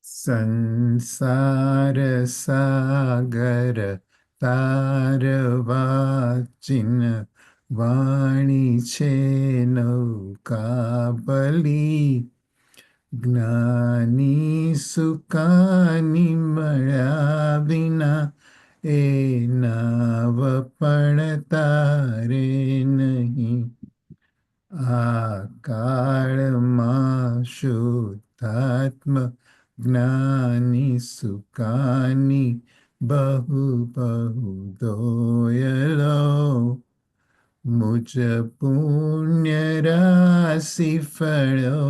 સંસાર સાગર તારવા ચિન વાણી છે નૌકાબલી જ્ઞાની સુકાની મળ્યા વિના એ નાવ પણ તારે નહીં. આ કાળમાં શુદ્ધાત્મ જ્ઞાની સુકાની બહુ બહુ દોયલો મુજ પુણ્ય રાશિ ફળ્યો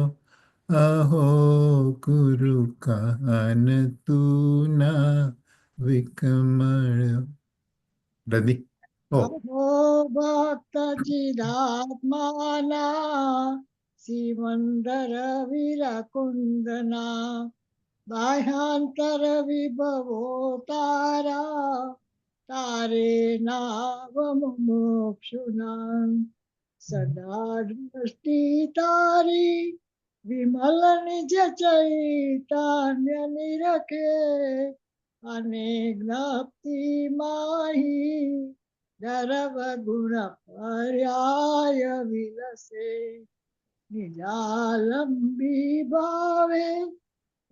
અહો ગુરુ કાન તું ના વિકમળ્યો. રદી અહો ભક્ત ચિદાત્માના સિમંદર વિરકુંદના બાહ્યાંતર વિભવો તારા તારે નાવ મોક્ષુના સદા દૃષ્ટિ તારી વિમલ નિજ ચૈતન્ય નિરખે અને જ્ઞપ્તિ માહી ધરવ ગુણ પર્યાય વિલસે નિજાલંબી ભાવે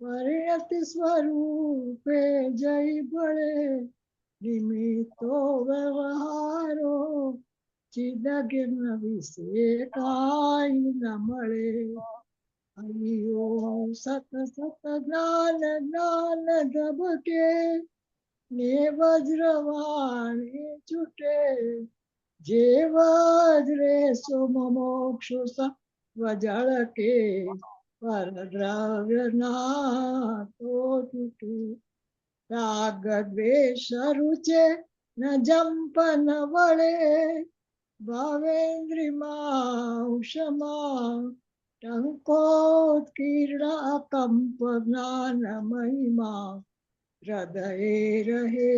પરિણતિ સ્વરૂપે જય ભળે નિમિત્તો વ્યવહારો ચિદગ્ન વિશે કાંઈ ન મળે. હરિઓ સત સત જ્ઞાન જ્ઞાન ધબકે ને વજ્રવાણી છૂટે જે વજ્રે સોમ મોક્ષ વજળકે પર દ્રવ્ય ના તો તૂટે. રાગ દ્વેષ રૂચે ન જંપ ન વળે ભાવેન્દ્રિમાં ઉષમા ટંકોત્કીર્ણા કંપ જ્ઞાન મહિમા હૃદય રહે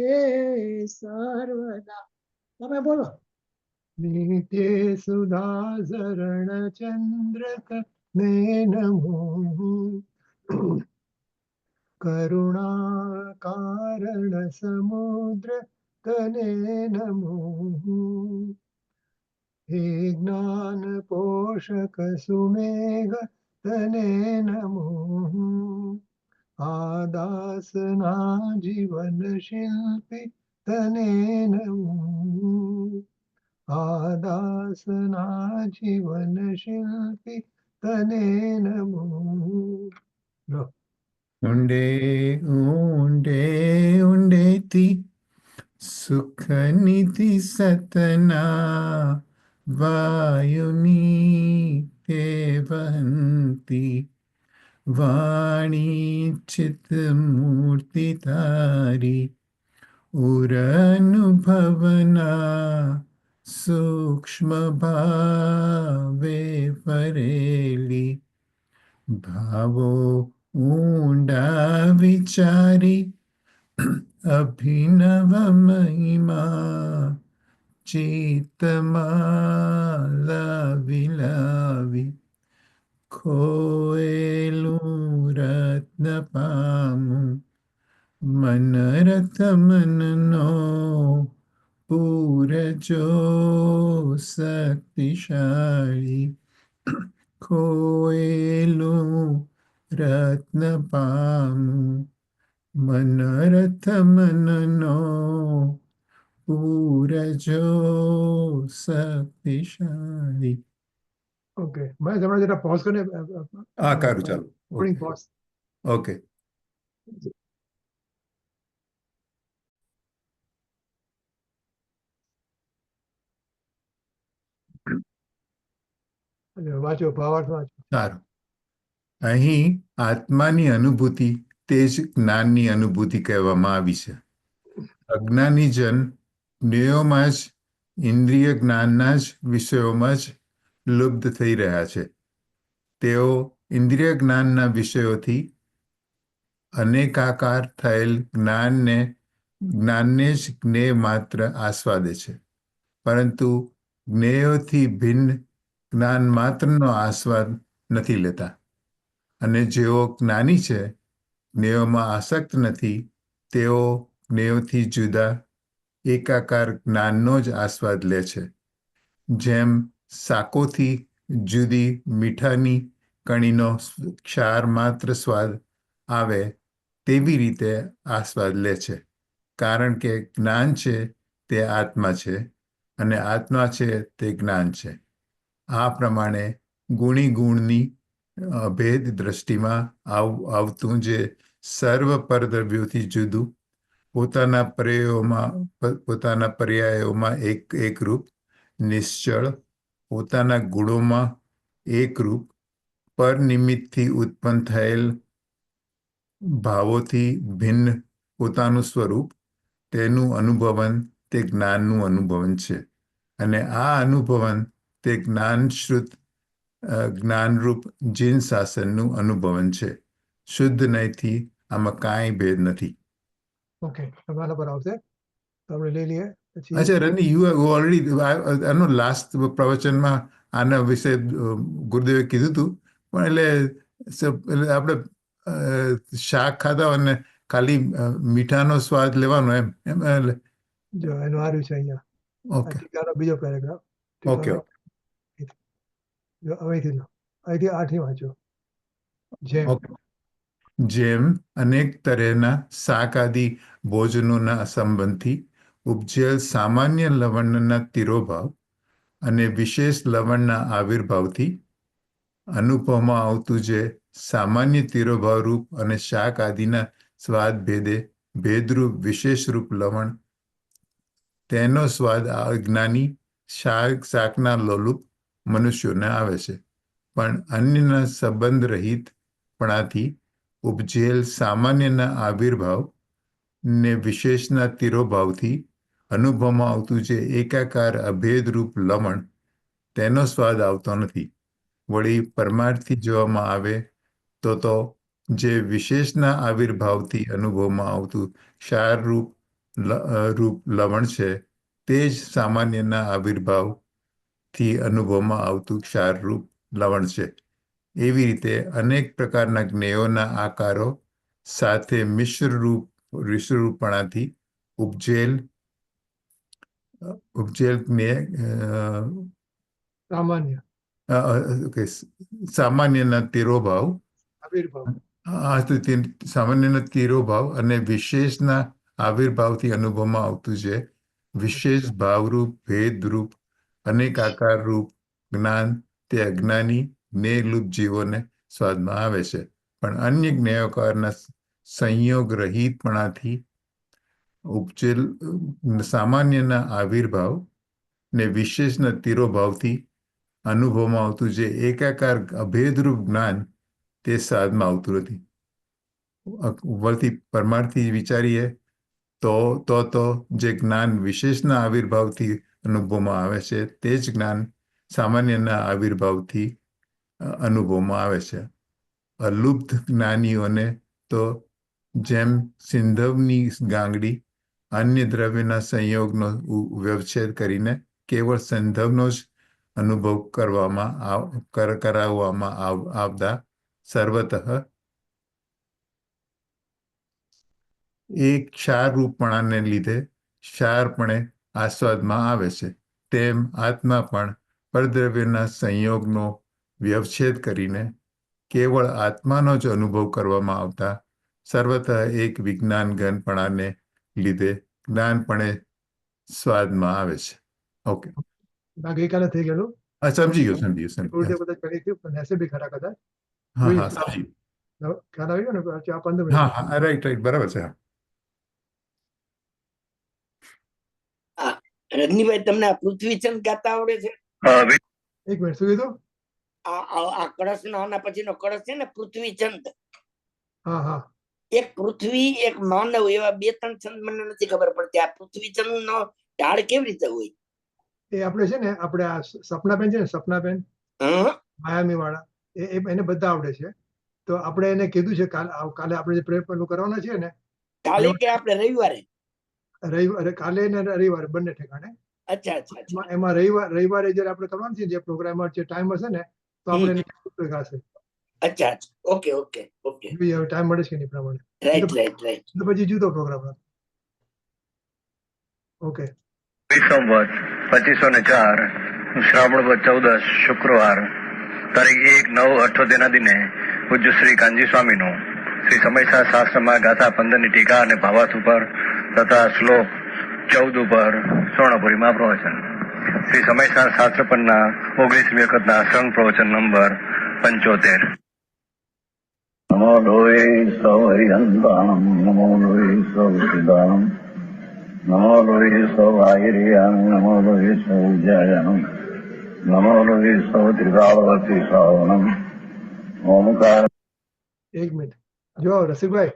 સર્વદા. તમે બોલો. નિત્ય સુધા ઝરણ ચંદ્રક ને નમો કરુણા કારણ સમુદ્ર તને નમો હે જ્ઞાન પોષક સુમેઘ તને નમો આદાસના જીવન શિલ્પી તને નમો આદાસના જીવન શિલ્પી તને નમો. ઊંડે ઊંડે ઊંડેથી સુખ નિધિ સતના વાયુની તે વહંતી વાણી ચિત મૂર્તિ તારી ઉર અનુભવના સૂક્ષ્મ ભાવે ફરેલી ભાવો ઊંડા વિચારી અભિનવ મહિમા ચિત્તમાં લાવી લાવી ખોયેલું રત્ન પામું મનરથ મનનો પૂરજો શક્તિશાળી ખોયેલું રત્ન પામું મનરથ મનનો પૂરજો શક્તિશાળી. ઓકે, મેં તમારે જરા પોઝ કરીને હા કરું ચાલો. પોઝ. ઓકે. વાંચો ભાવાર્થ વાંચો. સારું. અહીં આત્માની અનુભૂતિ તે જ જ્ઞાનની અનુભૂતિ કહેવામાં આવી છે. અજ્ઞાની જન જ્ઞેયોમાં જ ઇન્દ્રિય જ્ઞાનના જ વિષયોમાં જ લુપ્ત થઈ રહ્યા છે. તેઓ ઇન્દ્રિય જ્ઞાનના વિષયોથી અનેકાકાર થયેલ જ્ઞાનને જ જ્ઞેય માત્ર આસ્વાદે છે, પરંતુ જ્ઞેયોથી ભિન્ન જ્ઞાન માત્રનો આસ્વાદ નથી લેતા. અને જેઓ જ્ઞાની છે જ્ઞેયોમાં આસક્ત નથી તેઓ જ્ઞેયોથી જુદા એકાકાર જ્ઞાનનો જ આસ્વાદ લે છે. જેમ સાકોથી જુદી મીઠાની કણીનો ક્ષાર માત્ર સ્વાદ આવે તેવી રીતે આસ્વાદ લે છે. કારણ કે જ્ઞાન છે તે આત્મા છે અને આત્મા છે તે જ્ઞાન છે. આ પ્રમાણે ગુણી ગુણની અભેદ દ્રષ્ટિમાં આવતું જે સર્વ પરદ્રવ્યોથી જુદું પોતાના પર્યાયોમાં એકરૂપ નિશ્ચળ પોતાના ગુણોમાં એકરૂપ પર નિમિત્તથી ઉત્પન્ન થયેલ ભાવોથી ભિન્ન પોતાનું સ્વરૂપ તેનું અનુભવન તે જ્ઞાનનું અનુભવન છે. અને આ અનુભવન તે જ્ઞાનરૂપ જીન શાસનનું અનુભવન છે. શુદ્ધ નયથી આમાં કાંઈ ભેદ નથી. ઓકે, તમારા પર આવશે તો આપણે લઈ લઈએ. પછી અચ્છા રની, યુ ઓલરેડી આનો લાસ્ટ પ્રવચનમાં આના વિશે ગુરુદેવે કીધું હતું, પણ એટલે આપણે શાક ખાધા અને ખાલી મીઠાનો સ્વાદ લેવાનો એમ એટલે જો એનું આવ્યું છે અહીંયા. ઓકે ટીકાનો બીજો પેરેગ્રાફ. ઓકે જો અહીંથી લો, અહીંથી 8 વાંચો. જેમ ઓકે. જેમ અનેક તરહના શાક આદિ ભોજનોના સંબંધથી ઉપજેલ સામાન્ય લવણના તિરોભાવ અને વિશેષ લવણના આવિર્ભાવથી અનુભવમાં આવતું જે સામાન્ય તિરોભાવ રૂપ અને શાક આદિના સ્વાદ ભેદે ભેદરૂપ વિશેષરૂપ લવણ તેનો સ્વાદ અજ્ઞાની શાકના લોલુપ મનુષ્યોને આવે છે. પણ અન્યના સંબંધ રહિતપણાથી ઉપજેલ સામાન્યના આવિર્ભાવ ને વિશેષના તિરોભાવથી અનુભવમાં આવતું જે એકાકાર અભેદરૂપ લવણ તેનો સ્વાદ આવતો નથી. વળી પરમાર્થથી જોવામાં આવે તો જે વિશેષના આવિર્ભાવથી અનુભવમાં આવતું ક્ષારરૂપ રૂપ લવણ છે તે જ સામાન્યના આવિર્ભાવથી અનુભવમાં આવતું ક્ષારરૂપ લવણ છે. એવી રીતે અનેક પ્રકારના જ્ઞેયોના આકારો સાથે મિશ્રરૂપણાથી ઉપજેલ જ્ઞેય સામાન્ય સામાન્યના તિરોભાવ આવિર્ભાવ સામાન્યના તિરોભાવ અને વિશેષના આવિર્ભાવથી અનુભવમાં આવતું છે વિશેષ ભાવરૂપ ભેદરૂપ અનેક આકારરૂપ જ્ઞાન તે અજ્ઞાની જ્ઞેયરૂપ જીવોને સ્વાદમાં આવે છે. પણ અન્ય જ્ઞેયોકારના સંયોગ રહિતપણાથી ઉપજેલ સામાન્યના આવિર્ભાવ ને વિશેષના તિરોભાવથી અનુભવમાં આવતું જે એકાકાર અભેદરૂપ જ્ઞાન તે સ્વાદમાં આવતું નથી. ઉપરથી પરમાર્થથી વિચારીએ તો જે જ્ઞાન વિશેષના આવિર્ભાવથી અનુભવમાં આવે છે તે જ જ્ઞાન સામાન્યના આવિર્ભાવથી અનુભવમાં આવે છે. અલુબ્ધ જ્ઞાનીઓને તો જેમ સિંધવની ગાંગડી અન્ય દ્રવ્યના સંયોગનો વ્યવચ્છેદ કરીને કેવળ સંધવનો જ અનુભવ કરાવવામાં આવતા સર્વતઃ એ ક્ષારરૂપણાને લીધે ક્ષારપણે આસ્વાદમાં આવે છે. તેમ આત્મા પણ પરદ્રવ્યના સંયોગનો વ્યવચ્છેદ કરીને કેવળ આત્માનો જ અનુભવ કરવામાં આવતા સર્વતઃ એક વિજ્ઞાન ઘનપણાને લીધે જ્ઞાનપણે સ્વાદમાં આવે છે. ઓકે, ગઈકાલે થઈ ગયેલું. સમજી ગયો. ગુરુદેવ બધા કરી થયું પણ એસે બી ખરા કદાચ. હા સમજી ખ્યાલ આવ્યો ને પછી આ 15 હા મિનિટ. હા રાઈટ બરાબર છે. રજનીભાઈ, તમને આ પૃથ્વીચંદ ગાતા આવડે છે? એક મિનિટ, શું કીધું? આ કળશ નો આના પછીનો કળશ છે ને, પૃથ્વીચંદ. હા હા, એક પૃથ્વી એક માનવ, એવા 2-3 છંદ મને નથી ખબર પડતી. આ પૃથ્વીચંદ નો ઢાળ કેવી રીતે હોય? એ આપણે છે ને, આપણે આ સપનાબેન છે ને, સપનાબેન માયામી વાળા, એને બધા આવડે છે. તો આપણે એને કીધું છે કાલે આપણે જે પ્રયત્ન કરવાના છે ને, કાલે કે આપણે રવિવારે? રવિવારે, કાલે ને રવિવારે બંને ઠેકાણે. અચ્છા. એમાં રવિવારે જયારે આપણે કરવાનું છે જે પ્રોગ્રામ જે ટાઈમ હશે ને, તો આપણે એને ગાશે. અચ્છા ઓકે ઓકે ઓકે જોઈએ હવે ટાઈમ મળે છે કે નહીં પ્રમાણે. રાઈટ રાઈટ રાઈટ તો પછી જુદો પ્રોગ્રામ. ઓકે. સંવત 2504 શ્રાવણ વદ 14 શુક્રવાર તારીખ 1/9/78 ના દિને પૂજ્ય શ્રી કાનજી સ્વામીનું શ્રી સમયસા શાસ્ત્રમાં ગાથા 15ની ટીકા અને ભાવાર્થ ઉપર તથા શ્લોક 14 ઉપર સ્વર્ણપુરીમાં પ્રવચન. શ્રી સમયસા શાસ્ત્ર પરના 19મી વખતના સંઘ પ્રવચન નંબર 75. નમો લોહી સૌ હરિહંતાણમ નમો લોહી સૌ સિદ્ધાણમ નમો લોહી સૌ આયર્યામ નમો લોહી સૌ જયનમ નમો લોહી સૌ ત્રિકાળવતી સાવનમ ઓમકાર. એક મિનિટ જો રસિકભાઈ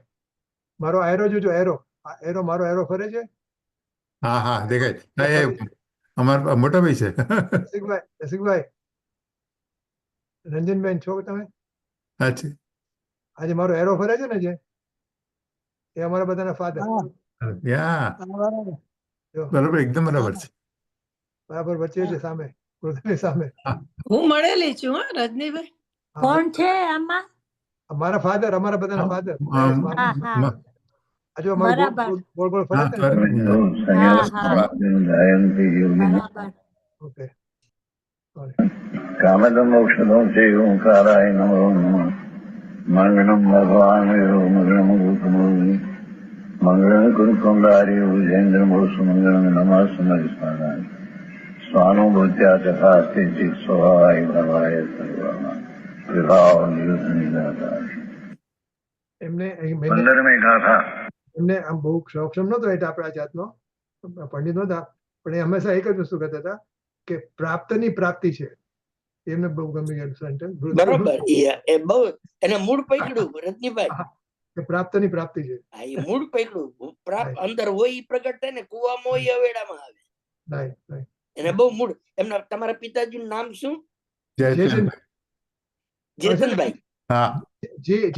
મારો એરો જોજો. એરો મારો એરો ફરે છે. હા હા દેખાય. અમારા મોટા ભાઈ છે. રસિકભાઈ રંજનબેન છો તમે? અચ્છા. આજે મારો એરો ફરે છે ને જે એ અમારા બધાના ફાધર. હા, યા બરાબર. બરાબર, એકદમ બરાબર છે. બરાબર વચ્ચે છે સામે, કૃતિની સામે. હું મળેલી છું હા રજનીભાઈ. કોણ છે આમાં? અમારા ફાધર, અમારા બધાના ફાધર. હા હા આજે અમારું બરાબર. ગોળ ગોળ ફરે છે ને. જયંતિ યોગી બરાબર. ઓકે. કામદમ ઔષધમ છે ઓંકારાય નમો નમઃ મંગળમ ભગવાન મંગળમ ગોતમોહિ મંગળમ કુંડારી ઉજેન્દ્ર સુમંગળમ નમઃ સમય સ્વાનુભૂત્યા ચકાસ્તે ચિત સ્વભાવાય ભવાય સર્વમાં વિભાવ નિયુદ્ધ નિરાકાર. એમને 15મી ગાથા. એમને આમ બહુ સક્ષમ નહોતો એટલે આપણે આ જાતનો પંડિત નહોતા, પણ એ હંમેશા એક જ વસ્તુ કહેતા હતા કે પ્રાપ્તની પ્રાપ્તિ છે. એમને બહુ ગમી ગયેલું સેન્ટેન્સ. બરોબર એ બહુ એને મૂળ પકડ્યું રજનીભાઈ. કે પ્રાપ્તની પ્રાપ્તિ છે. હા એ મૂળ પકડ્યું. પ્રાપ્ત અંદર હોય એ પ્રગટ થાય ને કુવામાં હોય અવેડામાં આવે. Right right. એને બહુ મૂળ. એમના તમારા પિતાજીનું નામ શું? જયચંદ. જેતનભાઈ. હા JECH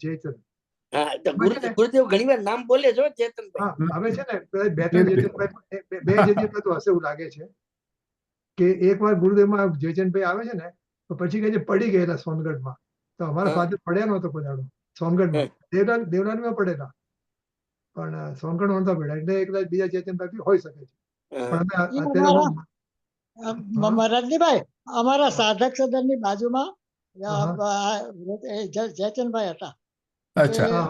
જેતન. હા તો ગુરુદેવ ઘણી વાર નામ બોલે છો ચેતનભાઈ. હા હવે છે ને બે ત્રણ જેતનભાઈ, બે જેતનભાઈ તો હશે એવું લાગે છે કે એકવાર ગુરુદેવમાં જેતનભાઈ આવે છે ને તો પછી કહે છે પડી ગયેલા સોનગઢમાં. તો અમારા ફાધર પડ્યા નહોતો પધાડો સોનગઢમાં. દેવલાલીમાં પડેલા પણ સોનગઢ નહોતા પડ્યા. એટલે એકલા બીજા ચેતનભાઈ બી હોઈ શકે છે. પણ અમે અત્યારે રજનીભાઈ અમારા સાધક સદનની બાજુમાં જયચંદભાઈ હતા. અચ્છા.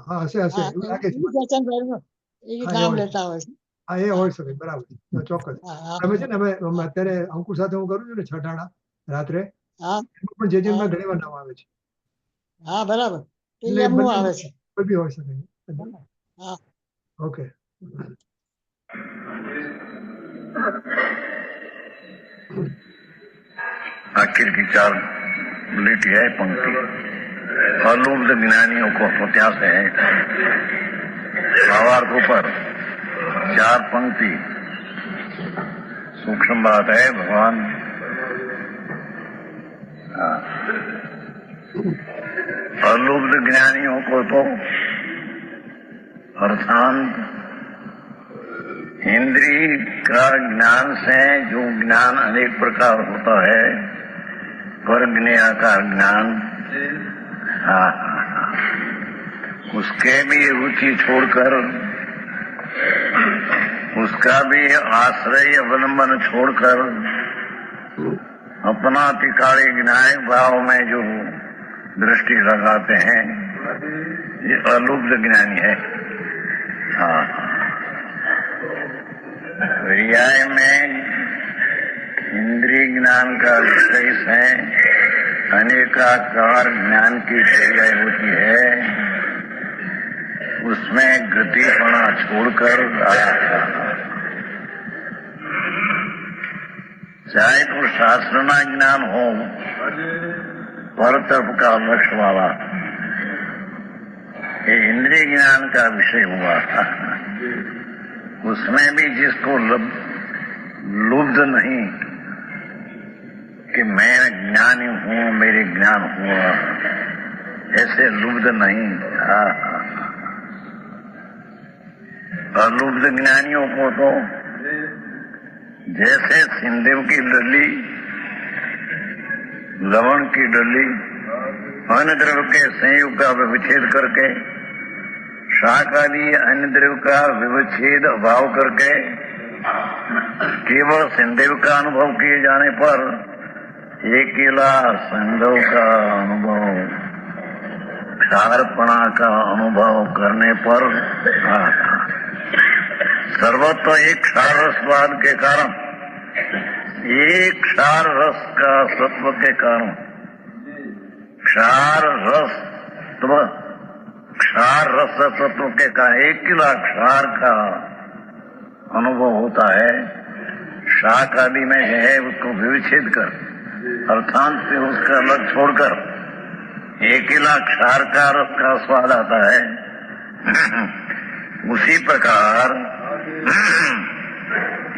હા હશે એવું લાગે છે. જયચંદભાઈ એ નામ લેતા હોય છે. હા એ હોઈ શકે. બરાબર ચોક્કસ. અમે છે ને અમે અત્યારે અંકુર સાથે હું કરું છું ને છઠાણા રાત્રે, હા પણ જેતનભાઈ ઘણી વાર નામ આવે છે. હા બરાબર એ એટલે એમનું આવે છે. કોઈ બી હોઈ શકે. હા ઓકે. आखिर की 4 लिटी है पंक्ति. अलूब्ध ज्ञानियों को प्रत्याश है. भावार्थ ऊपर 4 पंक्ति. सूक्ष्म बात है भगवान. अलूब्ध ज्ञानियों को तो अर्थांत इंद्रिय का ज्ञान से जो ज्ञान अनेक प्रकार होता है, पर ज्ञाकार ज्ञान, उसके भी रुचि छोड़कर, उसका भी आश्रय अवलंबन छोड़कर अपना तिकाड़ी ज्ञान भाव में जो दृष्टि लगाते हैं, ये अलुब्ध ज्ञानी है. पर्याय में इंद्रिय ज्ञान का विषय से अनेकाकार ज्ञान की पर्याय होती है. उसमें गतिपना छोड़कर चाहे तो शास्त्रना ज्ञान हो, पर तरफ का लक्ष्य वाला, ये इंद्रिय ज्ञान का विषय हुआ. उसमें भी जिसको लुब्ध नहीं कि मैं ज्ञानी हूँ, मेरे ज्ञान हुआ, ऐसे लुब्ध नहीं. अलुब्ध ज्ञानियों को तो जैसे सिंधु की डली, लवण की डली अन्य द्रव्य के संयोग का विच्छेद करके, शाक आदि अन्य द्रव्य का विच्छेद अभाव करके केवल संदेव का अनुभव किए जाने पर अकेला संदेव का अनुभव, क्षारपणा का अनुभव करने पर सर्वत्र एक क्षार रसवाद के कारण, एक क्षार रस का सत्व के कारण, क्षार रस तत्व के कारण एक किला क्षार का अनुभव होता है। शाक आदि में है उसको विच्छेद कर अर्थांत से उसका अलग छोड़कर एक किला क्षार का रस का स्वाद आता है। उसी प्रकार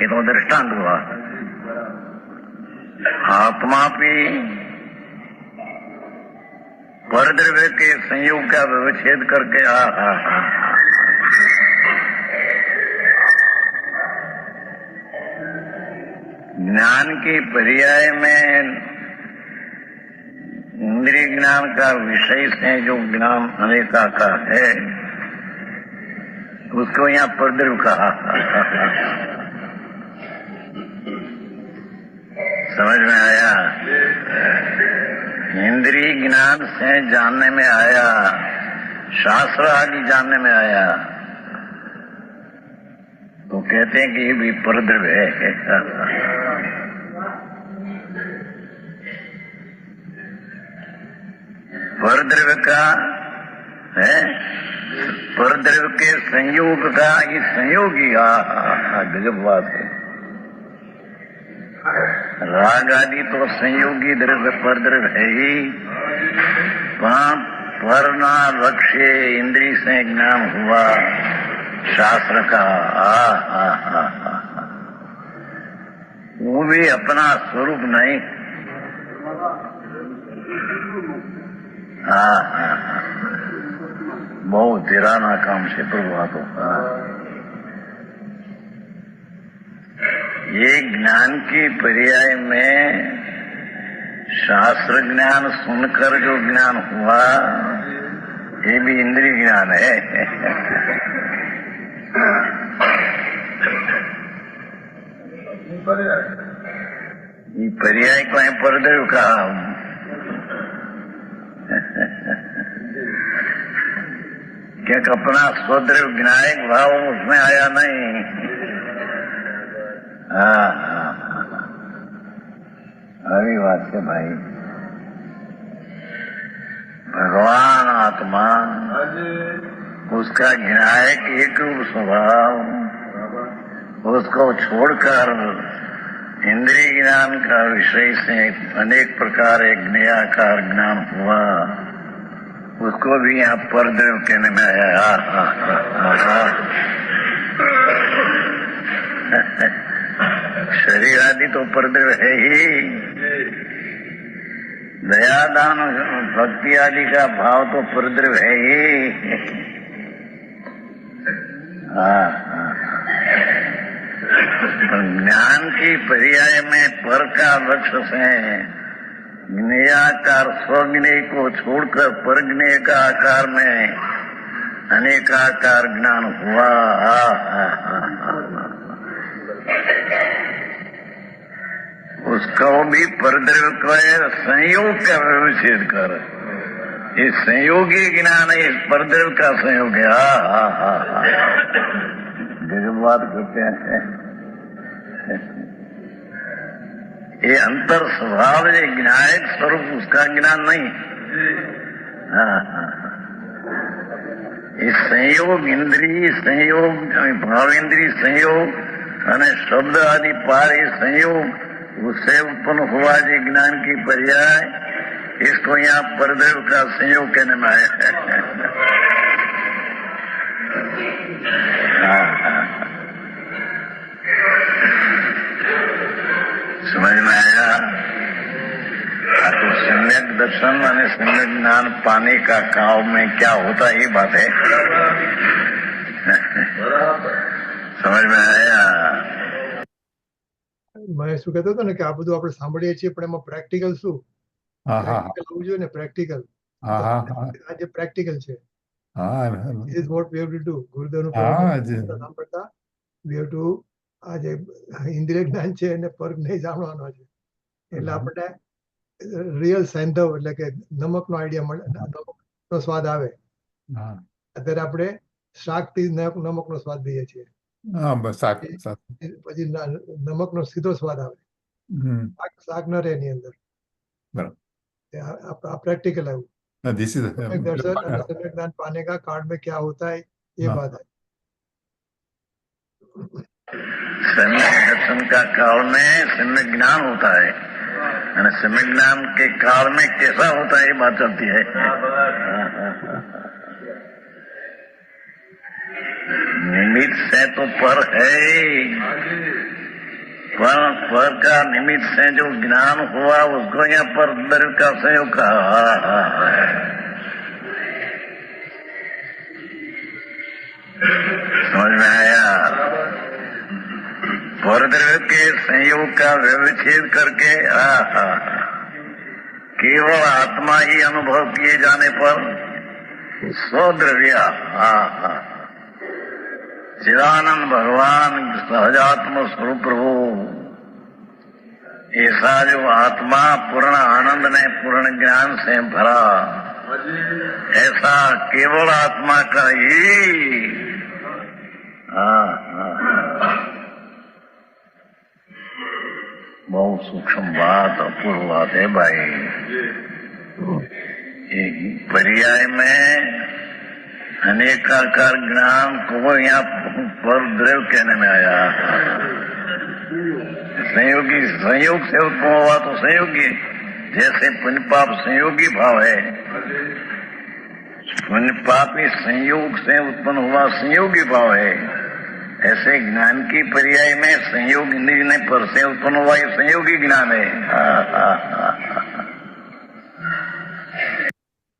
ये तो दृष्टांत हुआ, आत्मा भी परद्रव्य के संयोग का विच्छेद करके ज्ञान के पर्याय में इंद्रिय ज्ञान का विषय से जो ज्ञान अनेकाकार है उसको यहाँ परद्रव्य कहा। समझ में आया? इंद्रिय ज्ञान से जानने में आया, शास्त्र आदि जानने में आया, तो कहते हैं कि ये भी परद्रव्य है। परद्रव्य का है, परद्रव्य के संयोग का ये संयोगी गजब बात है। राग आदि तो संयोगी द्रव्य परद्रव्य है ही, पर ना लक्ष्य इंद्रिय से ज्ञान हुआ शास्त्र का वो भी अपना स्वरूप नहीं। बहुत धिराना काम से प्रभात होता है। ये ज्ञान की पर्याय में शास्त्र ज्ञान सुनकर जो ज्ञान हुआ ये भी इंद्रिय ज्ञान है। ये पर्याय को है परद्रव्य कहा। क्या अपना स्वद्रव्य ज्ञायक भाव उसमें आया नहीं। अभी बात है भाई, भगवान आत्मा उसका ज्ञायक एक रूप स्वभाव, उसको छोड़कर इंद्रिय ज्ञान का विषय से अनेक प्रकार एक ज्ञेयाकार ज्ञान हुआ, उसको भी यहाँ परद्रव्य कहने में आया। शरीर आदि तो परद्रव्य है ही, दया दान भक्ति आदि का भाव तो परद्रव्य है ही। ज्ञान की पर्याय में पर का लक्ष्य से ज्ञेयाकार स्वज्ञेय को छोड़कर परज्ञेय का आकार में अनेकाकार ज्ञान हुआ। उसको भी परद्रव्य को संयोग का विच्छेद कर, ये संयोगी ज्ञान है, परद्रव्य का संयोग है। गजब बात करते हैं। ये अंतर स्वभाव है, ज्ञायक स्वरूप उसका ज्ञान नहीं। इस संयोग इंद्रिय संयोग, भाव इंद्रिय संयोग અને शब्द आदि पार ये संयोग उससे उत्पन्न हुआ जो ज्ञान की पर्याय, इसको यहाँ परद्रव्य का संयोग कहने में आया है। समझ में आया? तो सम्यक दर्शन और सम्यक ज्ञान पाने का काव में क्या होता है, ये बात है। समझ में आया? મહેશ શું કહેતો હતો ને કે આ બધું આપણે સાંભળીએ છીએ પણ એમાં પ્રેક્ટિકલ શું, પ્રેક્ટિકલ હોવું જોઈએ ને, પ્રેક્ટિકલ હા હા હા આ જે પ્રેક્ટિકલ છે, હા this is what we have to do. ગુરુદેવનું હા પ્રવચન સાંભળતા we have to આ જે ઇન્દ્રિય જ્ઞાન છે એને પર નહીં જાણવાનો છે. એટલે આપણે રિયલ સેન્ધવ એટલે કે નમકનો આઈડિયા મળે, નમકનો સ્વાદ આવે. હા અત્યારે આપણે શાકથી નમકનો સ્વાદ લઈએ છીએ, હા બસ પછી નમકનો સીધો સ્વાદ આવે. શાક ન રહે એની અંદર. બરાબર. આ પ્રેક્ટિકल है. दिस इज समय ज्ञान पाने का कांड में क्या होता है ये हाँ। बात है. सम्यक दर्शन का काल में सम्यक ज्ञान होता है और सम्यक ज्ञान के काल में कैसा होता है ये बात चलती है. निमित्त से तो पर है, पर का निमित्त से जो ज्ञान हुआ उसको यहाँ पर द्रव्य का संयोग कहा. समझ में आया? पर द्रव्य के संयोग का व्यवच्छेद करके केवल आत्मा ही अनुभव किए जाने पर स्वद्रव्य चिदानंद भगवान सहजात्म स्वरूप प्रभु, ऐसा जो आत्मा पूर्ण आनंद ने पूर्ण ज्ञान से भरा, ऐसा केवल आत्मा का ही बहुत सूक्ष्म बात, अपूर्व बात है भाई. पर्याय में अनेकाकार ज्ञान को यहाँ पर द्रव्य कहने में आया. संयोगी संयोग से उत्पन्न हुआ तो संयोगी, जैसे पुण्य पाप संयोगी भाव है, पुण्य पाप ही संयोग से उत्पन्न हुआ संयोगी भाव है, ऐसे ज्ञान की पर्याय में संयोग ने पर से उत्पन्न हुआ ये संयोगी ज्ञान है.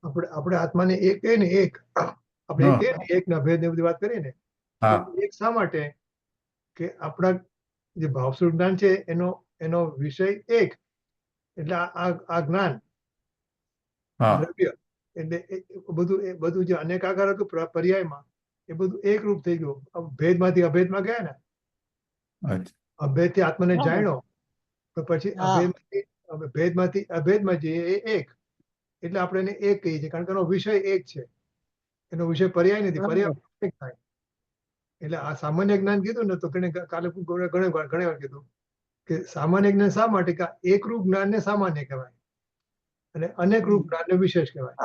આપણે આત્માને એક કહે ને, એક આપણે એક ના ભેદ ને બધી વાત કરીએ ને, એક શા માટે કે આપણા જે ભાવસ્વરૂપ જ્ઞાન છે એનો વિષય એક, એટલે આ જ્ઞાન દ્રવ્ય એટલે બધું જે અનેકાકાર હતું પર્યાયમાં એ બધું એક રૂપ થઈ ગયું. ભેદમાંથી અભેદમાં ગયા ને, અભેદથી આત્માને જાણ્યો તો પછી ભેદમાંથી અભેદમાં જઈએ એ એક, એટલે આપણે એને એક કહીએ છીએ, કારણ કે એનો વિષય એક છે, એનો વિષય પર્યાય નથી, પર્યાય એક થાય. એટલે આ સામાન્ય જ્ઞાન કીધું ને તો કાલે ઘણી વાર કીધું કે સામાન્ય જ્ઞાન શા માટે, કે એક રૂપ જ્ઞાનને સામાન્ય કહેવાય અને અનેક રૂપ જ્ઞાનને વિશેષ કહેવાય.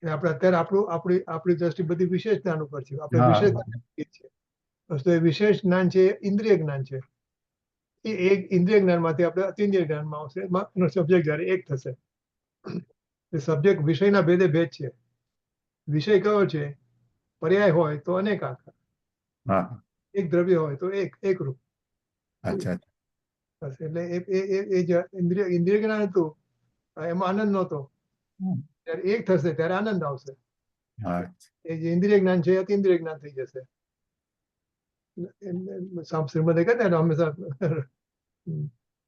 આપણે અત્યારે આપણી દ્રષ્ટિ બધી વિશેષ જ્ઞાન ઉપર છે. આપણે વિશેષ જ્ઞાન છે, એ વિશેષ જ્ઞાન છે ઇન્દ્રિય જ્ઞાન છે. એ એક ઇન્દ્રિય જ્ઞાનમાંથી આપણે અતિન્દ્રિય જ્ઞાનમાં આવશે, એનો સબ્જેક્ટ જયારે એક થશે. સબ્જેક્ટ વિષયના ભેદે ભેદ છે. વિષય કયો છે? પર્યાય હોય તો અનેક આકાર, એક દ્રવ્ય હોય તો એક રૂપ. એટલે એ જે ઇન્દ્રિય જ્ઞાન હતું એમાં આનંદ નહોતો. જયારે એક થશે ત્યારે આનંદ આવશે. એ જે ઇન્દ્રિય જ્ઞાન છે અતિન્દ્રિય જ્ઞાન થઈ જશે. શ્રીમદે કહેતા ને હંમેશા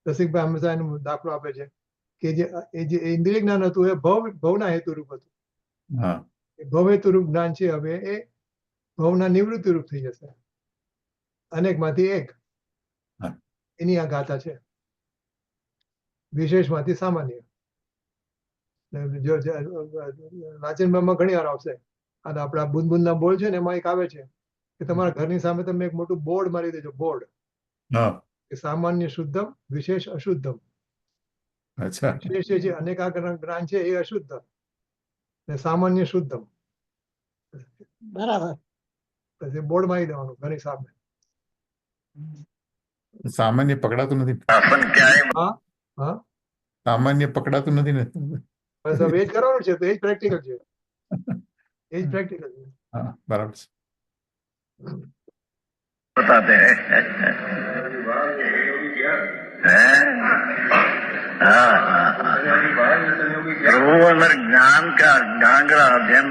રસિકભાઈ હંમેશા એનો દાખલો આપે છે કે જે ઇન્દ્રિય જ્ઞાન હતું એ ભવના હેતુરૂપ હતું. ભવ હેતુરૂપ જ્ઞાન છે હવે એ ભવના નિવૃત્તિ રૂપ થઈ જશે. અનેકમાંથી એક, એની આ ગાથા છે. વિશેષમાંથી સામાન્ય. રાજનભાઈમાં ઘણી વાર આવશે. અને આપણા બુંદબુંદના બોર્ડ છે ને એમાં એક આવે છે કે તમારા ઘરની સામે તમે એક મોટું બોર્ડ મારી દેજો, બોર્ડ કે સામાન્ય શુદ્ધમ, વિશેષ અશુદ્ધમ. વિશેષ જે અનેકાકાર જ્ઞાન છે એ અશુદ્ધ ને સામાન્ય શુદ્ધમ. બરાબર. પછી બોર્ડ મારી દેવાનું ઘરની સામે. સામાન્ય પકડાતું નથી. સામાન્ય પકડાતું નથી ને, બસ હવે એ જ કરવાનું છે. તો એ જ પ્રેક્ટિકલ છે, એ જ પ્રેક્ટિકલ છે. બરાબર છે. बताते हैं प्रभु अंदर ज्ञान का गांगरा अध्ययन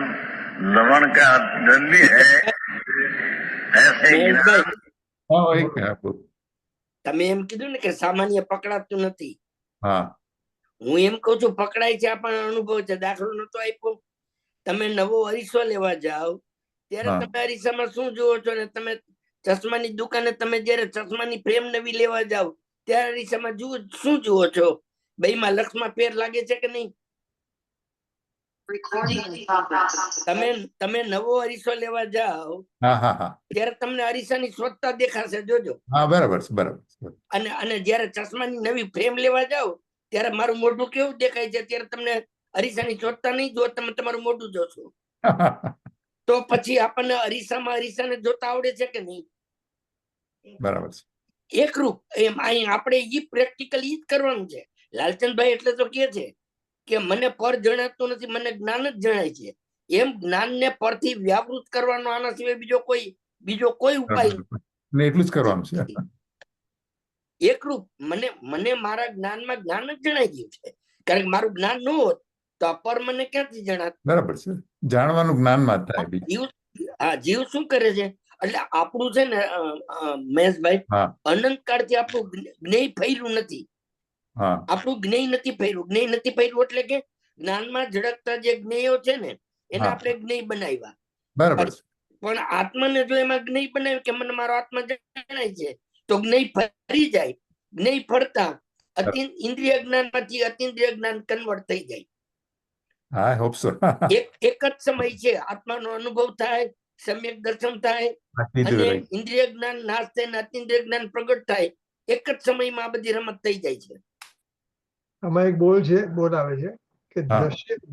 लवण का दंडी है, ऐसे તમે એમ કીધું ને કે સામાન્ય પકડાતું નથી. હું એમ કઉ છું પકડાય છે, આ પણ અનુભવ છે. દાખલો નતો આપ્યો, તમે નવો અરીસો લેવા જાઓ ત્યારે હા. તમે અરીસામાં શું જુઓ છો, ને તમે ચશ્માની દુકાને તમે જયારે ચશ્માની ફ્રેમ નવી લેવા જાઓ ત્યારે અરીસામાં શું જુઓ છો? બેયમાં લક્ષમાં ફેર લાગે છે કે નહીં? તમે નવો અરીસો લેવા જાઓ હા હા હા ત્યારે તમને અરીસાની સ્વચ્છતા દેખાશે, જોજો. હા, બરાબર છે, બરાબર છે. અને જયારે ચશ્માની નવી ફ્રેમ લેવા જાઓ ત્યારે મારું મોઢું કેવું દેખાય છે, ત્યારે તમને અરીસાની સ્વચ્છતા નહીં જો, તમે તમારું મોઢું જોશો. તો પછી આપણને અરીસાને જોતા આવડે છે કે નહીં? બરાબર છે. એકરૂપ એમ અહીં આપણે ઈ પ્રેક્ટિકલી ઈ જ કરવાનું છે. લાલચંદભાઈ એટલે તો કે છે કે મને પર જણાતું નથી, મને જ્ઞાન જ જણાય છે. એમ જ્ઞાનને પરથી વ્યાવૃત કરવાનો આના સિવાય બીજો કોઈ ઉપાય બરાબર. ને એટલું જ કરવાનું છે. નથી. એકરૂપ મને મારા જ્ઞાનમાં જ્ઞાન જ જણાઈ ગયું છે, કારણ કે મારું જ્ઞાન ન હોત તો આ પર મને ક્યાંથી જણાત? બરાબર છે, જાણવાનું જ્ઞાનમાં જ થાય બીજું. જીવ શું કરે છે? એટલે આપણું છે ને મહેશભાઈ, હા અનંત કાળથી આપણું જ્ઞેય ફેર્યું નથી. હા આપણું જ્ઞેય નથી ફેર્યું. જ્ઞેય નથી ફેર્યું એટલે કે જ્ઞાનમાં ઝડકતા જે જ્ઞેયો છે ને એને હા. આપણે જ્ઞેય બનાવ્યા. બરાબર છે. પણ આત્માને જો એમાં જ્ઞેય બનાવ્યું કે મને મારો આત્મા જણાય છે, તો જ્ઞેય ફરી જાય. જ્ઞેય ફરતા ઇન્દ્રિય જ્ઞાન માંથી અતિન્દ્રિય જ્ઞાન કન્વર્ટ થઈ જાય. હા, હોપ સો. એક જ સમય છે, આત્માનો અનુભવ થાય, સમ્યક દર્શન થાય અને ઇન્દ્રિય જ્ઞાન નાશ થાય ને અતિન્દ્રિય જ્ઞાન પ્રગટ થાય. એક જ સમયમાં આ બધી રમત થઈ જાય છે. આમાં એક બોલ આવે છે કે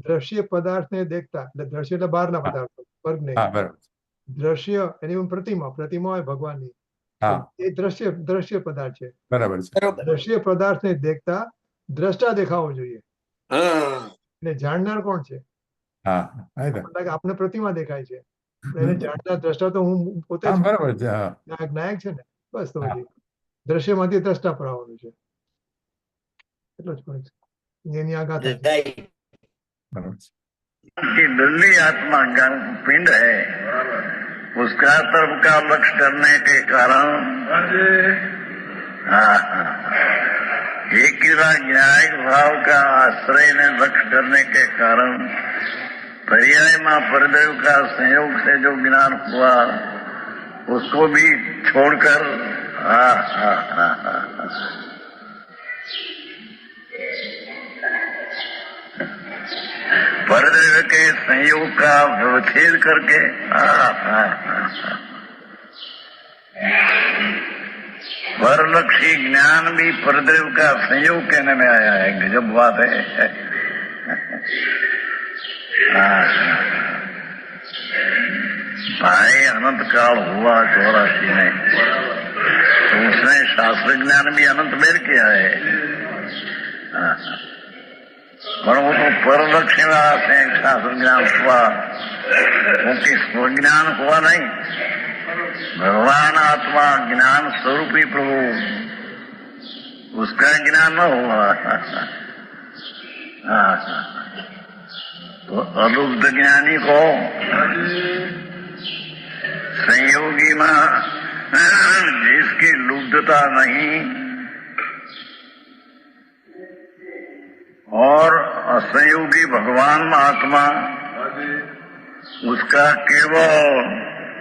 દ્રશ્ય પદાર્થને દેખતા, એટલે દ્રશ્ય એટલે બહારના પદાર્થો, વર્ગ નહીં. હા, બરાબર. દ્રશ્ય એની પ્રતિમા હોય ભગવાનની, હા, એ દ્રશ્ય પદાર્થ છે. બરાબર છે. બરોબર. દ્રશ્ય પદાર્થને દેખતા દ્રષ્ટા દેખાવો જોઈએ. હા, એટલે જાણનાર કોણ છે? હા, હા, આપણને આપણે પ્રતિમા દેખાય છે, એને જાણનાર દ્રષ્ટા તો હું પોતે હા, જ બરાબર છે. હા, નાયક છે ને. બસ તો પછી દ્રશ્યમાંથી દ્રષ્ટા પર આવવાનું છે, એટલો જ ફરક છે. એની આ ગાથા છે. right. બરાબર છે. कि दिल्ली आत्मा ज्ञान पिंड है, उसका तरफ का लक्ष्य करने के कारण एक न्यायिक भाव का आश्रय ने लक्ष्य करने के कारण पर्याय में परदेव का संयोग से जो ज्ञान हुआ उसको भी छोड़कर परदेव के संयोग का व्यवच्छेद करके परलक्षी ज्ञान भी परदेव का संयोग कहने में आया है। गजब बात है। भाई अनंत काल हुआ 84 में, तो उसने शास्त्र ज्ञान भी अनंत मेर किया है, पर वो तो परलक्ष्य से शास्त्र ज्ञान हुआ, उनकी स्वज्ञान हुआ नहीं। भगवान आत्मा ज्ञान स्वरूपी प्रभु, उसका ज्ञान न हुआ। तो अलुब्ध ज्ञानी को संयोगी में जिसकी लुब्धता नहीं और असंयोगी भगवान महात्मा, उसका केवल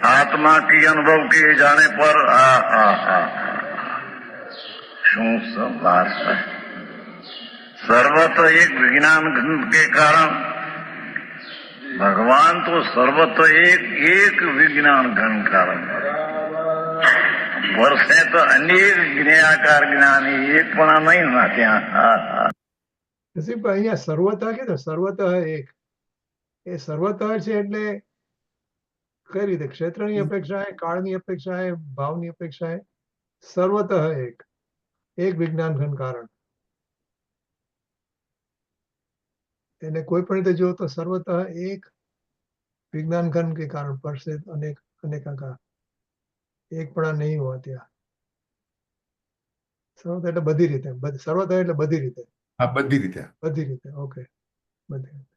आत्मा की अनुभव किए जाने पर शू सब बात है। सर्वत्र एक विज्ञान के कारण भगवान तो सर्वत्र एक विज्ञान घन कारण, वर्षे तो अनेक ज्ञाकार ज्ञानी एक पणा नहीं ना त्या। અહીંયા સર્વતઃ કીધું, સર્વતઃ એક. એ સર્વતઃ છે એટલે કઈ રીતે? ક્ષેત્રની અપેક્ષાએ, કાળની અપેક્ષાએ, ભાવની અપેક્ષાએ સર્વતઃ એક વિજ્ઞાન ઘન કારણ. એને કોઈ પણ રીતે જો તો સર્વતઃ એક વિજ્ઞાન ઘન કે કારણ પર से અનેકાકાર, એકપણા નહીં હોવા ત્યાં. સર્વતઃ એટલે બધી રીતે, સર્વતઃ એટલે બધી રીતે. હા, બધી રીતે. બધી રીતે, ઓકે, બધી રીતે.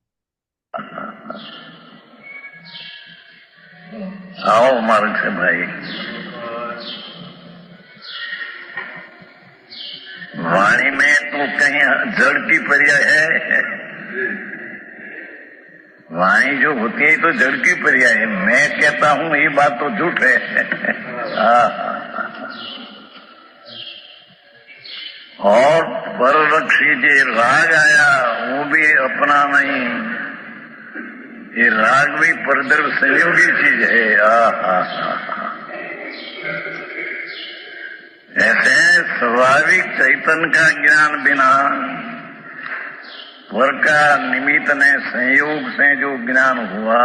आओ मार्ग से भाई, वाणी में तो कहीं जड़ की पर्याय है? वाणी जो होती है तो जड़ की पर्याय है। मैं कहता हूं ये बात तो झूठ है। और परलक्षी जे राग आया वो भी अपना नहीं, ये राग भी परद्रव संयोगी चीज है। ऐसे स्वाभाविक चैतन्य का ज्ञान बिना पर का निमित्त ने संयोग से जो ज्ञान हुआ,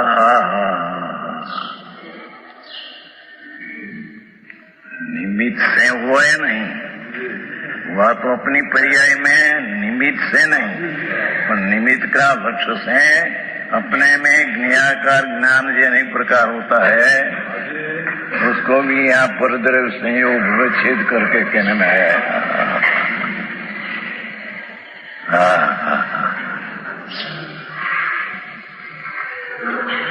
निमित्त से हुआ है नहीं, वह तो अपनी पर्याय में निमित्त से नहीं, पर निमित्त का लक्ष्य से अपने में ज्ञाकार ज्ञान जो अनेक प्रकार होता है, उसको भी यहाँ पर द्रव्य संयोग विच्छेद करके कहने में आया।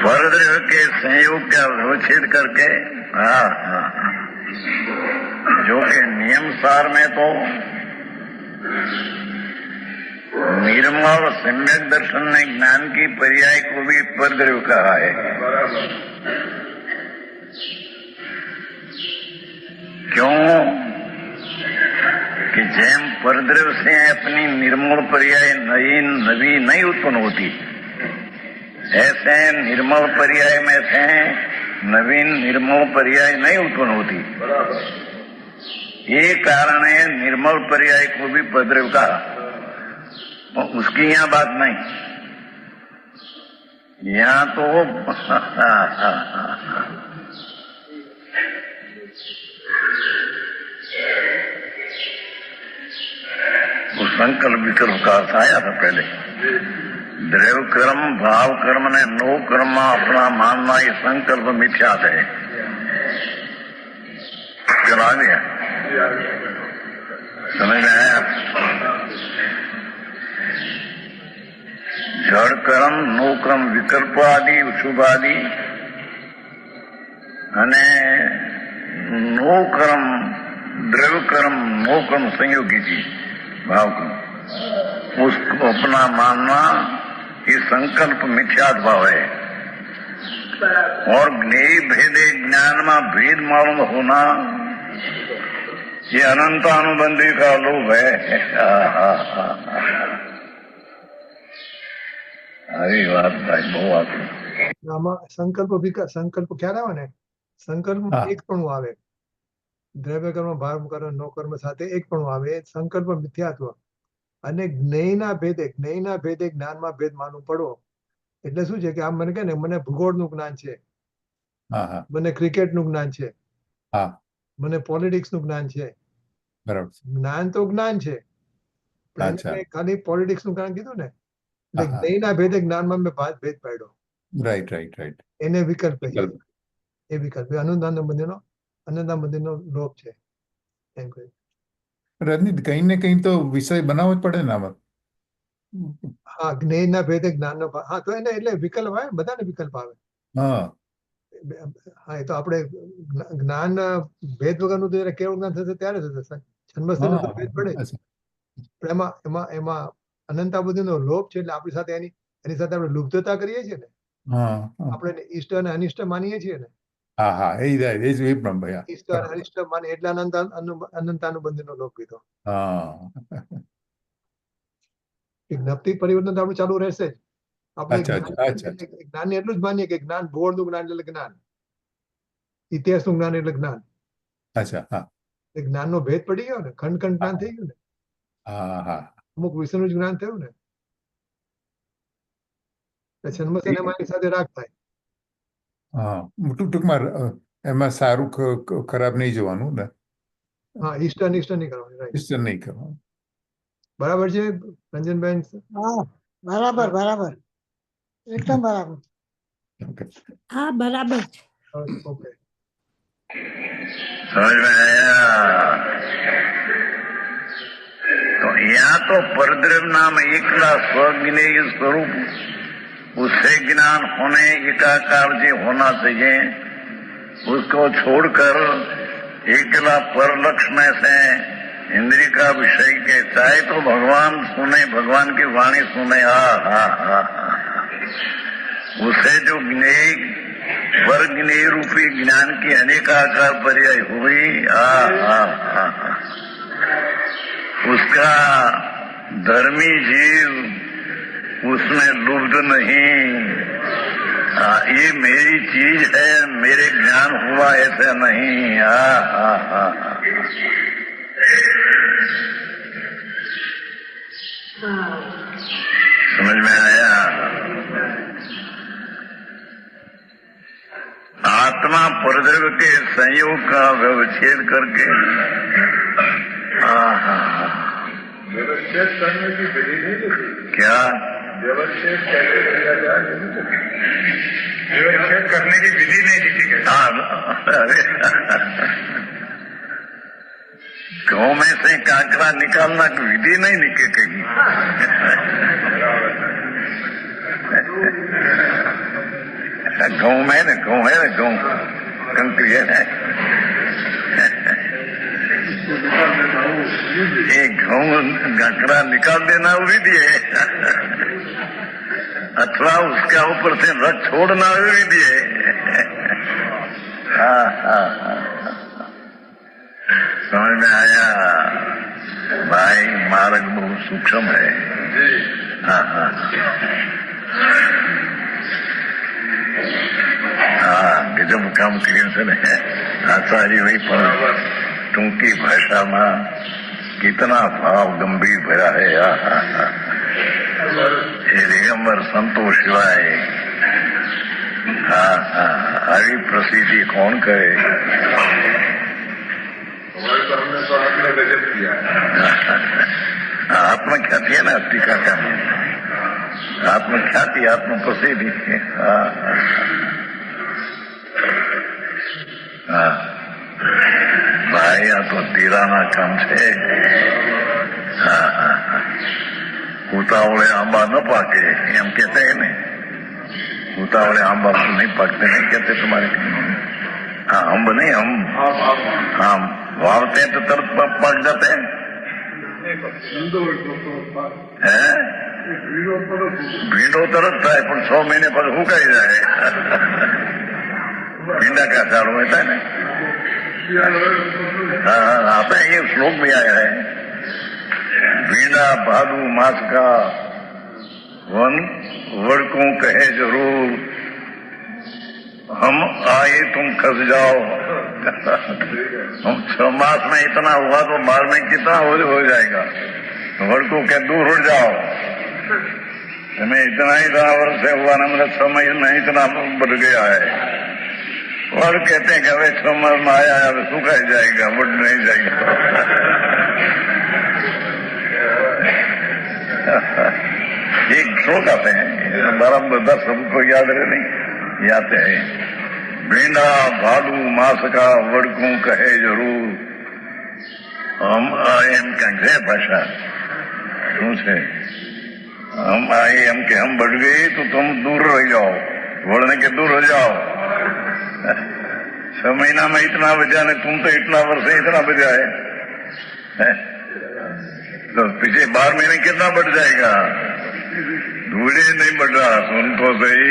परद्रव्य के संयोग का विच्छेद करके, जो कि नियम सार में तो निर्मल सम्यक दर्शन ने ज्ञान की पर्याय को भी परद्रव्य कहा है। क्यों कि जैम परद्रव्य से अपनी निर्मल पर्याय नई नवी नहीं उत्पन्न होती, ऐसे निर्मल पर्याय में से नवीन निर्मल पर्याय नहीं उत्पन्न होती। ये कारण है निर्मल पर्याय को भी परद्रव्य का, उसकी यहाँ बात नहीं। यहाँ तो वो संकल्प विकल्प का अर्थ आया था पहले। द्रव्य कर्म भाव कर्म ने नो कर्म अपना मानना, ये संकल्प मिथ्यात है। चला गया, समझ में आया? जड़ कर्म नो कर्म विकल्प आदि शुभ आदि અને નો કર્મ દ્રવ્ય કર્મ નો કર્મ संयोगी जी भाव कर्म, उसको अपना मानना ये संकल्प मिथ्यात भाव है। और ज्ञेय भेदे ज्ञान में भेद मालूम होना ये अनंतानुबंधी का लोभ है। આવી વાત ભાઈ બહુ આપી। આમાં સંકલ્પ ક્યારે આવે ને, સંકલ્પ હા. એક પણ આવે, દ્રવ્ય કર્મ ભાવ કર્મ નો કર્મ સાથે એક પણ આવે, સંકલ્પ મિથ્યાત્વ અને જ્ઞેયના ભેદે જ્ઞાનમાં ભેદ માનવું પડવો। એટલે શું છે કે આમ મને કહે ને, મને ભૂગોળનું જ્ઞાન છે, હા હા મને ક્રિકેટનું જ્ઞાન છે, હા મને પોલિટિક્સનું જ્ઞાન છે, બરાબર છે. જ્ઞાન તો જ્ઞાન છે, પણ એને અચ્છા. મેં ખાલી પોલિટિક્સનું જ્ઞાન કીધું ને, એટલે હા, હા. જ્ઞેયના ભેદે જ્ઞાનમાં મેં ભેદ પાડ્યો, રાઈટ રાઈટ રાઈટ એને વિકલ્પ કહીએ। વિકલ્પ. એ વિકલ્પ અનંતાન બંધીનો લોપ છે એમ કહ્યું। રજની કઈ ને કઈ તો વિષય બનાવવો જ પડે ને આમાં. હા, જ્ઞેયના ભેદે જ્ઞાનનો હા, તો એને એટલે વિકલ્પ આવે, બધાને વિકલ્પ આવે। હા હા, એ તો આપણે જ્ઞાન ભેદ વગરનું તો જયારે કેવળ જ્ઞાન થશે ત્યારે થશે, જન્મસ્થાને તો ભેદ પડે જ। અચ્છા. પણ એમાં અનંતાબુદ્ધિનો લોપ છે, એટલે આપણી સાથે એની સાથે આપણે લુપ્તતા કરીએ છીએ ને, હા હા આપણે એને ઈષ્ટ અને અનિષ્ટ માનીએ છીએ ને, હા હા એ જ એ પણ ભાઈ ઈષ્ટ અને અનિષ્ટ માની એટલે અનંતાનુબંધીનો લોપ કીધો। હા જ્ઞપ્તિ પરિવર્તન તો આપણું ચાલુ રહેશે જ। આપણે અચ્છા, અચ્છા, જ્ઞાનને એટલું જ માનીએ કે જ્ઞાન, ભૂગોળનું જ્ઞાન એટલે જ્ઞાન, ઇતિહાસનું જ્ઞાન એટલે જ્ઞાન, અચ્છા હા એ જ્ઞાનનો ભેદ પડી ગયો ને, ખંડ જ્ઞાન થઈ ગયું ને, હા હા અમુક વિષયનું જ જ્ઞાન થયું ને, જન્મસ્થાને એની સાથે રાગ થાય। હા ટૂંકમાં એમાં સારું ખરાબ નહીં જોવાનું ને, હા, ઈષ્ટ અનિષ્ટ નહીં કરવાની, રાઈટ, ક્વેશ્ચન નહીં કરવાનું. બરાબર છે રંજનબેન? હા, બરાબર બરાબર, એકદમ બરાબર। ઓકે હા બરાબર છે. ઓકે, समझ में आया? तो यहाँ तो परद्रव्य नाम एकला स्वज्ञेय स्वरूप, उससे ज्ञान होने एकाकार जो होना चाहिए, उसको छोड़कर एकला पर लक्ष्य में से इंद्रिय का विषय के चाहे तो भगवान सुने, भगवान की वाणी सुने, हा उसे जो ज्ञेय पर ज्ञेय रूपी ज्ञान की अनेकाकार पर्याय हुई, उसका धर्मी जीव उसमें लुब्ध नहीं। ये मेरी चीज है, मेरे ज्ञान हुआ, ऐसा नहीं। समझ में आया? आत्मा परद्रव्य के संयोग का व्यवच्छेद करके व्यवच्छेद करने की विधि नहीं लिखी। क्या व्यवच्छेद कैसे किया जाए? व्यवच्छेद करने की विधि नहीं लिखी गई। अरे गाँव में से कांकरा निकालना की विधि नहीं निके कहीं। गाँव में ना, गाँव है ना, गाँव कंकरी है ना, ये गाँव कांकरा निकाल देना विधि है, अथवा उसका ऊपर से रख छोड़ना विधि है। समझ में आया भाई? मार्ग बहुत सूक्ष्म है। गजब काम કર્યું છે ને આચાર્ય ભાઈ, પણ ટૂંકી ભાષામાં कितना भाव गंभीर भरा है। ये दिगंबर संतो शिवाय આવી પ્રસિદ્ધિ કોણ કરે? हमारे सामने तो आपने गजब किया। आत्मख्याति है ना टीका का, आत्मख्याति, आत्म प्रसिद्धि। भाई આ તો તીરાના કામ છે। ઉતાવળે આંબા ન પાકે એમ કહેते हैं ને, ઉતાવળે आंबा नहीं पाकते, नहीं कहते तुम्हारे? हाँ, अम्ब नहीं, हाँ वावते हैं तो तुरंत पक जाते हैं। ભીંડો તરત થાય પણ 6 મહિને પછી સુકાઈ જાય। ભીંડા का झाड़ होता है ना। हाँ, आता है, ये श्लोक भी आया है, भींडा भादु मास का वन वड़कों कहे जरूर, हम आए तुम खस जाओ। हम 6 मास में इतना हुआ तो 12 में कितना हो जाएगा? वड़कों के दूर उड़ जाओ। हमें इतना वर्ष से हुआ ना, मतलब 6 महीने में इतना बढ़ गया है। और कहते हैं कि अभी 6 मास में आया है, अभी सूखा जाएगा, बढ़ नहीं जाएगा। एक श्लोक आते हैं, हमारा 10 सबको याद रहे नहीं, याद है। भींडा भालू मास का वड़कों कहे जरूर, हम आए एम क्या भाषा શું છે? हम आए हम के हम बढ़ गए तो तुम दूर रह जाओ, बढ़ने के दूर हो जाओ। 6 महीना में इतना बचा ने, तुम तो इतना वर्ष से इतना बचा है, तो पीछे 12 महीने कितना बढ़ जाएगा? धूड़े नहीं बढ़ रहा, सुन तो सही।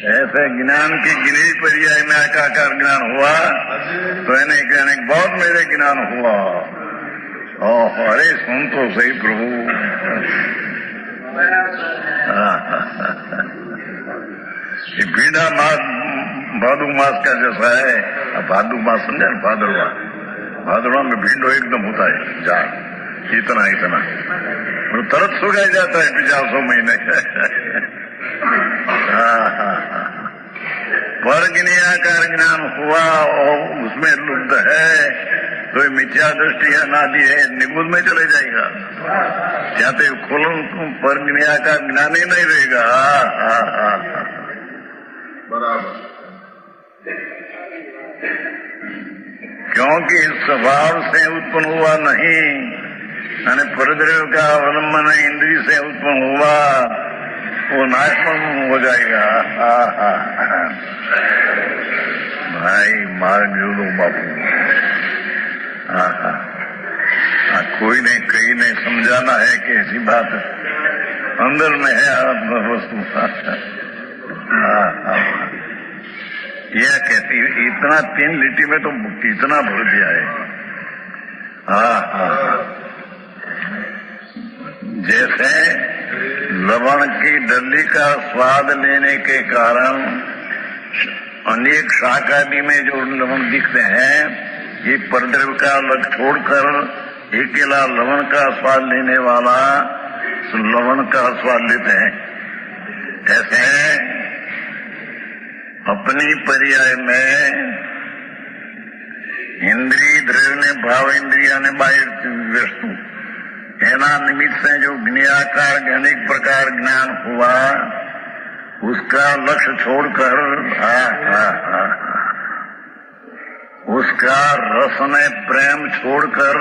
ऐसे ज्ञान की गिनी पर्याय में आकाकार ज्ञान हुआ तो इन्हें कहने बहुत मेरे ज्ञान हुआ। अरे सुन तो सही प्रभु। ये भीड़ा मास भादु मास का जैसा है। भादु मास समझा ना? भादरवा, भादरवा में भींडो एकदम होता है, जा इतना इतना, और तुरंत सुखाई जाता है 50 महीने। पर ज्ञाकार ज्ञान हुआ और उसमें लुब्ध है तो मिथ्या दृष्टि अनादि है, निगुल में चले जाएगा। क्या तो खोलो पर ज्ञाकार ज्ञान ही नहीं रहेगा। बराबर। क्योंकि स्वभाव से उत्पन्न हुआ नहीं, यानी परद्रव्य का अवलंबन इंद्रिय से उत्पन्न हुआ, वो नाशमन हो जाएगा। भाई मार्ग जोड़ो बापू। हाँ हाँ हाँ, कोई नहीं कहीं नहीं समझाना है कि ऐसी बात अंदर में है आत्मा वस्तु। हाँ हाँ, यह कहती है इतना 3 लिटी में तो कितना भर दिया है। हाँ हाँ हाँ, जैसे लवण की डली का स्वाद लेने के कारण अनेक शाक आदि में जो लवण दिखते हैं, ये परद्रव्य का अलग छोड़कर अकेला लवण का स्वाद लेने वाला लवण का स्वाद लेते हैं। ऐसे अपनी पर्याय में इंद्रिय द्रव्य ने भाव इंद्रिया ने बाह्य वस्तु एना निमित्त से जो ज्ञाकार अनेक प्रकार ज्ञान हुआ, उसका लक्ष्य छोड़कर उसका रस में प्रेम छोड़कर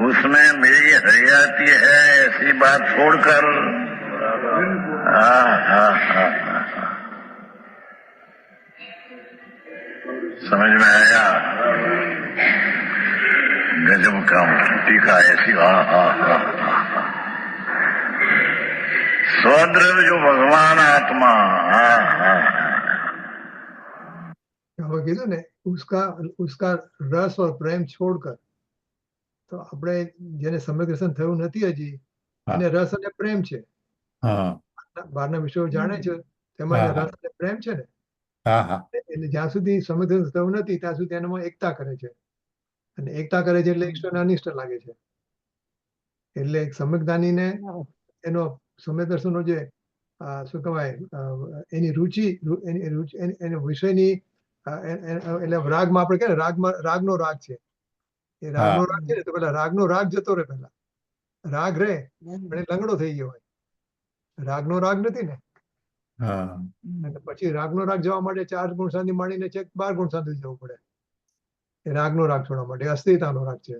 उसमें मेरी हरियाती है ऐसी बात छोड़कर समझ में आया? गजब का टीका ऐसी। स्वद्रव्य जो भगवान आत्मा, હવે કીધું ને उसका રસ और પ્રેમ છોડકર, તો આપણે જેને સમ્યક દર્શન થયું નથી હજી એને રસ અને પ્રેમ છે, હા બહારના વિષયો જાણે છે તેમાં એને રસ અને પ્રેમ છે ને, હા હા એટલે જ્યાં સુધી સમ્યક દર્શન થયું નથી ત્યાં સુધી એનામાં એકતા કરે છે, અને એકતા કરે છે એટલે ઈશ્વરને અનિષ્ટ લાગે છે. એટલે સમ્યકદાનીને એનો સમ્યક દર્શનનો જે શું કહેવાય એની રુચિ એની વિષયની એટલે રાગમાં આપણે કહે ને રાગનો રાગ છે, એ રાગનો રાગ છે ને, તો પેલા રાગનો રાગ જતો રહે, પેલા રાગ રહે પણ એ લંગડો થઈ ગયો હોય, રાગનો રાગ નથી ને. અને પછી રાગનો રાગ જવા માટે 4 ગુણ શાંતિ માંડીને છેક 12 ગુણ શાંતિ જવું પડે એ રાગનો રાગ છોડવા માટે. અસ્થિરતાનો રાગ છે,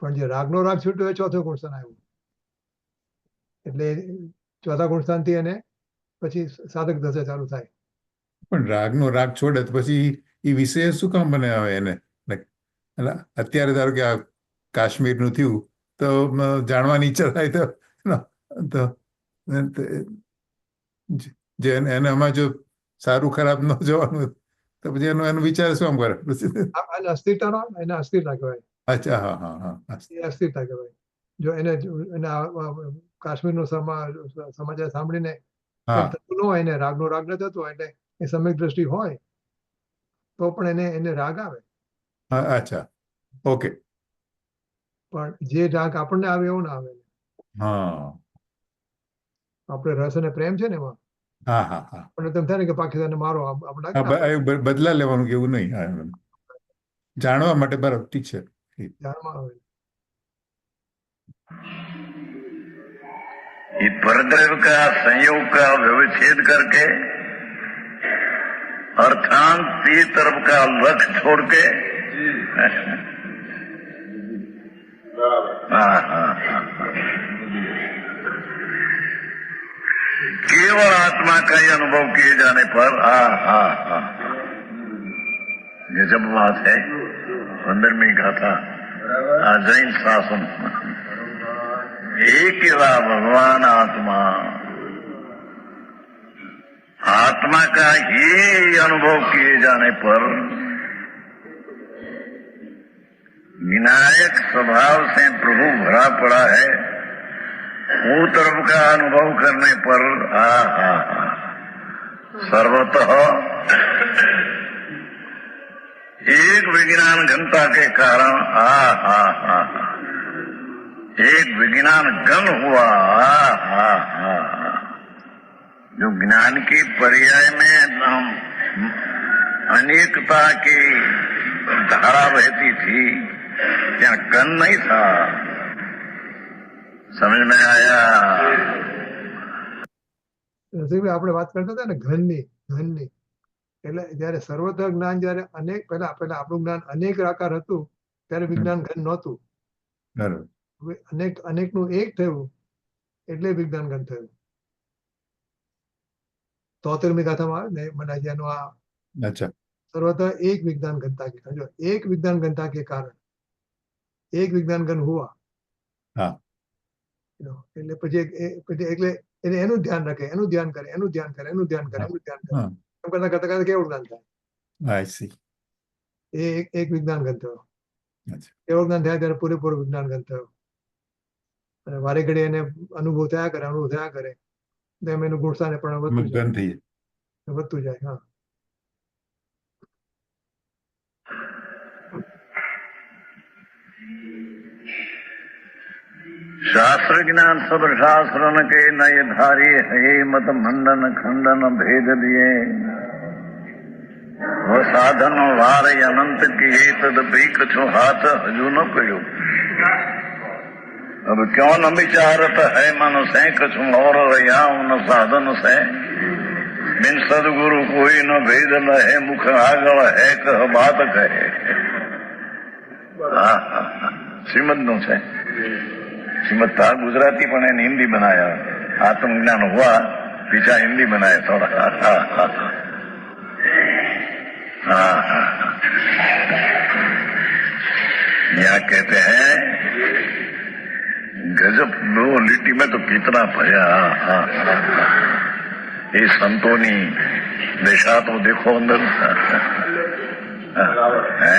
પણ જે રાગનો રાગ છૂટ્યો એ 4થો ગુણ સ્થાન આવ્યું, એટલે 4થા ગુણ સ્થાનથી એને પછી સાધક દશા ચાલુ થાય. પણ રાગનો રાગ છોડે તો પછી એ વિષય શું કામ બનાવે એને? અત્યારે ધારો કે આ કાશ્મીરનું થયું તો જાણવાની ઈચ્છા થાય તો જે એનામાં જો સારું ખરાબ ન જવાનું તો પછી એનો વિચાર શું આમ કરે? એને અસ્થિરતાનો એને અસ્થિરતા કહેવાય. અચ્છા, હા હા હા, એ અસ્થિરતા કહેવાય. જો એને કાશ્મીરનો સમાચાર સાંભળીને થતું ન હોય, એને રાગનો રાગ ન થતો હોય, એટલે એ સમ્યક દ્રષ્ટિ હોય તો પણ એને રાગ આવે. અચ્છા, ઓકે. પણ જે રાગ આપણને આવે એવો ના આવે. હા આપણે રસ અને પ્રેમ છે ને એમાં હા હા હા, પણ તેમ થાય ને કે પાકિસ્તાનને મારો આપણે બદલા લેવાનું કે એવું નહીં, જાણવા માટે બરાબર, ઠીક છે. ધ્યાનમાં આવે. ये परद्रव्य का संयोग का व्यवच्छेद करके अर्थांत तीर तरफ का लक्ष्य छोड़ के केवल आत्मा का ही अनुभव किए जाने पर ये जब बात है 15वीं गाथा जैन शासन एक भगवान आत्मा, आत्मा का ही अनुभव किए जाने पर विनायक स्वभाव से प्रभु भरा पड़ा है, वो तरफ का अनुभव करने पर सर्वतः एक विज्ञान घनता के कारण एक विज्ञान गण हुआ। जो ज्ञान की पर्याय में हम अनेकता की धारा बहती थी, क्या गण नहीं था? समझ में आया? આપણે વાત કરતા હતા ને ઘનની, એટલે જયારે સર્વત્ર જ્ઞાન જયારે અનેક પેલા આપણું જ્ઞાન અનેક આકાર હતું ત્યારે વિજ્ઞાન ઘન નહોતું. અનેકનું એક થયું એટલે વિજ્ઞાન ગણ થયું. 73મી ગાથામાં આવે ને મનાજીયાનું આ सर्वतः एक विज्ञान घनता के कारण, जो एक विज्ञान घनता के कारण एक विज्ञान घन हुआ, હા એટલે પછી એટલે એને એનું ધ્યાન રાખે, એનું ધ્યાન કરે, એનું ધ્યાન કરે, એનું ધ્યાન કરે, એનું ધ્યાન કરે, હા એમ કરતા કરતા કરતા કેવું જ્ઞાન થાય? આઈ સી એ એક વિજ્ઞાન ઘન થયો. અચ્છા કેવું જ્ઞાન થયા ત્યારે પૂરેપૂરું વિજ્ઞાન ઘન થયો. અને વારે ઘડી એને અનુભવ થયા કરે તેમ એનું ગુણસાને પણ વધતું જાય, બંધ થઈ વધતું જાય. હા, शास्त्र ज्ञान सब शास्त्रन के नय धारी है मत मंडन खंडन भेद दिए वो साधन वार अनंत किए तदपि कछु हाथ हजू न पड़ो अब क्यों न विचारत है मन से कछु और रया न साधन से बिन सदगुरु कोई न भेद लहे मुख आगल है कह बात कहे श्रीमद नु છે श्रीमद था गुजराती पण એને हिंदी बनाया आत्मज्ञान हुआ पीछा हिंदी बनाया थोड़ा यहाँ कहते हैं गजब दो लिट्टी में तो कितना भया ये संतोनी दिशा तो देखो अंदर है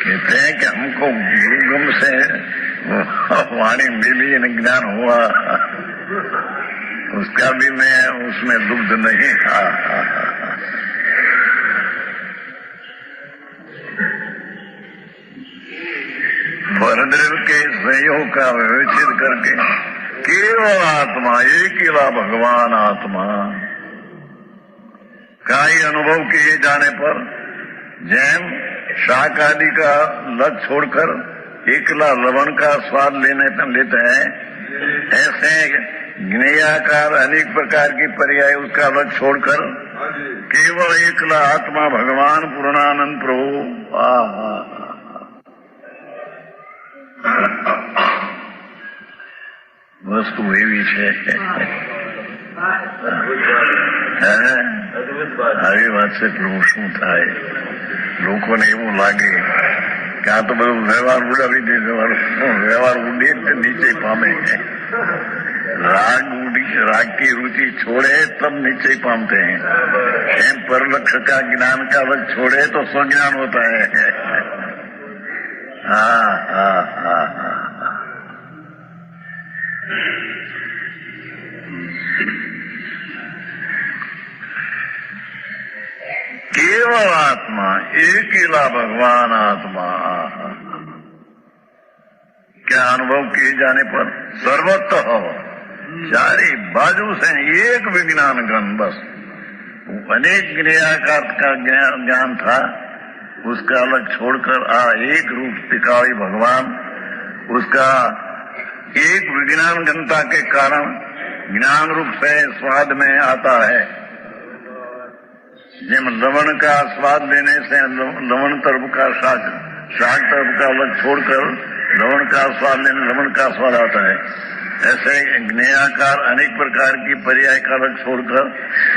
कहते हैं कि हमको गुरुगम से वाणी मिली और ज्ञान हुआ, उसका भी मैं उसमें दुग्ध नहीं खा। परद्रव के संयोग का विवेचित करके केवल आत्मा एक ही भगवान आत्मा का ही अनुभव किए जाने पर जैन शाक आदि का लत छोड़कर एकला लवण का स्वाद लेते हैं, ऐसे ज्ञेयाकार अनेक प्रकार की पर्याय उसका लत छोड़कर केवल एकला आत्मा भगवान पूर्णानंद प्रभु वस्तु एवी है। આવી વાત છે પ્રભુ શું થાય? લોકોને એવું લાગે કે આ તો બધું વ્યવહાર ઉડાવી દે, વ્યવહાર ઉડે નીચે પામે. राग की रुचि छोड़े तब निश्चय पामते हैं, एम परलक्ष का ज्ञान का वक्त छोड़े तो स्वज्ञान होता है। हाँ हाँ हाँ हाँ केवल आत्मा एक ही भगवान आत्मा क्या अनुभव किए जाने पर सर्वतः चारी बाजू से एक विज्ञान घन, बस अनेक ज्ञेयाकार का ज्ञान था उसका अलग छोड़कर एक रूप टिकावी भगवान, उसका एक विज्ञान घनता के कारण ज्ञान रूप से स्वाद में आता है। जिम लवण का स्वाद लेने से लवण तरफ का शाक तरफ का अलग छोड़कर लवण का स्वाद लेने लवण का स्वाद आता है, ऐसे ज्ञेयाकार अनेक प्रकार की पर्याय का अलग छोड़कर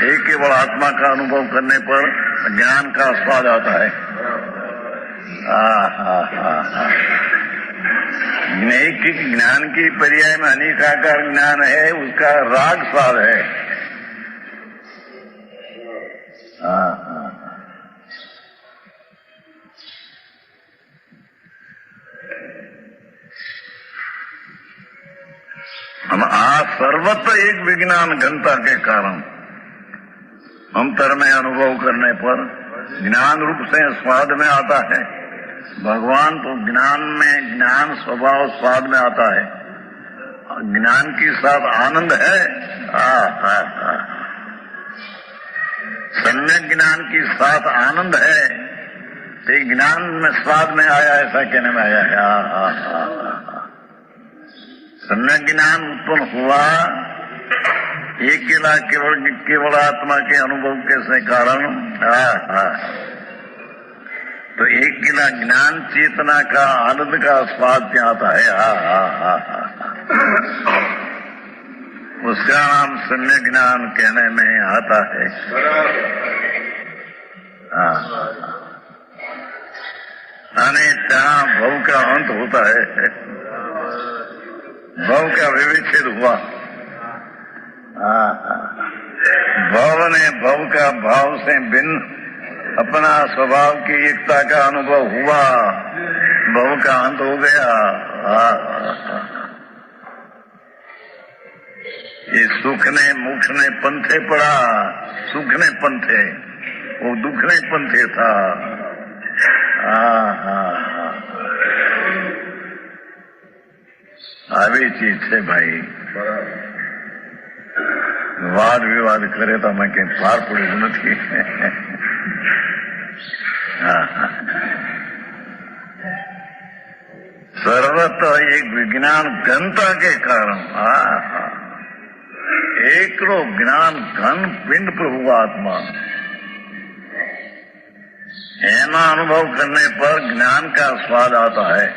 एक केवल आत्मा का अनुभव करने पर ज्ञान का स्वाद आता है। ज्ञान की पर्याय में अनेकाकार ज्ञान है, उसका राग स्वाद है। हम सर्वत्र एक विज्ञान घनता के कारण अंतर में अनुभव करने पर ज्ञान रूप से स्वाद में आता है। भगवान तो ज्ञान में ज्ञान स्वभाव स्वाद में आता है, ज्ञान के साथ आनंद है। सम्यक ज्ञान के साथ आनंद है, तो ज्ञान में स्वाद में आया, ऐसा कहने में आया है। सम्यक ज्ञान उत्पन्न हुआ एक केवल आत्मा के अनुभव के से कारण, तो एक किला ज्ञान चेतना का आनंद का स्वाद क्या आता है। उसका नाम शून्य ज्ञान कहने में आता है। हाँ, અને ત્યાં ભવ का अंत होता है, भव का विविच्छेद हुआ। भव ने भव का भाव से भिन्न अपना स्वभाव की एकता का अनुभव हुआ, भव का अंत हो गया। ये सुख ने मोक्ष ने पंथे पड़ा, सुख ने पंथे, वो दुख ने पंथे था। આવી ચીજ છે ભાઈ, વાદ વિવાદ કરે તો અમે કઈ પાર પડ્યું નથી। सर्वतः एक विज्ञान घनता के कारण एकरो ज्ञान घन पिंड प्रभु आत्मा, ऐना अनुभव करने पर ज्ञान का स्वाद आता है।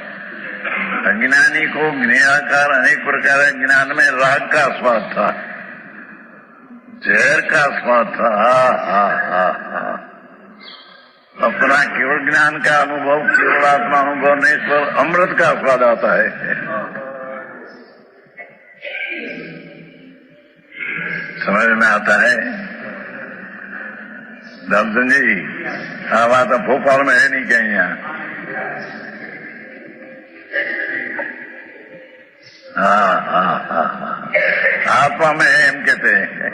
अज्ञानी को ज्ञेयाकार अनेक प्रकार के ज्ञान में राग का स्वाद था, जहर का स्वाद था। अपना केवल ज्ञान का अनुभव, केवल आत्मा अनुभव नहीं, पर अमृत का स्वाद आता है। समझ में आता है दर्शन जी? आ बात भोपाल में है नहीं कहीं यहाँ। आत्मा में है एम कहते हैं।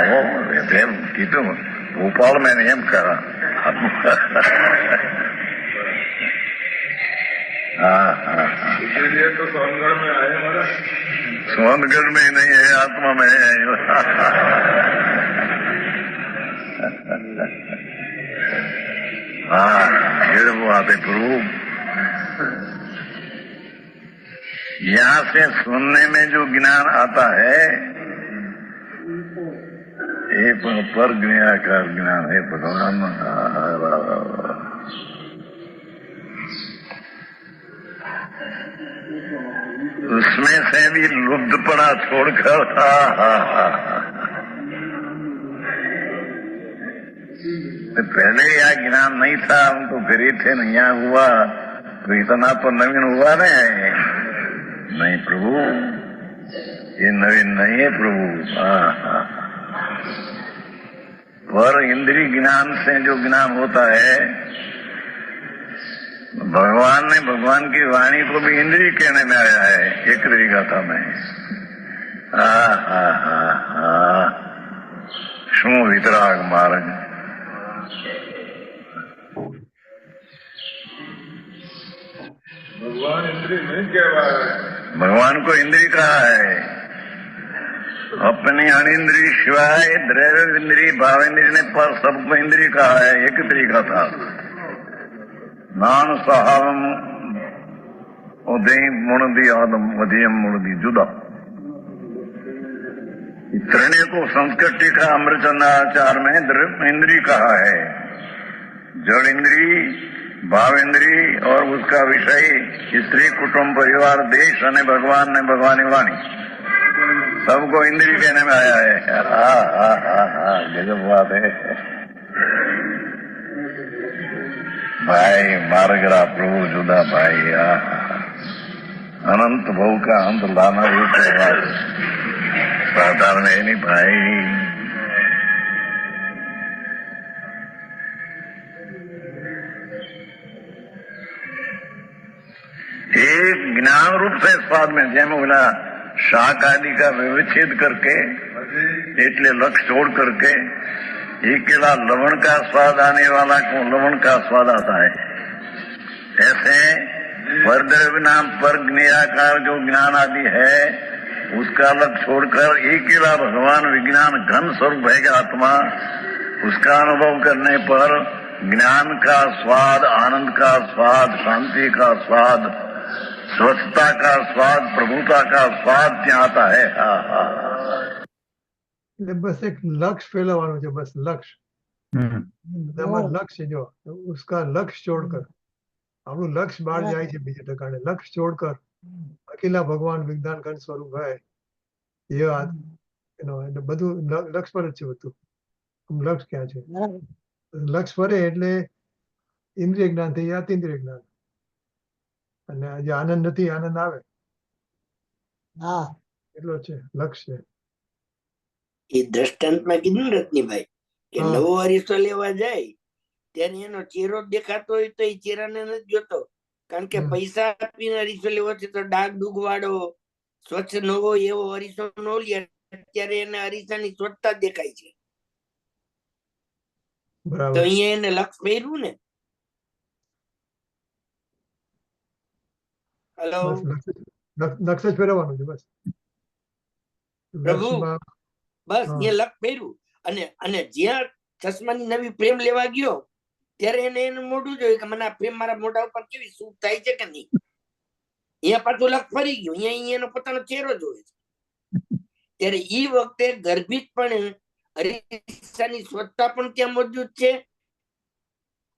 वो एम कीधु भोपाल में नहीं एम करा। इसीलिए तो सोनगढ़ में आए हमारा। सोनगढ़ में नहीं है, आत्मा में है। ये वो आते प्रभु, यहाँ से सुनने में जो ज्ञान आता है ये पर ज्ञाकार ज्ञान है भगवान। उसमें से भी लुब्धपना छोड़कर पहले यह ज्ञान नहीं था, हम तो फिर ही थे, नहीं यहाँ हुआ तो इतना तो नवीन हुआ नहीं प्रभु, ये नवीन नहीं है प्रभु। पर इंद्रिय ज्ञान से जो ज्ञान होता है, भगवान ने भगवान की वाणी को भी इंद्रिय कहने में आया है एक गाथा में। शू वितराग मार्ग, भगवान इंद्रिय नहीं कहवा है, भगवान को इंद्रिय कहा है। अपनी अनिंद्रिय शिवाय द्रव्य इंद्रिय भावेंद्रिय ने पर सबको इंद्रिय कहा है, एक तरीका था। नान सहावम उदय मुणदी आदम मध्यम मुणदी जुदा। त्रिणय को संस्कृत टीका अमृतचंद्राचार में द्रव्य इंद्रिय कहा है। जड़ इंद्रिय, भाव इंद्रिय और उसका विषय स्त्री कुटुंब परिवार देश अने भगवान ने भगवानी वाणी सबको इंद्रिय कहने में आया है। गजब बात है भाई। मार्गरा प्रभु जुदा भाई, अनंत भव का अंत लाना ये साधारण है नहीं भाई। एक ज्ञान रूप से स्वाद में जैसे बोला शाक आदि का विच्छेद करके, એટલે लक्ष्य छोड़ करके अकेला लवण का स्वाद आने वाला को लवण का स्वाद आता है। ऐसे परद्रव्य नाम पर ज्ञेयाकार जो ज्ञान आदि है उसका लक्ष्य छोड़कर अकेला भगवान विज्ञान घन स्वरूप है आत्मा, उसका अनुभव करने पर ज्ञान का स्वाद, आनंद का स्वाद, शांति का स्वाद, स्वस्थता का स्वाद, प्रभुता का स्वाद ત્યાં आता है। એટલે બસ એક લક્ષ્ય ફેલાવવાનું છે, બસ લક્ષ્ય। તમારું લક્ષ્ય જો उसका लक्ष्य छोड़कर આપણું લક્ષ્ય બહાર જાય છે બીજા ઠેકાણે। લક્ષ્ય छोड़कर અખિલા ભગવાન વિજ્ઞાન ઘન સ્વરૂપ હોય એ વાત એનો એટલે બધું લક્ષ પર જ છે બધું. લક્ષ ક્યાં છે? બરાબર. લક્ષ ફરે એટલે ઇન્દ્રિય જ્ઞાન થઈ જાય અતિન્દ્રિય જ્ઞાન, અને જે આનંદ નથી આનંદ આવે હા એટલો છે લક્ષ છે. એ દ્રષ્ટાંતમાં કીધું ને રત્નીભાઈ કે હા. નવો અરીસો લેવા જાય ત્યારે એનો ચહેરો દેખાતો હોય તો એ ચહેરાને નથી જોતો, કારણ કે હમ. પૈસા આપીને અરીસો લેવો છે તો ડાઘ ડૂગ વાળો સ્વચ્છ ન હોય એવો અરીસો ન લે, ત્યારે એને અરીસાની સ્વચ્છતા જ દેખાય છે. તો બરાબર. અહીંયા એને લક્ષ પહેર્યું ને. હેલો બસ લક્ષ જ ફેરવવાનું છે બસ. પ્રભુ, લક્ષમાં બસ હા. એ લક્ષ પહેર્યું. અને જ્યાં ચશ્માની નવી ફ્રેમ લેવા ગયો ત્યારે એને એનું મોઢું જોયું કે મને આ ફ્રેમ મારા મોઢા ઉપર કેવી સૂટ થાય છે કે નહીં. અહીંયા પાછું લક્ષ ફરી ગયું, અહીંયા એનો પોતાનો ચહેરો જોવે છે. ત્યારે ઈ વખતે ગર્ભિતપણે અરીસાની સ્વચ્છતા પણ ત્યાં મોજૂદ છે,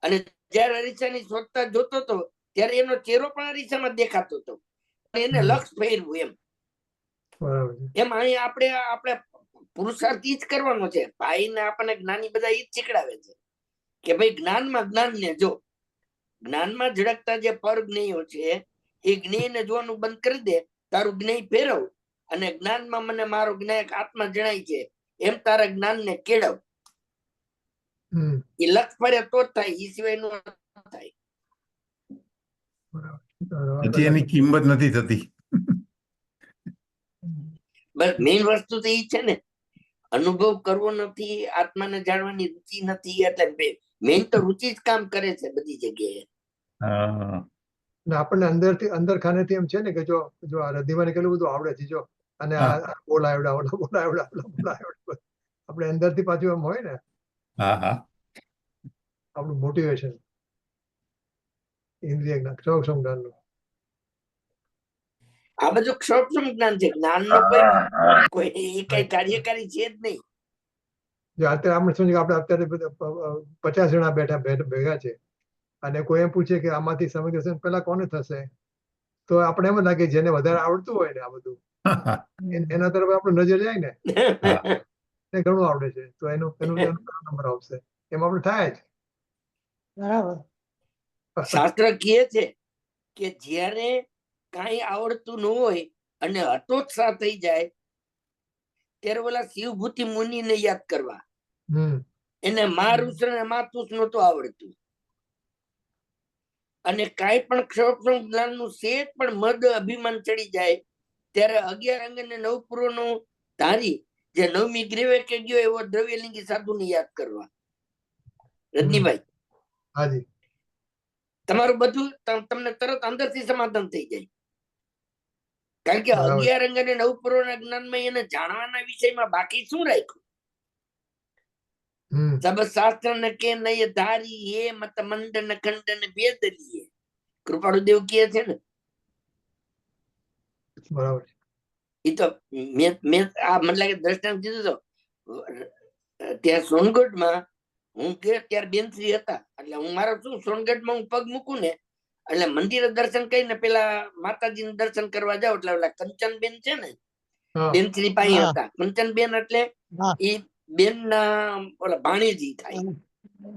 અને જ્યારે અરીસાની સ્વચ્છતા જોતો હતો ત્યારે એનો ચહેરો પણ અરીસામાં દેખાતો હતો. એને લક્ષ ફેરવું એમ. બરાબર છે. એમ અહીં આપણે પુરુષાર્થ ઈ જ કરવાનો છે. ભાઈ ને આપણને જ્ઞાની બધા ઈ જ શીખડાવે છે કે ભાઈ જ્ઞાનમાં જ્ઞાન ને જો, જ્ઞાનમાં ઝડકતા જે પર જ્ઞેયો છે એ જ્ઞેયને જોવાનું બંધ કરી દે, તારું જ્ઞેય ફેરવ, અને જ્ઞાનમાં મને મારો જ્ઞાયક આત્મા જણાય છે એમ તારા જ્ઞાનને કેળવ. હમ. એ લક્ષ ફરે તો જ થાય, એ સિવાય નો થાય. બરાબર. પછી એની કિંમત નથી થતી. બસ મેઇન વસ્તુ તો ઈ છે ને, અનુભવ કરવો નથી, આત્માને જાણવાની રુચિ નથી, એટલે મેઇન તો રુચિ જ કામ કરે છે બધી જગ્યાએ. હા. ને આપણને અંદર ખાનેથી એમ છે ને કે જો આ રધીમાને કેટલું બધું આવડે છે જો, અને હા. આ બોલાવડા ઓલા બોલાવડા ઓલા બોલાવડા આપણે અંદરથી પાછું એમ હોય ને હા હા આપણું મોટિવેશન ઇન્દ્રિય જ્ઞાન ક્ષોક્ષમ જ્ઞાનનું. આ બધું ક્ષોભ જ્ઞાન છે, જ્ઞાન નો કોઈ એ કઈ કાર્યકારી છે જ નહીં. જો અત્યારે આપણે સમજીએ કે આપણે અત્યારે બધા 50 જણા ભેગા છે, અને કોઈ એમ પૂછે કે આમાંથી સમજશે પેલા કોને થશે, તો આપણે એમ જ લાગે જેને વધારે આવડતું હોય ને આ બધું એના તરફ આપણે નજર જાય ને એને ઘણું આવડે છે તો એનું નંબર આવશે, એમ આપણે થાય જ. બરાબર. શાસ્ત્ર કહે છે કે જ્યારે કઈ આવડતું ન હોય અને હતોત્સાહ થઈ જાય ત્યારે ઓલા શિવભૂતિ મુનિને યાદ કરવા. એને મારુષ ને માતુષ નહોતું આવડતું, અને કાંઈ પણ ક્ષોભ જ્ઞાન નું શેષ પણ મદ અભિમાન ચડી જાય ત્યારે 11 અંગ ને 9 પુરો નો ધારી જે 9મી ગ્રીવે કે ગયો એવો દ્રવ્યલિંગી સાધુ ને યાદ કરવા. રજનીભાઈ, હાજી, તમારું બધું તમને તરત અંદરથી સમાધાન થઈ જાય, કારણ કે 11 અંગ અને 9 પુરો ના જ્ઞાનમાં એને જાણવાના વિષયમાં બાકી શું રાખ્યું? સબ શાસ્ત્ર ને કે નય ધારી એ મત મંડન ખંડન ભેદ લીએ, કૃપાળુ દેવ કહે છે ને. બરાબર. એ તો મેં આ મને લાગે દ્રષ્ટાંત કીધું તો ત્યાં સોનગઢમાં હું કે ત્યારે બેનશ્રી હતા, એટલે હું મારો શું સોનગઢમાં હું પગ મૂકું ને એટલે મંદિરે દર્શન કરીને પેલા માતાજીને દર્શન કરવા જાવ એટલે ઓલા કંચનબેન છે ને બેનશ્રી પાસે હતા. કંચનબેન એટલે એ બેન ના ઓલા ભાણેજી થાય.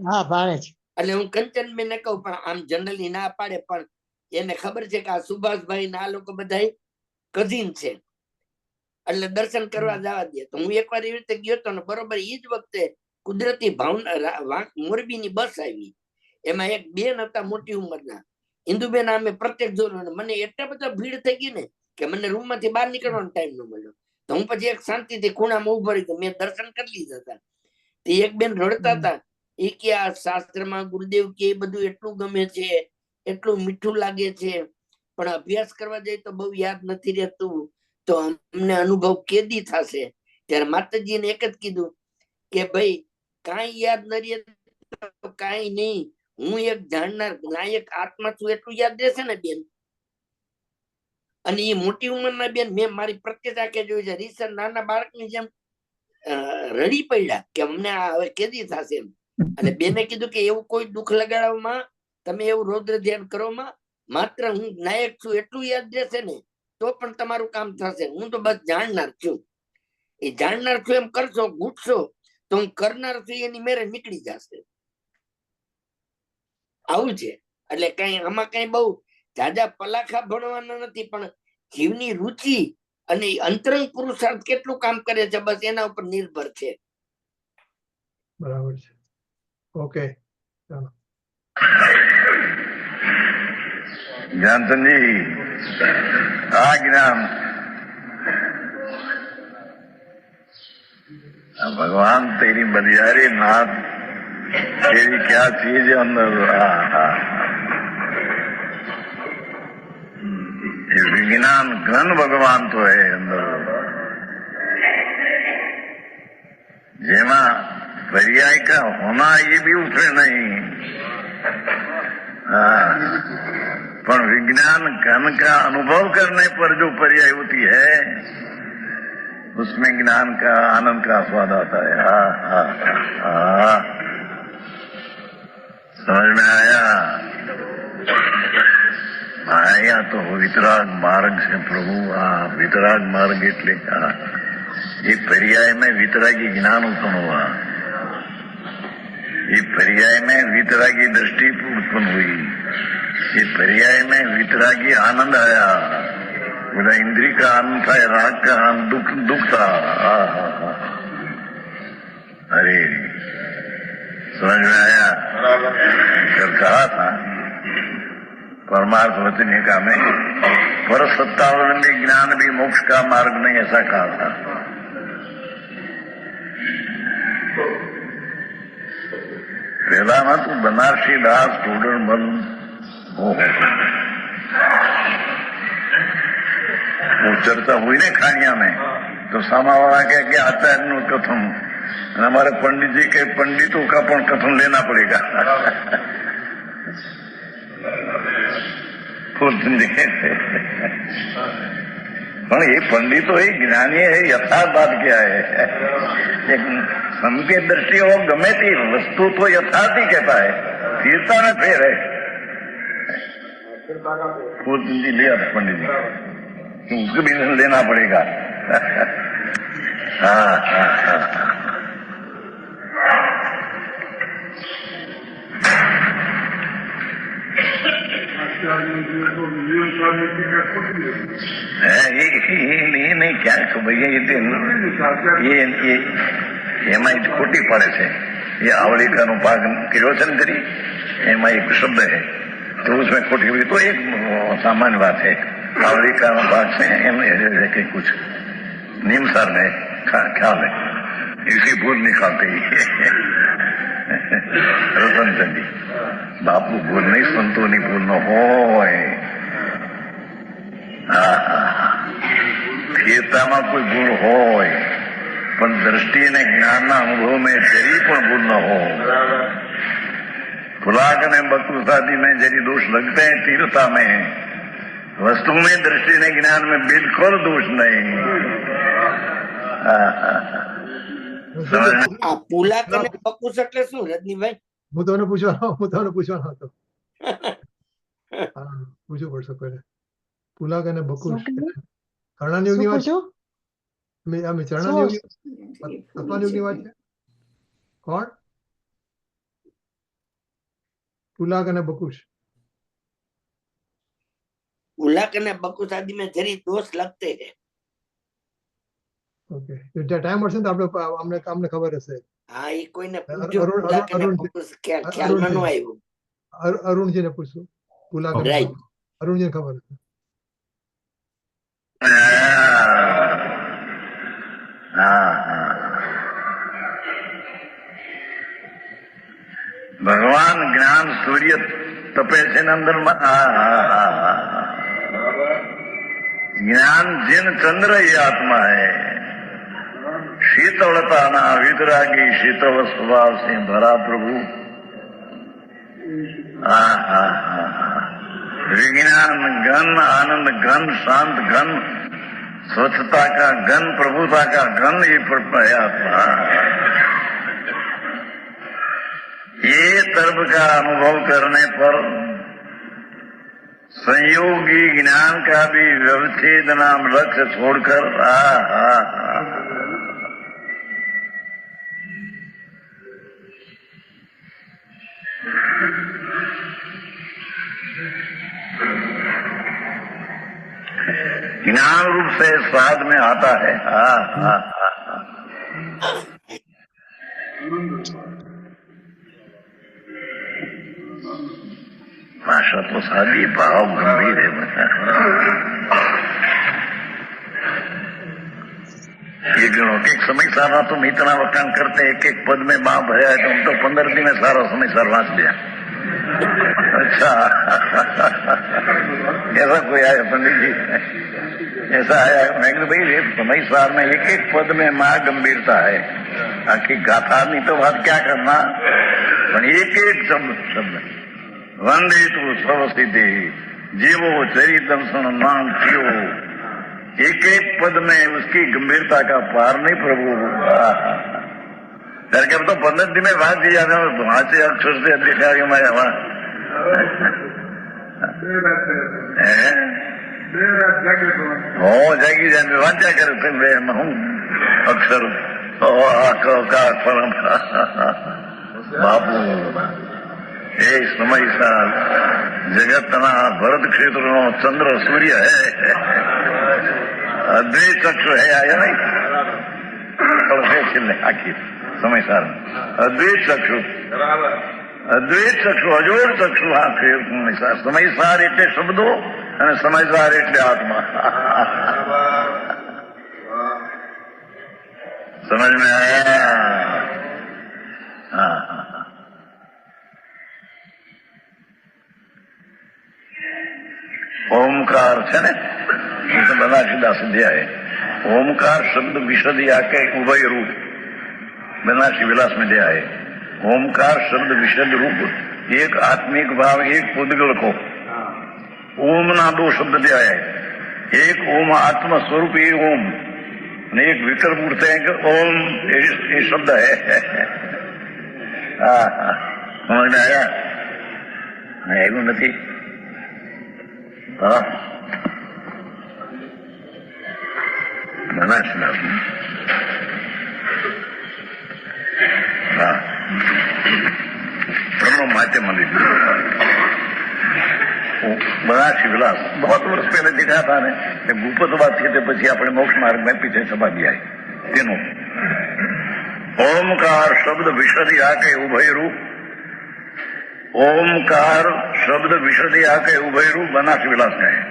હા, ભાણેજ. એટલે હું કંચનબેન ને કહું, પણ આમ જનરલી ના પાડે, પણ એને ખબર છે કે આ સુભાષભાઈ ના લોકો બધા કઝિન છે એટલે દર્શન કરવા જવા દે. તો હું એકવાર એવી રીતે ગયો હતો ને બરોબર એ જ વખતે કુદરતી ભાવના મોરબીની બસ આવી, એમાં એક બેન હતા મોટી ઉંમરના, ઇન્દુબેન. અમે પ્રત્યેક જોયું, મને એટલા બધા ભીડ થઈ ગઈ ને કે મને રૂમ માંથી બહાર નીકળવાનો ટાઈમ ન મળ્યો. તો હું પછી એક શાંતિથી ખૂણામાં ઉભો રહી, મેં દર્શન કરી લીધા હતા. તે એક બેન રડતા હતા, એ કે આ શાસ્ત્રમાં ગુરુદેવ કે બધું એટલું ગમે છે, એટલું મીઠું લાગે છે, પણ અભ્યાસ કરવા જાય તો બહુ યાદ નથી રહેતું, તો અમને અનુભવ કેદી થશે? ત્યારે માતાજીને એક જ કીધું કે ભાઈ કાંઈ યાદ ન રહે તો કાંઈ નહીં, હું એક જાણનાર નાયક આત્મા છું એટલું યાદ રહેશે ને બેન. અને એ મોટી ઉંમરના બેન મેં મારી પ્રત્યક્ષ જોઈ છે, રીસર નાના બાળકની જેમ રડી પડ્યા કે અમને હવે કેદી થશે એમ. અને બેને કીધું કે એવું કોઈ દુઃખ લગાડવામાં તમે એવું રૌદ્ર ધ્યાન કરો માં માત્ર હું નાયક છું એટલું યાદ રહેશે ને તો પણ તમારું કામ થશે. હું તો બસ જાણનાર છું. એ જાણનાર છું એમ કરશો, ઘૂંટશો તો હું કરનાર છું એની મેરે નીકળી જશે. આવું છે. એટલે કઈ આમાં કઈ બહુ જાજા પલાખા ભણવાના નથી, પણ જીવની રુચિ અને અંતરંગ પુરુષાર્થ કેટલું કામ કરે છે બસ એના ઉપર નિર્ભર છે. બરાબર છે. ઓકે, ચાલો. ज्ञानचंद जी, आ ज्ञान भगवान तेरी बलियारी नाथ तेरी क्या चीज है अंदर। ये विज्ञान घन भगवान तो है अंदर, जेमा पर्याय का होना ये भी उठे नहीं। पर विज्ञान घन का अनुभव करने पर जो पर्याय होती है उसमें ज्ञान का आनंद का स्वाद आता है। समझ में आया? आया तो वितराग मार्ग से प्रभु। वितराग मार्ग એટલે ये पर्याय में वितरागी ज्ञान उत्पन्न हुआ, ये पर्याय में वितरागी दृष्टि उत्पन्न हुई, ये पर्याय में वितरागी आनंद आया। बोला इंद्री का आनंद था, राग का आनंद, दुख था। अरे समझ में आया? कल कहा था परमार्थ वचन का में पर सत्तावलंबी ज्ञान भी मोक्ष का मार्ग नहीं, ऐसा कहा था। पहला में तो बनारसी दास स्टूडेंट बन वो चर्चा हुई ने खानिया में, तो सामा वाला के आचार्य नु कथन, हमारे पंडित जी के पंडितों का पण कथन लेना पड़ेगा। પણ એ પંડિતો એ જ્ઞાની એ યથાર્થ વાત क्या है? एक सबके दृष्टि हो गमे ती वस्तु तो यथार्थ ही कहता है, तीर्था में फेर है। पूर्ण जी लिया था पंडित जी, उसको भी लेना पड़ेगा। हाँ हाँ हाँ ये नहीं क्या भैया ये એમાં ખોટી પડે છે। ये आवलिकाનો भाग કર્યો છે ने કરી, એમાં એક શબ્દ है तो उसमें खोटी हुई, तो एक सामान्य बात है। आवलिकाનો भाग से कहीं कुछ निमसार में ख्याल है, इसी भूल निकालते ही रतन चंदी बापू भूल नहीं, संतों ની ભૂલ ન હોય। સ્થિરતામાં કોઈ ભૂલ હોય પણ દ્રષ્ટિ અને જ્ઞાનના અનુભવ में जरी પણ ભૂલ न हो। पुलाक ने बकुसादी में जरी दोष लगते हैं तीव्रता में, वस्तु में दृष्टि ने ज्ञान में बिल्कुल दोष नहीं। આ પુલાક અને બકુસ એટલે શું રજનીભાઈ? હું તમને પૂછવાનો હતો। હા, પૂછવું પડશે પહેલા। પુલાક અને બકુશ કર્ણાની યુગની વાત છે? ચરણાની યુગની તત્વની યુગની વાત છે? કોણ? પુલાક અને બકુશ। પુલાક અને બકુસ આદિ में जरी दोष लगते हैं। ઓકે, ટાઈમ મળશે ને તો આપણે અમને ખબર હશે। હા, એ કોઈને પૂછજો, પુલાક અને બકુસ ખ્યાલમાં ન આવ્યું। અરુણજીને પૂછશું, પુલાક અને રાઈટ, બકુશ અરુણજીને ખબર હશે। भगवान ज्ञान सूर्य तपे છે અંદર માં। ज्ञान जिन चंद्र ये आत्मा है, शीतलता ना वितरागी शीतल स्वभाव से भरा प्रभु। विज्ञान घन, आनंद घन, शांत घन, स्वच्छता का घन, प्रभुता का घन ये आत्मा। ये तर्क का अनुभव करने पर संयोगी ज्ञान का भी व्यवच्छेद नाम लक्ष्य छोड़कर ज्ञान रूप से स्वाद में आता है। भाषा तो सादी, भाव गंभीर है बता। ये गिनो कि एक समय सारा तुम इतना वकान करते एक एक पद में माँ भया है, तुम तो 15 दिन में सारा समय सार वाँच लिया। अच्छा ऐसा कोई आया पंडित जी? ऐसा आया? मैं भाई समय सार में एक एक पद में माँ गंभीरता है, आखिर गाथा नहीं तो बात क्या करना, एक एक शब्द वंदे तू सर्वसिद्धि जीवो चरितम सुन नाम थियो, एक एक पद में उसकी गंभीरता का पार नहीं प्रभु। करके अब तो 15 दिन में बात दिया था, वहां से अक्षर से अधिकारियों में हो जाएगी जाने वाचा करते मैं हूँ अक्षर बापू એ સમય સાર જગતના ભરત ક્ષેત્રનો ચંદ્ર સૂર્ય હે, અદ્વૈત ચક્ષુ હે આયા નહીં છેલ્લે આખી સમય સાર અદ્વૈત ચક્ષુ અજોડ ચક્ષુ આ સમય સાર એટલે શબ્દો અને સમયસાર એટલે આત્મા। સમજ में आया? हाँ ओमकार है ने तो बनारसीदास दिया है। ओमकार शब्द विशद या के उभय रूप बनारसी विलास में दिया है। ओमकार शब्द विशद रूप एक आत्मिक भाव एक पुद्गल को ओम ना 2 शब्द दिया है। एक ओम आत्म स्वरूप ये ओम ने एक विकल्प उठते हैं कि ओम ये शब्द है। समझ में आया? એવું નથી? हाँ बनारसीदास हाँ प्रणव माध्यम मंदिर बनारसी विलास बहुत वर्ष पहले दिखा था ने भूपत बात थी પછી આપણે મોક્ષ માર્ગ में पीछे छपा दिया है तेनो ओमकार शब्द विशद आके उभय रूप ओमकार शब्द विशद आके उभय रूप बनारसी विलास का है।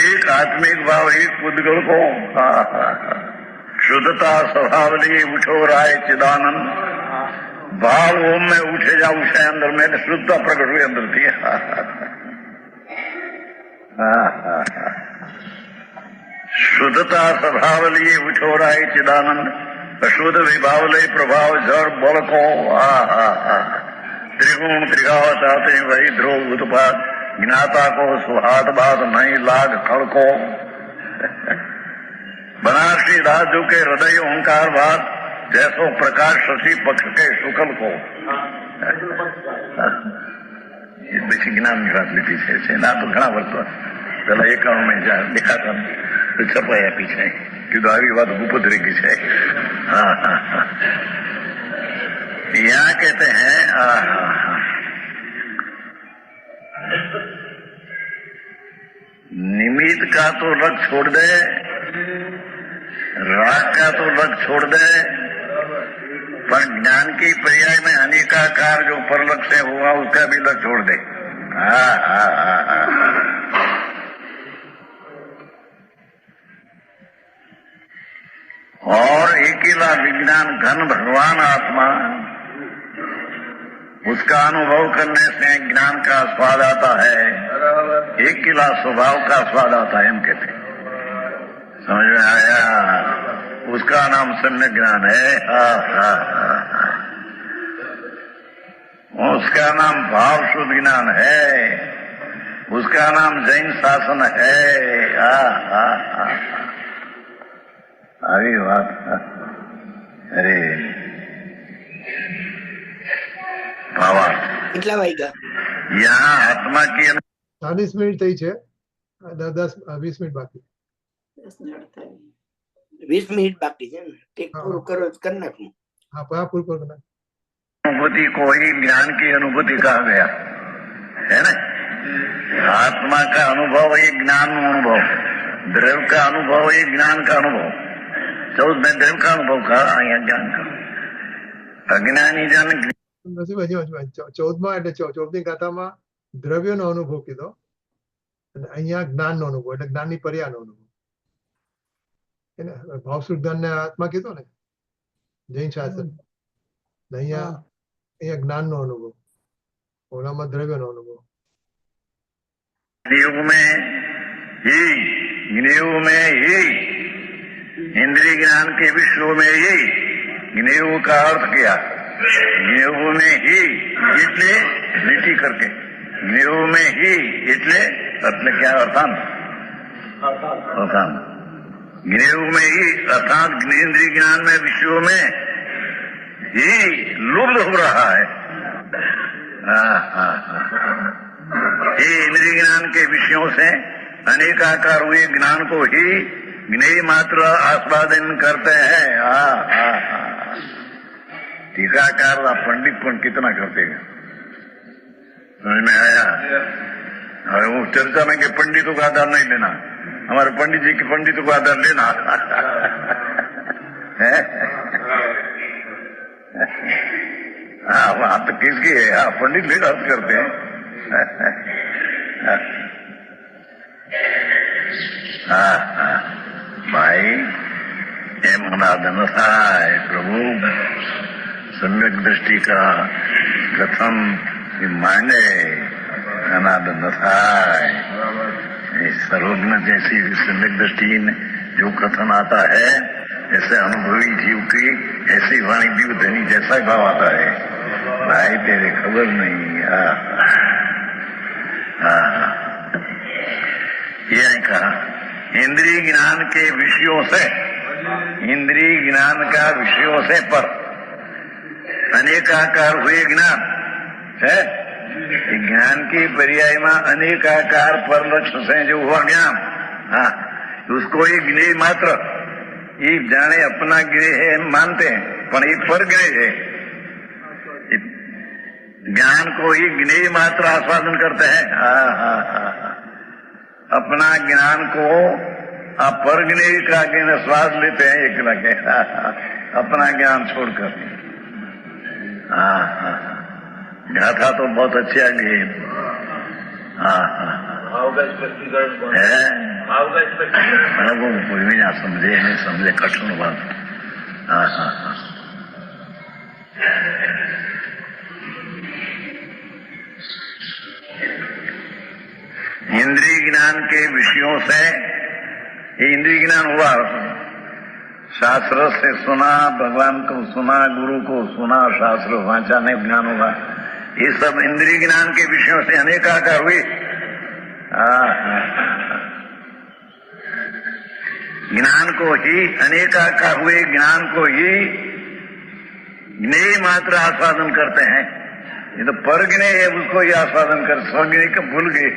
एक आत्मिक भाव एक पुद्गल को शुद्धता स्वभाव लिए उठो राय चिदानंद भाव ओम में उठे जा उठे अंदर में शुद्धता प्रकट हुई अंदर थी। शुद्धता स्वभाव लिए उठो राय चिदानंद अशुद्ध विभाव लय प्रभाव जड़ बल को त्रिगुण त्रिगावत आते वही ध्रुव उत्पाद ज्ञाता को सुहात बात नहीं लाग खड़ को बनारसी दासू के हृदय ओंकार बात जैसो प्रकाश शशि पक्ष के शुक्ल को પછી જ્ઞાન ની વાત લીધી છે ના તો ઘણા વર્ષો પેલા 91 में દેખાતા તો છપાઈ આપી છે કીધું આવી વાત ગુપ્ત રહી ગઈ છે। हाँ हाँ हाँ यहाँ कहते हैं निमित्त का तो रग छोड़ दे, राग का तो रग छोड़ दे, पर ज्ञान की पर्याय में अनेकाकार जो परलक्ष से हुआ उसका भी लग छोड़ दे। हाँ हाँ हाँ हाँ और एकेला विज्ञान घन भगवान आत्मा उसका अनुभव करने से ज्ञान का स्वाद आता है। एक किला स्वभाव का स्वाद आता है हम कहते हैं। समझ में आया? उसका नाम सम्यक ज्ञान है। हाँ हाँ हाँ उसका नाम भाव शुद्ध ज्ञान है, उसका नाम जैन शासन है। हाँ हाँ हाँ આવી વાત અરે भावार्थ કેટલા વાગ્યા? यहाँ आत्मा की 40 મિનિટ થઈ છે, 20 મિનિટ બાકી. 20 મિનિટ બાકી છે ને, ઠીક, હા. પૂરું કરો તો કરી નાખું. હા પૂરું કરો. अनुभूति को ही ज्ञान की अनुभूति कहा गया है ना। आत्मा का अनुभव ही ज्ञान अनुभव, द्रव्य का अनुभव ही ज्ञान का अनुभव। 14 में द्रव्य का अनुभव कहा, यहाँ ज्ञान का। अज्ञानी जन હજી 14માં એટલે 14મી ગાથામાં દ્રવ્યનો અનુભવ કીધો અને અહીંયા જ્ઞાનનો અનુભવ એટલે જ્ઞાનની પર્યાયનો અનુભવ. એને ભાવસુખ જ્ઞાનને આત્મા કીધો ને જૈન શાસ્ત્ર. ને અહીંયા જ્ઞાનનો અનુભવ, ઓલામાં દ્રવ્યનો અનુભવ. युग में ही, ज्ञेय में ही, इंद्रिय ज्ञान के विश्व में ही ज्ञेय का अर्थ किया। ज्ञेय में ही એટલે લીટી करके, ज्ञेय में ही એટલે એટલે क्या अर्थात ज्ञेय में ही अर्थात इंद्रिय ज्ञान में विश्व में ही लुप्त हो रहा है। ये इंद्रिय ज्ञान के विषयों से अनेकाकार हुए ज्ञान को ही ज्ञेय मात्र आस्वादन करते हैं। टीकाकार पंडित पण कितना करते हैं, समझ में आया। अरे वो चर्चा में कि पंडितों का आधार नहीं लेना, हमारे पंडित जी के पंडितों का आधार लेना है। हाँ बात तो किसकी है, हाँ पंडित लोग अर्थ करते हैं। भाई एम अनादन થાય प्रभु सम्यक दृष्टि का कथन माने अनादन થાય। सर्वज्ञ जैसी सम्यक दृष्टि जो कथन आता है, ऐसे अनुभवी जीव की ऐसी वाणी जीव धनी जैसा भाव आता है। भाई तेरे खबर नहीं। ये कहा इंद्रिय ज्ञान के विषयों से, इंद्रिय ज्ञान का विषयों से पर अनेकाकार हुए ज्ञान है। ज्ञान की पर्याय में अनेकाकार पर लक्ष्य से जो हुआ ज्ञान, हाँ उसको ही ज्ञेय मात्र, ये जाने अपना ज्ञेय है मानते हैं, पर ये पर ज्ञेय है। ज्ञान को ही ज्ञेय मात्र आस्वादन करते हैं। अपना ज्ञान को आप पर ज्ञेय का ज्ञान स्वाद लेते हैं एक लगे, अपना ज्ञान छोड़कर। गाथा तो बहुत अच्छी आ गई। वो कोई भी ना समझे, नहीं समझे कठिन बात। इंद्रिय ज्ञान के विषयों से, ये इंद्रिय ज्ञान हुआ, शास्त्र से सुना, भगवान को सुना, गुरु को सुना, शास्त्र वाचा नहीं ज्ञान हुआ। ये सब इंद्रिय ज्ञान के विषयों से अनेकाकार हुए। ज्ञान को ही अनेकाकार हुए ज्ञान को ही ज्ञेय मात्र आस्वादन करते हैं। ये तो पर ज्ञेय है, उसको ही आस्वादन कर, स्वज्ञेय को भूल गए।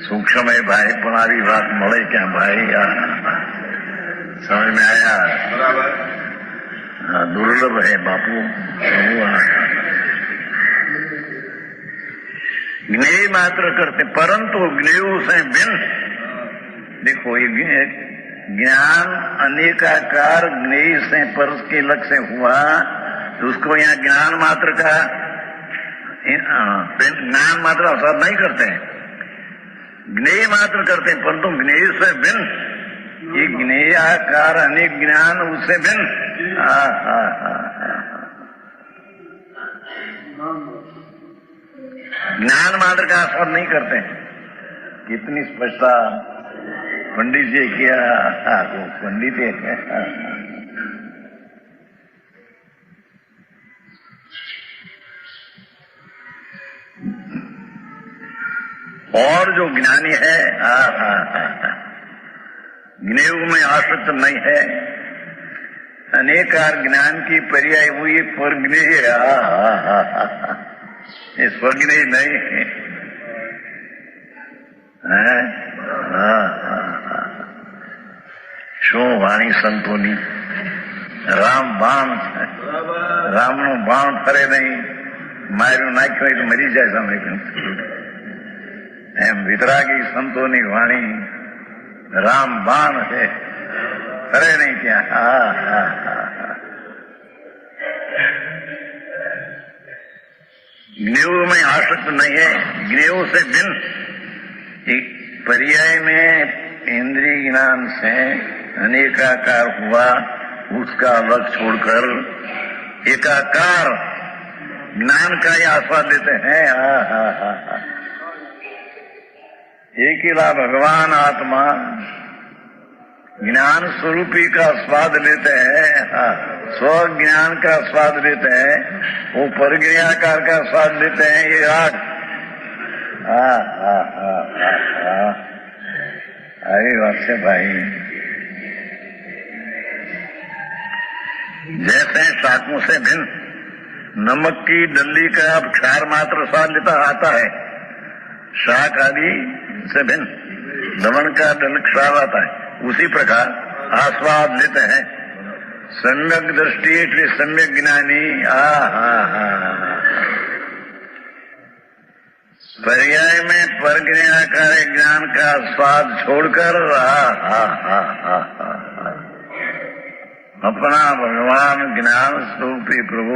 सूक्ष्म है भाई, पण આવી વાત મળે ક્યાં ભાઈ? समझ में आया? दुर्लभ है बापू। ज्ञेय मात्र करते, परंतु ज्ञेय से भिन्न। देखो ये ज्ञान अनेकाकार ज्ञेय से पर के लक्ष्य से हुआ, तो उसको यहाँ ज्ञान मात्र का ज्ञान मात्र अवसर नहीं करते हैं, ज्ञेय मात्र करते हैं, परंतु ज्ञेय से भिन्न। ये ज्ञेयाकार अनेक ज्ञान उससे भिन्न। ज्ञान मात्र का आस्वाद नहीं करते हैं। कितनी स्पष्टता पंडित जी किया, वो पंडित है। और जो ज्ञानी है, ज्ञेय में आसक्त नहीं है, अनेकार ज्ञान की पर्याय हुई पर ज्ञेय। એ સ્વર્ગની નહીં. હે? હા, હા, હા. શું વાણી સંતોની! રામ બાણ છે. રામનું બાણ ફરે નહીં, માર્યું નાખ્યું હોય તો મરી જાય સામે. એમ વિતરાગી સંતોની વાણી રામ બાણ છે, ફરે નહીં ત્યાં. હા, હા, હા, હા. ज्ञेय में आसक्त नहीं है, ज्ञेय से भिन्न. पर्याय में इंद्रिय ज्ञान से अनेकाकार हुआ, उसका अलग छोड़कर एकाकार ज्ञान का ही आस्वाद लेते हैं. हाँ, हाँ, हाँ, हाँ. एक ही भगवान आत्मा ज्ञान स्वरूपी का स्वाद लेते हैं. हाँ, स्व ज्ञान का स्वाद लेते हैं, वो परज्ञाकार का स्वाद लेते हैं. ये राग. हाँ, हाँ, हाँ, हाँ, हाँ. आई बात से भाई. जैसे शाकों से भिन्न नमक की डल्ली का अब क्षार मात्र स्वाद लेता आता है, शाक आदि से भिन्न लवण का डल क्षार आता है, उसी प्रकार आस्वाद लेते हैं. सम्यक दृष्टि એટલે सम्यक ज्ञानी. હા, હા, હા. पर्याय में परज्ञाकार ज्ञान का स्वाद छोड़कर अपना भगवान ज्ञान स्वरूपी प्रभु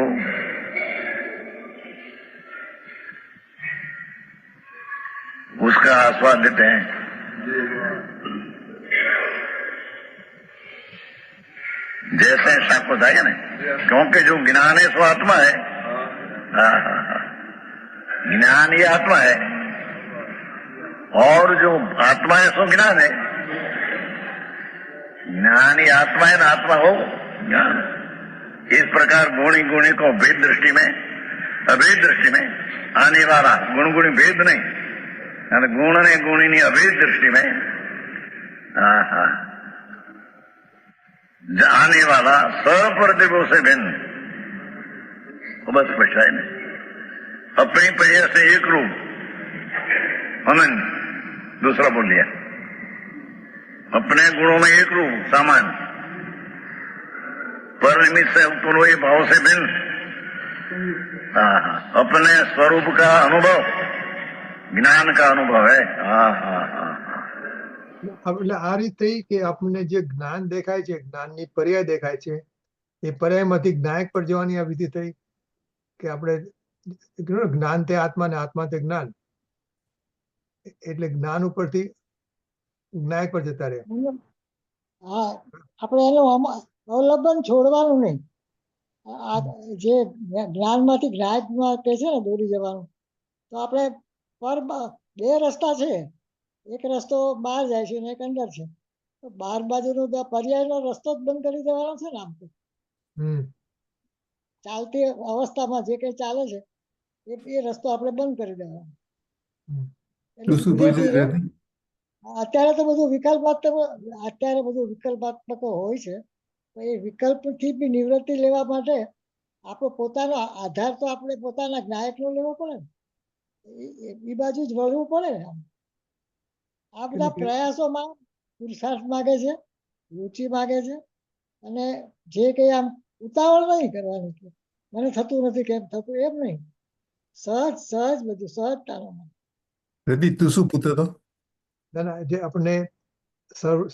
उसका आस्वाद लेते हैं. जैसे शाक बताया ना, क्योंकि जो ज्ञान है सो आत्मा है. हाँ, हाँ, हाँ. ज्ञान ये आत्मा है, और जो आत्मा है सो ज्ञान है. ज्ञान ही आत्मा है ना, आत्मा हो ज्ञान. इस प्रकार गुणी गुणी को भेद दृष्टि में, अभेद दृष्टि में आने वाला, गुण गुणी भेद नहीं, गुण ने गुणी नहीं, अभेद दृष्टि में हाँ, हाँ, आने वाला सप्रतिभो से भिन्न. बस स्पष्ट है ना. अपनी पर्याय से एक रूप अनन्य, दूसरा बोल लिया. अपने गुणों में एक रूप सामान्य, पर निमित्त से पूर्व भाव से भिन्न. हाँ, हाँ. अपने स्वरूप का अनुभव જ્ઞાન का અનુભવ है. હા, હા, હા. એટલે આ રીત થઈ કે આપણને જે જ્ઞાન દેખાય છે, જ્ઞાનની પર્યાય દેખાય છે, એ પર્યાયમાંથી જ્ઞાયક પર જવાની આ વિધિ થઈ કે આપણે જ્ઞાન તે આત્મા ને આત્મા તે જ્ઞાન, એટલે જ્ઞાન ઉપરથી જ્ઞાયક પર જતા રહ્યા. હા, આપણે એનું અવલંબન છોડવાનું નહીં. આ જે જ્ઞાનમાંથી જ્ઞાયકમાં કહે છે ને દોરી જવાનું, તો આપણે બે રસ્તા છે. એક રસ્તો બહાર જાય છે ને એક અંદર છે. તો બહાર બાજુનો પર્યાયનો રસ્તો જ બંધ કરી દેવાનો છે ને. આમ તો ચાલતી અવસ્થામાં જે કઈ ચાલે છે એ રસ્તો આપણે બંધ કરી દેવાનો. અત્યારે તો બધું વિકલ્પાત્મક હોય છે. તો એ વિકલ્પથી બી નિવૃત્તિ લેવા માટે આપણો પોતાનો આધાર તો આપણે પોતાના જ્ઞાયકનો લેવો પડે ને. એ બાજુ જ વળવું પડે ને. આ બધા પ્રયાસોમાં પુરુષાર્થ માગે છે, રુચિ માગે છે, અને જે કઈ આમ ઉતાવળ નહીં કરવાની છે. મને થતું નથી, કેમ થતું એમ નહીં. સહજ સહજ બધું સહજતાનો. પ્રદીપ, તું શું પૂછતો હતો? જે આપણને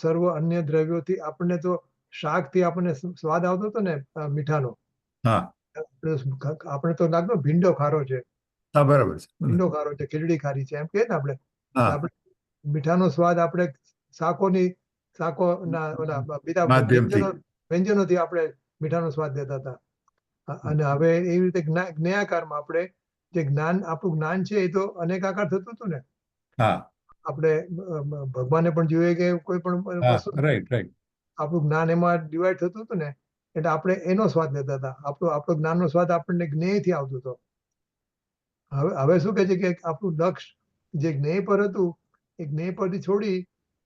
સર્વ અન્ય દ્રવ્યોથી આપણને તો શાકથી આપણને સ્વાદ આવતો હતો ને મીઠાનો. હા, આપણે તો લાગતો ભીંડો ખારો છે, હા, બરાબર છે. ભીંડો ખારો છે, ખીચડી ખારી છે, એમ કહે ને આપણે. હા, આપણે મીઠાનો સ્વાદ આપણે શાકોના ઓલા બીજા માધ્યમથી. વ્યંજનોથી આપણે મીઠાનો સ્વાદ લેતા હતા. અને હવે એવી રીતે જ્ઞાયાકારમાં આપણે જે જ્ઞાન, આપણું જ્ઞાન છે એ તો અનેકાકાર થતું હતું ને. હા, આપણે ભગવાને પણ જોઈએ કે કોઈ પણ વસ્તુ રાઈટ, રાઈટ. આપણું જ્ઞાન એમાં ડિવાઈડ થતું હતું ને, એટલે આપણે એનો સ્વાદ લેતા હતા. આપણો જ્ઞાનનો સ્વાદ આપણને જ્ઞેયથી આવતો હતો. હવે શું કહે છે કે આપણું લક્ષ્ય જે જ્ઞેય પર હતું એ જ્ઞેય પરથી છોડી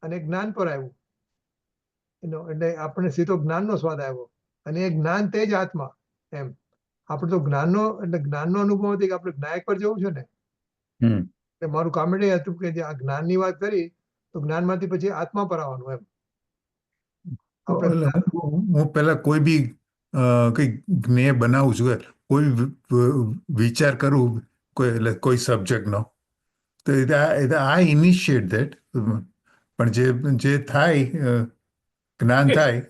અને જ્ઞાન પર આવ્યું. એટલે આપણને સીધો જ્ઞાનનો સ્વાદ આવ્યો, અને એ જ્ઞાન તે જ આત્મા. એમ આપણે તો જ્ઞાનનો એટલે જ્ઞાનનો અનુભવ હતી કે આપણે જ્ઞાયક પર જવું છે ને. હમ એટલે મારું કામેન્ટ એ હતું કે જે આ જ્ઞાનની વાત કરી તો જ્ઞાનમાંથી પછી આત્મા પર આવવાનું એમ. આપણે એટલે હું પેલા કોઈ બી કઈ જ્ઞેય બનાવું છું કોઈ વિચાર કરું કોઈ સબ્જેક્ટનો તો આઈ ઇનિશિએટ ધેટ, પણ જે થાય જ્ઞાન થાય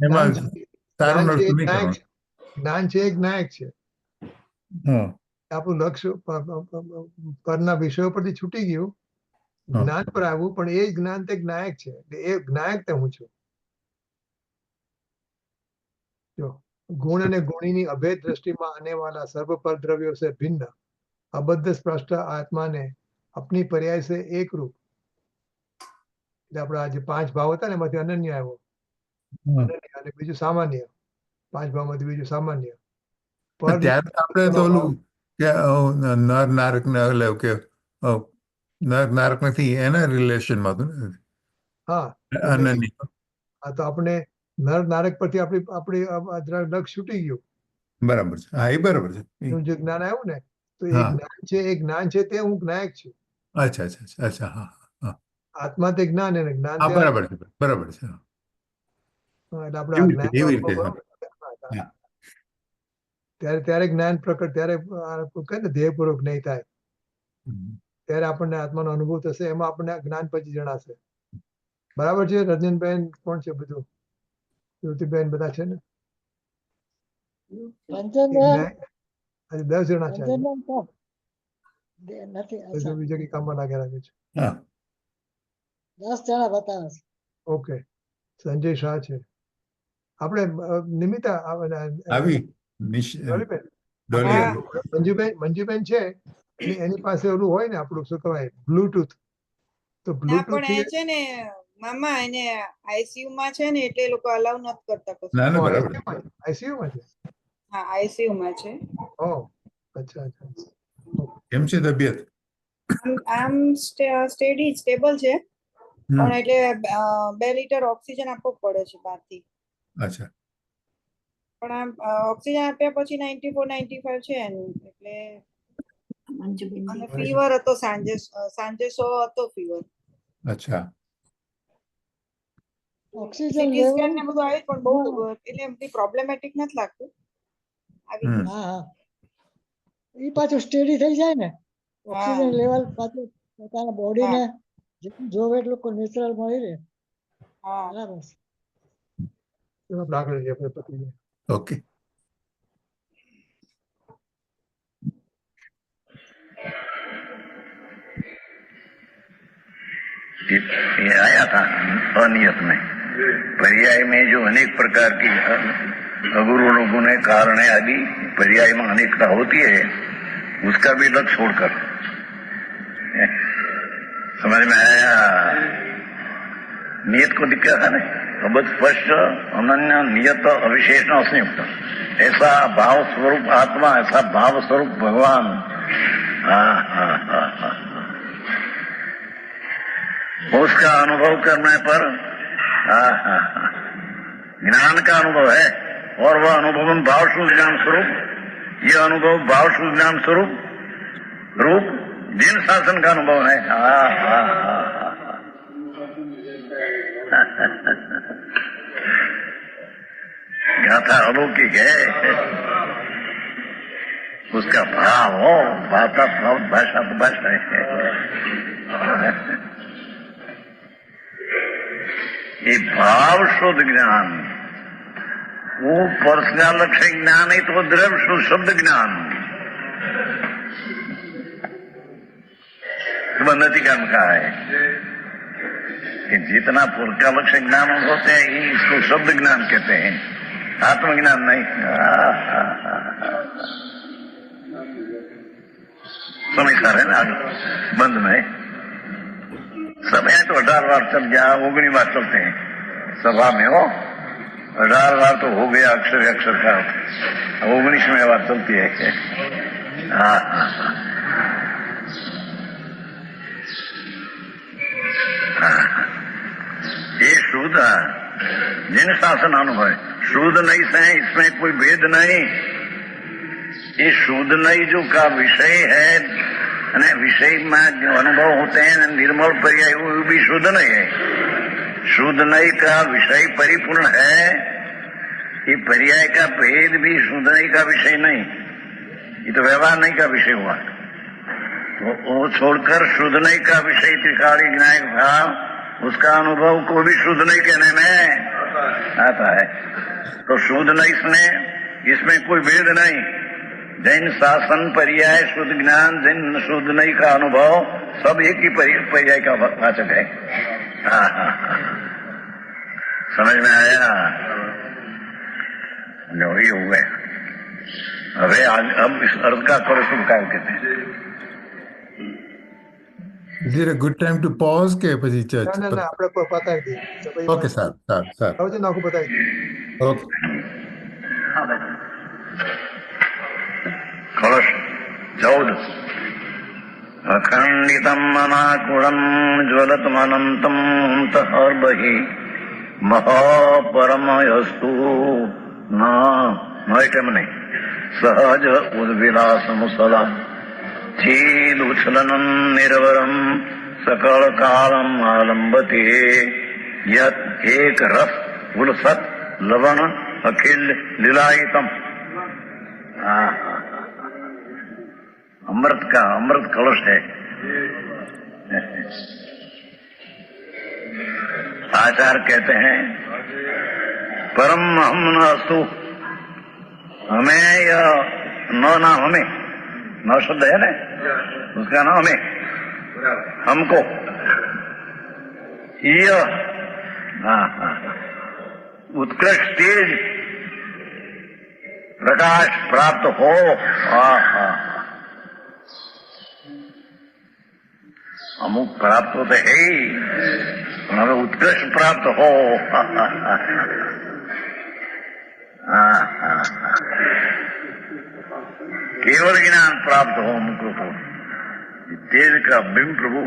એમાં સારું જ્ઞાન છે નડતું એ નહીં જ્ઞાયક કરવાનું. છે. જ્ઞાન છે એ જ્ઞાયક છે. હા આપણું લક્ષ્ય પરના વિષયો પરથી છૂટી ગયું, હા. જ્ઞાન પર આવ્યું, પણ એ જ્ઞાન તે જ્ઞાયક છે. એટલે એ જ્ઞાયક તે હું છું. જો ગુણ અને ગુણીની અભેદ દ્રષ્ટિમાં આने वाला सर्व पर द्रव्यों से भिन्न अबद्ध स्पष्ट आत्मा ने अपनी पर्याय से एक रूप. એટલે આપણા જે 5 ભાવ હતા ને એમાંથી અનન્ય આવ્યો. હા. અનન્ય અને બીજું સામાન્ય. 5 ભાવમાંથી બીજું સામાન્ય. ત્યારે આપણે તો ઓલું કે નર નારક ને એટલે કે નર નારક નથી એના રિલેશનમાં હતું ને હા, અનન્ય. આ તો આપણે નર નારક પરથી આપણી લક્ષ છૂટી ગયું. બરાબર છે. હા એ બરાબર છે. એનું જે જ્ઞાન આવ્યું ને તો એ હા. જ્ઞાન છે તે હું જ્ઞાયક છું. અચ્છા અચ્છા અચ્છા અચ્છા હા હા આત્મા તે જ્ઞાન અને જ્ઞાન હા તે બરાબર છે બરાબર છે. હા. એટલે આપણે આ એવી રીતે, જ્ઞાનનો એવી અનુભવ રીતે, બરોબર. હા. ત્યારે જ્ઞાન પ્રકટ ત્યારે કહે ને ધ્યેયપૂર્વક નહીં થાય હમ. ત્યારે આપણને આત્માનો અનુભવ થશે. એમાં આપણને આ જ્ઞાન પછી જણાશે. બરાબર છે. રજનીબેન કોણ છે બધું? જ્યોતિબેન બધા છે ને? રંજનબેન, આજે 10 જણા છે આજે. રંજનબેન કોણ? નથી, બધું અચ્છા, બીજા કઈ કામમાં લાગેલા છે. હા 10 જણા બતાવે છે. ઓકે, સંજય શાહ છે. આપણે નિમિતા આવી ડોલીબેન. ડોલી હા. આવી. મંજુબેન છે એની પાસે ઓલું હોય ને આપણું શું કહેવાય બ્લુટૂથ. તો ના બ્લુટૂથ પણ એ છે ને મામા એને આઈસીયુ માં છે ને એટલે એ લોકો અલાઉ નથી કરતા કશું. ના ના બરાબર. આઈસીયુમાં છે. હા આઈસીયુ માં છે. ઓહ, અચ્છા અચ્છા. કેમ છે તબિયત? આમ સ્ટેબલ છે હમ. પણ એટલે 2 લીટર ઓક્સિજન આપવો પડે છે બહારથી. અચ્છા પણ આમ ઓક્સિજન આપ્યા પછી 94-95 છે એનું એટલે. અને ફીવર હતો સાંજે 100 હતો ફીવર. અચ્છા ઓક્સિજન સીટી સ્કેન ને લેવલ, બધું આવ્યું પણ બહુ એટલે એમથી પ્રોબ્લેમેટિક નથી લાગતું. આવી હમ. જશે. હા હા, એ પાછું સ્ટેડી થઈ જાય ને ઓક્સિજન લેવલ પાછું પોતાના બોડીને જેટલું જોવે એટલું નેચરલ મળી રહે. હા બરાબર છે. આગળ જઈએ આપણે પતી જાય. ઓકે ये आया था अनियत में, पर्याय में जो अनेक प्रकार की अगुण गुण कारण आदि पर्याय में अनेकता होती है, उसका भी लक्ष्य छोड़कर समझ में आया। नियत को दिक्कत है ना, अबद स्पष्ट अनन्य नियत अविशेषण असंयुक्त ऐसा भाव स्वरूप आत्मा, ऐसा भाव स्वरूप भगवान। उसका अनुभव करने पर ज्ञान का अनुभव है, और वह अनुभव भाव शुद्ध ज्ञान स्वरूप, यह अनुभव भाव शुद्ध ज्ञान स्वरूप रूप जिन शासन का अनुभव है। गाथा अलौकिक है, उसका भाव हो, भाषा भाषा तो भाषा है। ये भाव शुद्ध ज्ञान, वो पर्सनल लक्ष्य ज्ञान नहीं तो द्रव्य शुद्ध ज्ञान बंदती कर्म का है कि जितना पुरका लक्ष्य ज्ञान होते हैं ये इसको शब्द ज्ञान कहते हैं, आत्मज्ञान नहीं। समझता रहे ना बंद में समय तो 18 बार चल गया, 19 बार चलते हैं सभा में। हो 18 बार तो हो गया अक्षर अक्षर का, 19वें बार चलती है। ये शुद्ध जिन शासन अनुभव शुद्ध नहीं से इसमें कोई भेद नहीं। ये शुद्ध नहीं जो का विषय है અને વિષયમાં जो अनुभव होते हैं निर्मल पर्याय वो भी शुद्ध नहीं है। शुद्ध नहीं का विषय परिपूर्ण है, ये पर्याय का भेद भी शुद्ध नहीं का विषय नहीं, ये तो व्यवहार नहीं का विषय हुआ। तो वो छोड़कर शुद्ध नहीं का विषय त्रिकाली ज्ञायक भाव, उसका अनुभव को भी शुद्ध नहीं कहने में आता है। तो शुद्ध नहीं इसमें कोई भेद नहीं। जैन शासन पर्याय शुद्ध ज्ञान, जैन शुद्ध नहीं का अनुभव, सब एक ही पर्याय का वाचक है। समझ में आया? जो ही हो गए। अब इस अर्थ का करो शुभ कार्य कहते हैं। Is it a good time to pause કે પછી ચર્ચ? ના ના ના આપણે પતાવી દઈએ. તો પછી ઓકે સાહેબ. આવજો ને આખું પતાવી દઈએ. ઓકે. कलश 14 अखंडितम अनाकुलम ज्वलतमनंतम अंतर्बहि महापरमयस्तु नैकम नहीं सहज उद्विलासमुसला चील उछलनम निर्वरम सकल कालम आलंबते यत एक रस उलसत लवण अखिल लीलायितम। अमृत का अमृत कलश है। आचार्य कहते हैं परम हम न अस्तु, हमें या न हमें, न शब्द है ना उसका नाम हमें, हमको यह उत्कृष्ट तेज प्रकाश प्राप्त हो। अमुक प्राप्त होते है ही, हमें उत्कृष्ट प्राप्त हो। केवल ज्ञान प्राप्त हो हमको को। तेज का बिंब प्रभु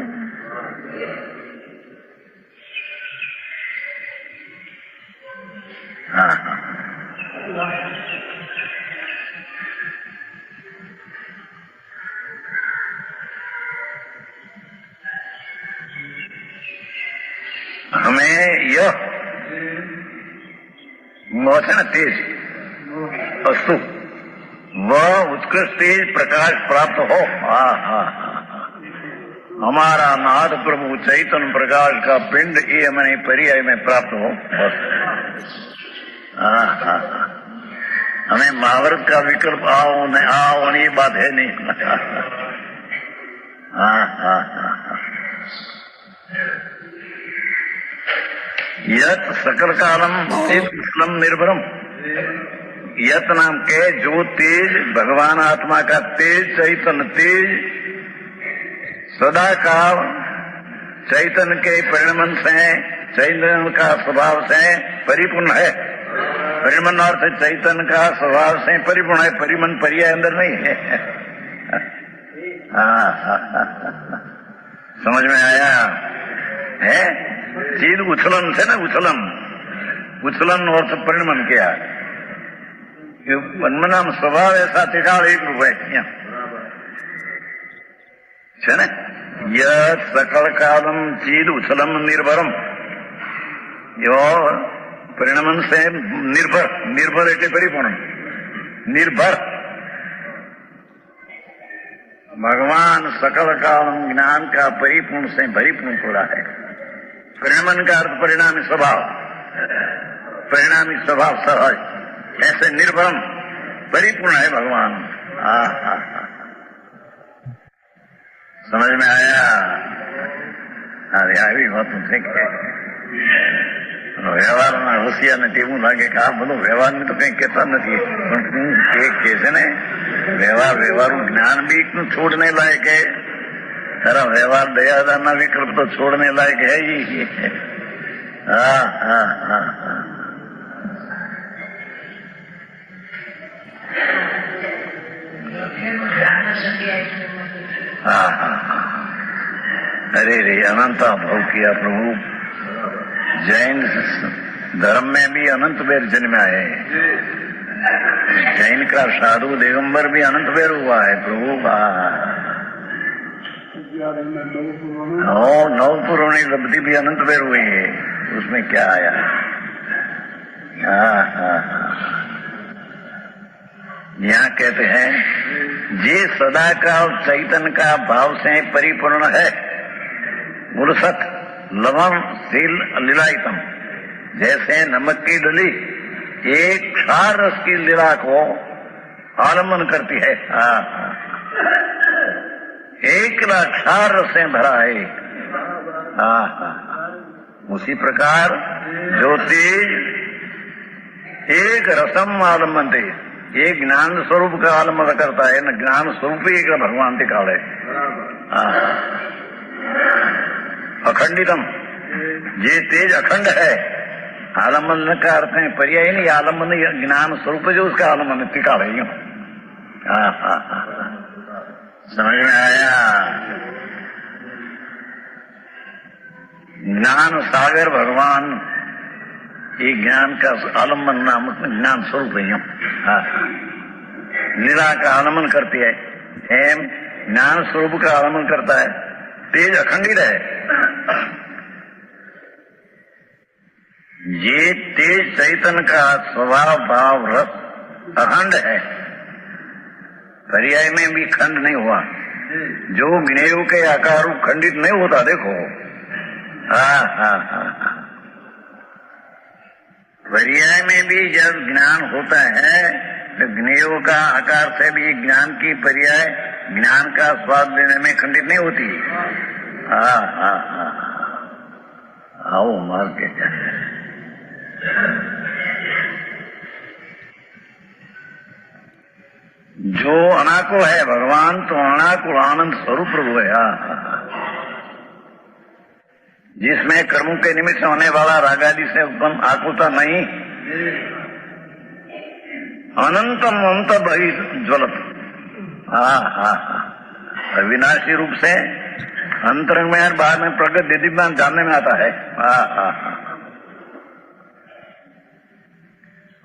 हमें यह है ना तेज अस्तु, वह उत्कृष्ट तेज प्रकाश प्राप्त हो। हमारा नाथ प्रभु चैतन्य प्रकाश का पिंड ये हमारे पर्याय में प्राप्त हो बस। हमें महाभारत का विकल्प आओ नहीं, बात है नहीं। यत सकल कालम चित्तम निर्भरम, यत नाम के जो तेज भगवान आत्मा का तेज, चैतन्य तेज सदा काल चैतन्य के परिणमन से, चैतन्य का स्वभाव से परिपूर्ण है। परिमन अर्थ चैतन्य का स्वभाव से परिपूर्ण है, परिमन पर्याय अंदर नहीं है। समझ में आया है? चीज उछलन છે ને, उछलन अर्थ परिणमन किया। મનમાં સ્વભાવ એસા તિકાળ એક રૂપિયા છે ને। યત સકળ કાલમ ચીદ ઉછલમ નિર્ભરમ, એવો પરિણમન से निर्भर, निर्भर એટલે પરિપૂર્ણ, निर्भर भगवान सकल कालम ज्ञान का परिपूर्ण से परिपूर्ण पूरा है। परिणमन का अर्थ परिणामी स्वभाव, परिणामी स्वभाव सहज, ऐसे निर्भरम परिपूर्ण है भगवान। समझ में आया? अरे આવી વાતો છે કે વ્યવહારના હોશિયારને તેવું લાગે કે આ બધું વ્યવહારને તો કઈ કહેતા નથી, પણ હું કે છે ને વ્યવહારું જ્ઞાન બી એકનું છોડને લાયક है। તારા વ્યવહાર દયાદાનના વિકલ્પ તો છોડને લાયક है ही। अरे रे अनंता भाव किया प्रभु। जैन धर्म में भी अनंत बेर जन्मा है। जैन का साधु दिगंबर भी अनंत बेर हुआ है प्रभु। नव पुराणी लब्धि भी अनंत बेर हुई है, उसमें क्या आया। यहाँ कहते हैं जे सदा का और चैतन्य का भाव से परिपूर्ण है, मुरसत लवण सील लीलायतम, जैसे नमक की डली एक क्षार रस की लीला को आलम्बन करती है। एक क्षार रस से भरा है। उसी प्रकार जो तेज एक रसम आलम्बन थे, एक ज्ञान स्वरूप का आलम्बन करता है, न ज्ञान स्वरूप ही का भगवान दिखाड़ है। अखंडितम, ये तेज अखंड है। आलम्बन का अर्थ है पर्याय नहीं, आलम्बन ज्ञान स्वरूप जो उसका आलम्बन टिका है। यूं समझ में आया। ज्ञान सागर भगवान ये ज्ञान का आलम्बन नामक ज्ञान स्वरूप है। लीला का आलम्बन करती है, हेम ज्ञान स्वरूप का आलम्बन करता है। तेज अखंडित है। ये तेज चैतन्य का स्वभाव भाव रस अखंड है, पर्याय में भी खंड नहीं हुआ। जो ज्ञेय के आकार खंडित नहीं होता, देखो। पर्याय में भी जब ज्ञान होता है तो ज्ञेय का आकार से भी ज्ञान की पर्याय ज्ञान का स्वाद लेने में खंडित नहीं होती। आओ मार के जो अनाकुल है भगवान, तो अनाकुल आनंद स्वरूप प्रभु है। जिसमें कर्मों के निमित्त होने वाला रागादि से उत्पन्न आकुलता नहीं, अनंतम अंत बहि ज्वलत। अविनाशी रूप से अंतरंग में और बाहर में प्रगट दिव्यमान जानने में आता है।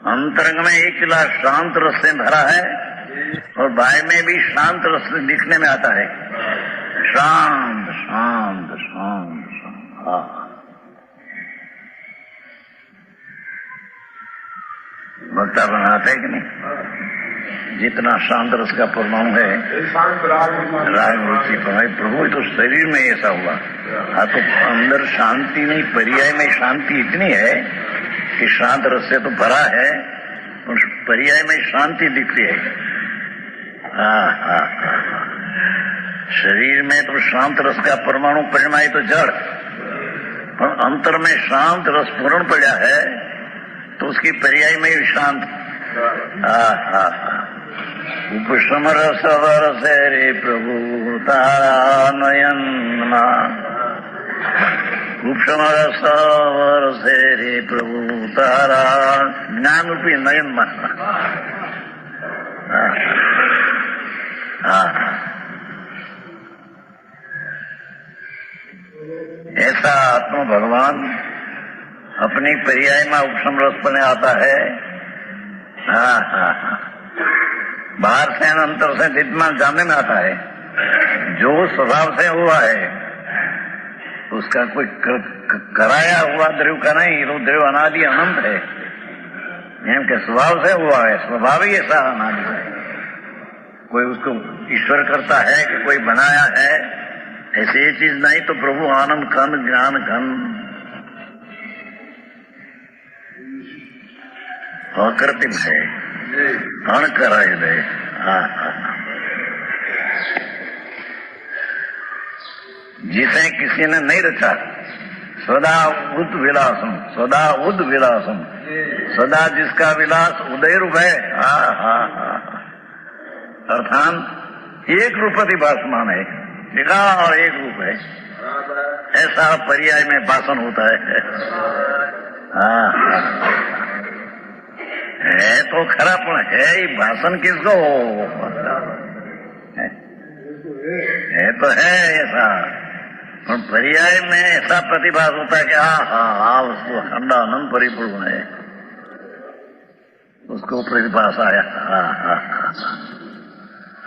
अंतरंग में एक किला शांत रस से भरा है और बाहर में भी शांत रस से दिखने में आता है। शांत शांत शांत भक्ता बनाते है कि नहीं? जितना शांत रस का परमाणु है राग रुचि प्रभु, तो शरीर में ऐसा हुआ। तो अंदर शांति नहीं, पर्याय में शांति इतनी है कि शांत रस से तो भरा है और पर्याय में शांति दिखती है। शरीर में तो शांत रस का परमाणु परिणाई तो जड़, और अंतर में शांत रस पूर्ण पड़ा है तो उसकी पर्याय में भी शांत। उपशम रस वरसे रे प्रभु तारा नयन, उपशम रस वरसे रे प्रभु तारा ज्ञान रूपी नयन मा। ऐसा आत्मा भगवान अपनी पर्याय में उपशम रस बने आता है। बाहर से अंतर से विद्यमान जानने में आता है। जो स्वभाव से हुआ है उसका कोई कराया हुआ द्रव्य का नहीं, तो द्रव्य अनादि अनंत है। के स्वभाव से हुआ है, स्वभाव ही ऐसा अनादि है। कोई उसको ईश्वर करता है कि कोई बनाया है, ऐसी ये चीज नहीं। तो प्रभु आनंद खंड ज्ञान खंड अकृत्रिम है, अणकराय है। जिसे किसी ने नहीं रचा, सदा उद विलासम, सदा उद विलासम, सदा जिसका विलास उदय रूप है। अर्थात एक रूपति भासमान है, और एक रूप है। ऐसा पर्याय में भाषण होता है। है तो खरा, पण है ही भाषण किसको है तो है ऐसा। और पर्याय में ऐसा प्रतिभास होता है कि हाँ उसको ठंडा आनंद परिपूर्ण है, उसको प्रतिभास आया।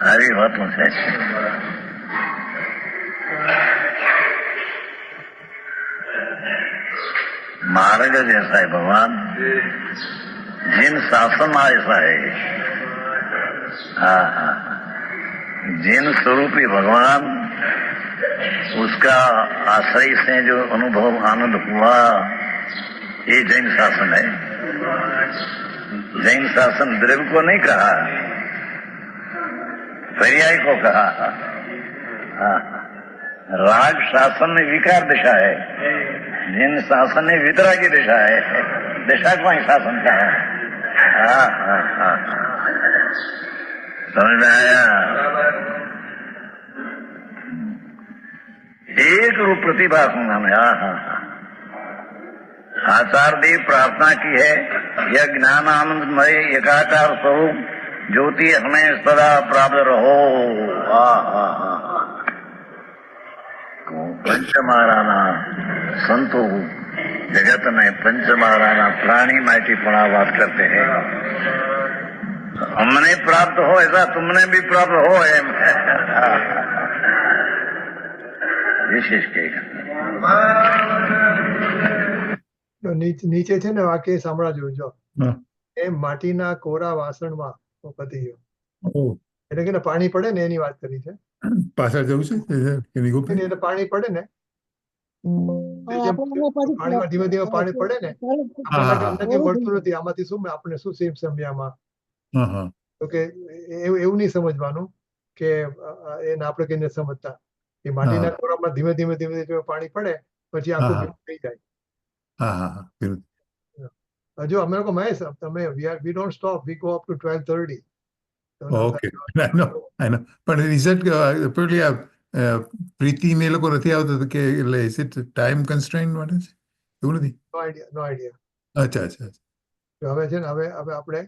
हरी बात मुझे मार्ग जैसा है भगवान, जिन शासन ऐसा है। जिन स्वरूपी भगवान, उसका आश्रय से जो अनुभव आनंद हुआ, ये जैन शासन है। जैन शासन द्रव्य को नहीं कहा, पर्याय को कहा। राग शासन में विकार दिशा है, जिन शासन में वितरागी दिशा है, दिशा को ही शासन कहा है। समझ में आया? एक रूप प्रतिभा सुनाने। आचार्य देव प्रार्थना की है, यह ज्ञान आनंदमय एकाकार स्वरूप ज्योति हमें सदा प्राप्त रहो। पंचमाराना संतो जगत में पंचमाराना प्राणी माइटी बात करते हैं। हमने प्राप्त हो ऐसा तुमने भी प्राप्त हो एम विशेष कहेगा। તો નીચે છે ને વાક્ય સાંભળા જોજો. હા. એ માટીના કોરા વાસણમાં પતી ગયો, ઓ, એટલે કે પાણી પડે ને એની વાત કરી છે. પાછળ જવું છે એની ગોપી? એટલે પાણી પડે ને, આપણે પછી પાણીમાં ધીમે ધીમે પાણી પડે ને, હા, હા, હા. અંદરથી મળતું નથી. આમાંથી શું આપણે શું સેમ સમજ્યામાં? હા, હા. તો કે એવું નહીં સમજવાનું કે એને આપણે કઈ નથી સમજતા. એ માટીના કોરામાં ધીમે ધીમે ધીમે ધીમે પાણી પડે પછી આખું હા. ભેગું થઈ જાય. હા, હા, હા. પેલું. હજુ અમે લોકો મહેશ તમે we don't stop, we go up to 12:30. Okay, આઈ નો. પણ રિઝલ્ટ પેલી પ્રીતિ ને એ લોકો નથી આવતા તો કે એટલે ઇઝ ઇટ ટાઈમ કન્સ્ટ્રેન્ટ માટે છે? એવું નથી? નો આઈડિયા. અચ્છા, અચ્છા. હવે છે ને હવે આપણે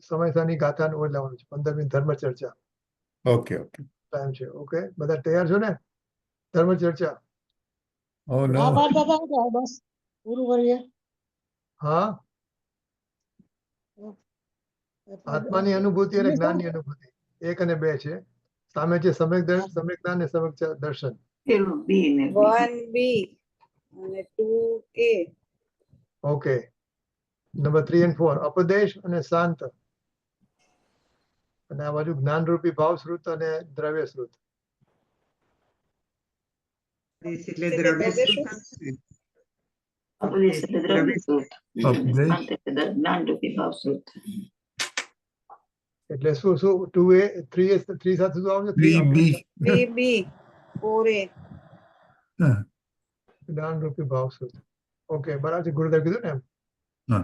સમયસાની ગાથાનું ઓર લેવાનું છે. 15 મિનિટ ધર્મ ચર્ચા ઓકે, ઓકે. ટાઈમ છે. ઓકે, બધા તૈયાર છો ને? ધર્મ ચર્ચા. ઓ નો. આ પાડતા હતા કે બસ પૂરું કરીએ. હા, આત્માની અનુભૂતિ અને જ્ઞાનની અનુભૂતિ 1 અને 2 છે. સામે છે સમ્યક જ્ઞાન અને સમ્યક દર્શન. 1B અને 2A. ઓકે, નંબર 3 અને 4 અપદેશ અને શાંત, અને આ બાજુ જ્ઞાનરૂપી ભાવ શ્રુત અને દ્રવ્ય શ્રુત. એટલે દ્રવ્ય શું? ઉપદેશ એટલે દ્રવ્ય શ્રુત. ઉપદેશ. જ્ઞાનરૂપી ભાવ શ્રુત. એટલે શું 2A 3A 3 સાથે શું આવશે? 3B. 3B 4A. જ્ઞાનરૂપી ભાવ શ્રુત. ઓકે, બરાબર છે. ગુરુદેવ કીધું ને એમ? હા.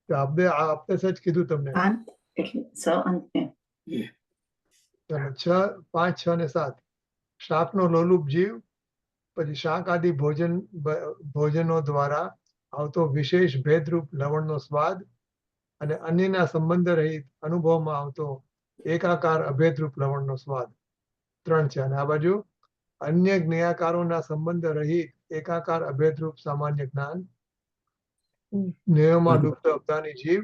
તો આપને સચ કીધું તમને. અંત એટલે સ અંત ને. ચાલો 6, 5, 6 અને 7. શાકનો લોલુપ જીવ, પછી શાક આદિ ભોજનો દ્વારા આવતો વિશેષ ભેદરૂપ લવણનો સ્વાદ, અને અન્યના સંબંધ રહિત અનુભવમાં આવતો એકાકાર અભેદરૂપ લવણનો સ્વાદ. 3 છે. અને આ બાજુ અન્ય જ્ઞેયાકારોના સંબંધ રહિત એકાકાર અભેદરૂપ સામાન્ય જ્ઞાન, જ્ઞેયોમાં ડૂબતો અવધાની જીવ,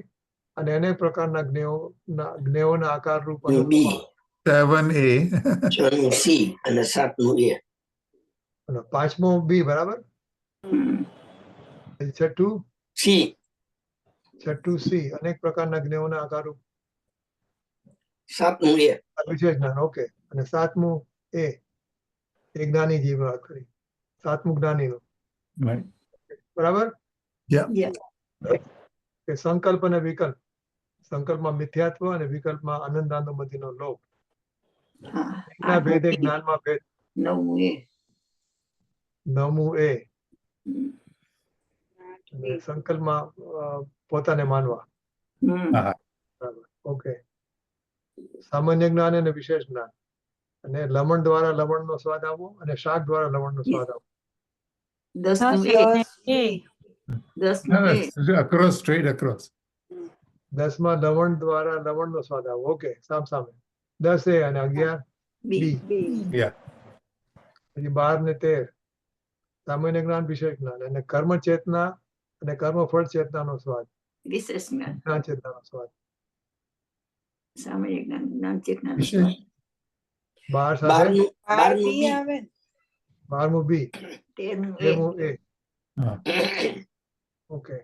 અને અનેક પ્રકારના જ્ઞેયોના આકાર રૂપ બી 7A. 6 સી અને 7 એ. 5મો બી બરાબર. છઠ્ઠું સી સી અનેક પ્રકારના જ્ઞેયોના આકાર રૂપ 7 એ. વિશેષ જ્ઞાન. ઓકે, અને 7મું એ જ્ઞાની જીવ વાત કરી. 7મું જ્ઞાનીનું Right. બરાબર. Yeah. કે સંકલ્પ અને વિકલ્પ, સંકલ્પમાં મિથ્યાત્વ અને વિકલ્પમાં આનંદાનુમતિનો લોભ. એના ભેદે જ્ઞાનમાં ભેદ. 9A. 9મું એ અને સંકલ્પમાં પોતાને માનવા. હા. બરાબર. ઓકે, સામાન્ય જ્ઞાન અને વિશેષ જ્ઞાન, અને લવણ દ્વારા લવણનો સ્વાદ આવવો અને શાક દ્વારા લવણનો સ્વાદ આવવો. 10 Across, straight across. 10માં લવણ દ્વારા લવણનો સ્વાદ આવવો. ઓકે, સામે 10 એ અને 11 બી. Yeah. પછી 12 ને 13 સામાન્ય જ્ઞાન વિશેષ જ્ઞાન અને કર્મ ચેતના અને કર્મફળ ચેતનાનો સ્વાદ વિશેષ જ્ઞાન જ્ઞાન ચેતનાનો સ્વાદ સામાન્ય જ્ઞાન જ્ઞાન ચેતના વિશેષ 12 સાથે 12 બી આવે ને. 12મું બી 13મું એ 13મું એ હા. ઓકે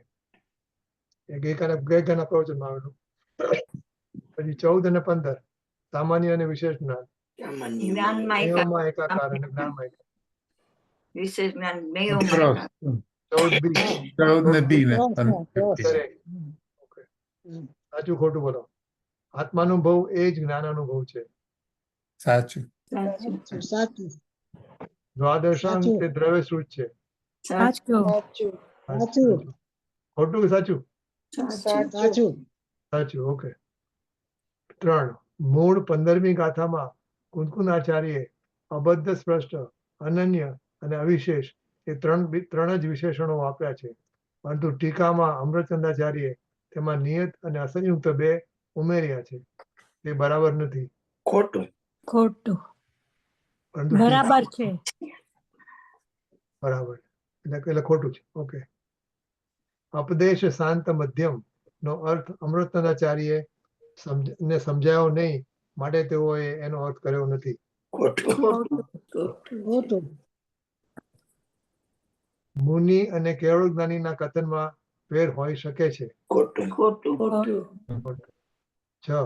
એ ગઈકાલના પ્રવચનમાં આવેલું. પછી 14 અને 15 સામાન્ય અને વિશેષ જ્ઞાન જ્ઞાનમાં નિયમમાં એકાકાર અને જ્ઞાનમાં એકાકાર. વિશેષ જ્ઞાન જ્ઞેયોમાં 14 બી 14 ને બી ને બસ, બસ. દરેક. ઓકે. સાચું ખોટું બોલો. આત્માનુભવ એ જ જ્ઞાન અનુભવ છે. સાચું. સાચું સાચું દ્વાદશાંગ સાચું. તે દ્રવ્ય સૂચ છે. સાચું સાચું સાચું. ખોટું કે સાચું? સાચું સાચું સાચું. ઓકે. 3 મૂળ 15મી ગાથામાં કુંકુનાચાર્યે અબદ્ધ સ્પષ્ટ અનન્ય અને અવિશેષ એ ત્રણ જ વિશેષણો વાપર્યા છે, પરંતુ ટીકામાં અમૃતચંદ્રાચાર્યે તેમાં નિયત અને અસંયુક્ત 2 ઉમેર્યા છે. તે બરાબર નથી. ખોટું. ખોટું. પરંતુ બરાબર છે. બરાબર એટલે ખોટું છે. ઓકે. અપદેશ શાંત મધ્યમ નો અર્થ અમૃતચંદ્રાચાર્યે ને સમજાયો નહીં, માટે તેઓએ એનો અર્થ કર્યો નથી. ખોટું. ખોટું મુનિ અને કેવળ જ્ઞાનીના કથનમાં ફેર હોઈ શકે છે. ખોટું. ખોટું 6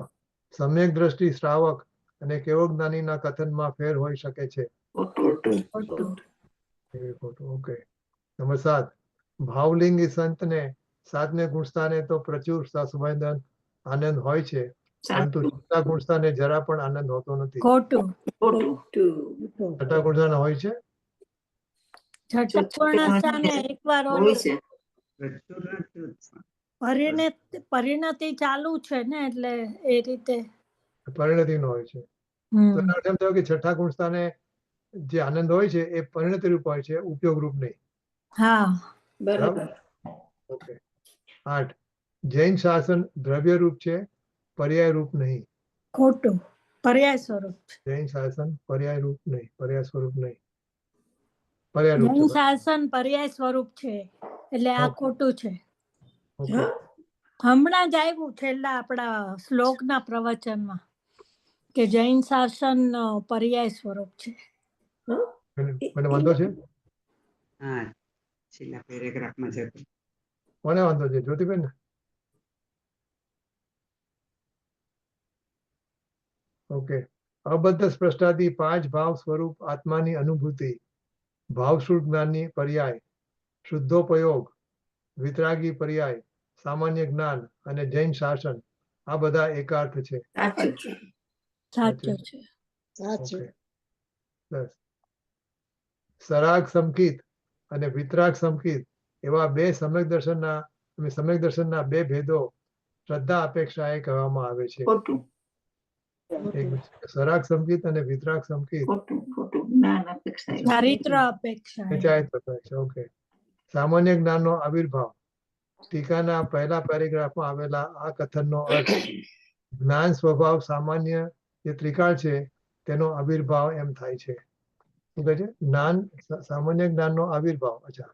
સમ્યક દ્રષ્ટિ શ્રાવક અને કેવળ જ્ઞાનીના કથનમાં ફેર હોઈ શકે છે. ખોટું. એ ખોટું. ઓકે. નંબર 7 ભાવલિંગી સંતને 7ને ગુણસ્થાને તો પ્રચુર સસંવેદન આનંદ હોય છે, પરંતુ છઠ્ઠા ગુણસ્થાને જરા પણ આનંદ હોતો નથી. ખોટું. છઠ્ઠા ગુણસ્થાને હોય છે. છઠ્ઠા પૂર્ણસ્થાને એકવાર હોય ઓલું છે પરિણતિ ચાલુ છે ને, એટલે એ રીતે. પરિણતિ નો હોય છે. હમ. તો એનો અર્થ એમ થયો કે છઠ્ઠા ગુણસ્થાને જે આનંદ હોય છે એ પરિણતિ રૂપ હોય છે, ઉપયોગ રૂપ નહીં. હા. બરાબર ઓકે. 8 જૈન શાસન દ્રવ્ય રૂપ છે, પર્યાય રૂપ નહીં. ખોટું. પર્યાય સ્વરૂપ છે. જૈન શાસન પર્યાય રૂપ નહીં, પર્યાય સ્વરૂપ નહીં, પર્યાય રૂપ જૈન છે. શાસન પર્યાય સ્વરૂપ છે, એટલે આ ઓકે. ખોટું છે. ઓકે. હમણાં જ આવ્યું છેલ્લા આપણા શ્લોકના પ્રવચનમાં કે જૈન શાસન પર્યાય સ્વરૂપ છે. મને વાંધો છે? હા, છેલ્લા પેરેગ્રાફમાં છે. કોને વાંધો છે? જ્યોતિબેન ને? ઓકે. અબદ્ધ સ્પષ્ટાદિ 5 ભાવ સ્વરૂપ આત્માની અનુભૂતિ, ભાવશુદ્ધ જ્ઞાનની પર્યાય, શુદ્ધોપયોગ, વિતરાગી પર્યાય, સામાન્ય જ્ઞાન અને જૈન શાસન આ બધા એકાર્થ છે. સાચું સાચું છે. સાચું ઓકે. 10 સરાગ સંકિત અને વિતરાગ સંકિત એવા 2 સમ્યક દર્શનના 2 ભેદો શ્રદ્ધા અપેક્ષાએ કહેવામાં આવે છે. ખોટું સરાગ સંકિત અને વિતરાગ સંકિત ખોટું જ્ઞાન અપેક્ષા ચારિત્ર અપેક્ષા. વિચારિત થતા છે. ઓકે. સામાન્ય જ્ઞાનનો આવિર્ભાવ ટીકાના પહેલા પેરેગ્રાફમાં આવેલા આ કથનનો અર્થ જ્ઞાન સ્વભાવ સામાન્ય જે ત્રિકાળ છે તેનો આવિર્ભાવ એમ થાય છે. શું કહે છે? સામાન્ય જ્ઞાનનો આવિર્ભાવ. અચ્છા.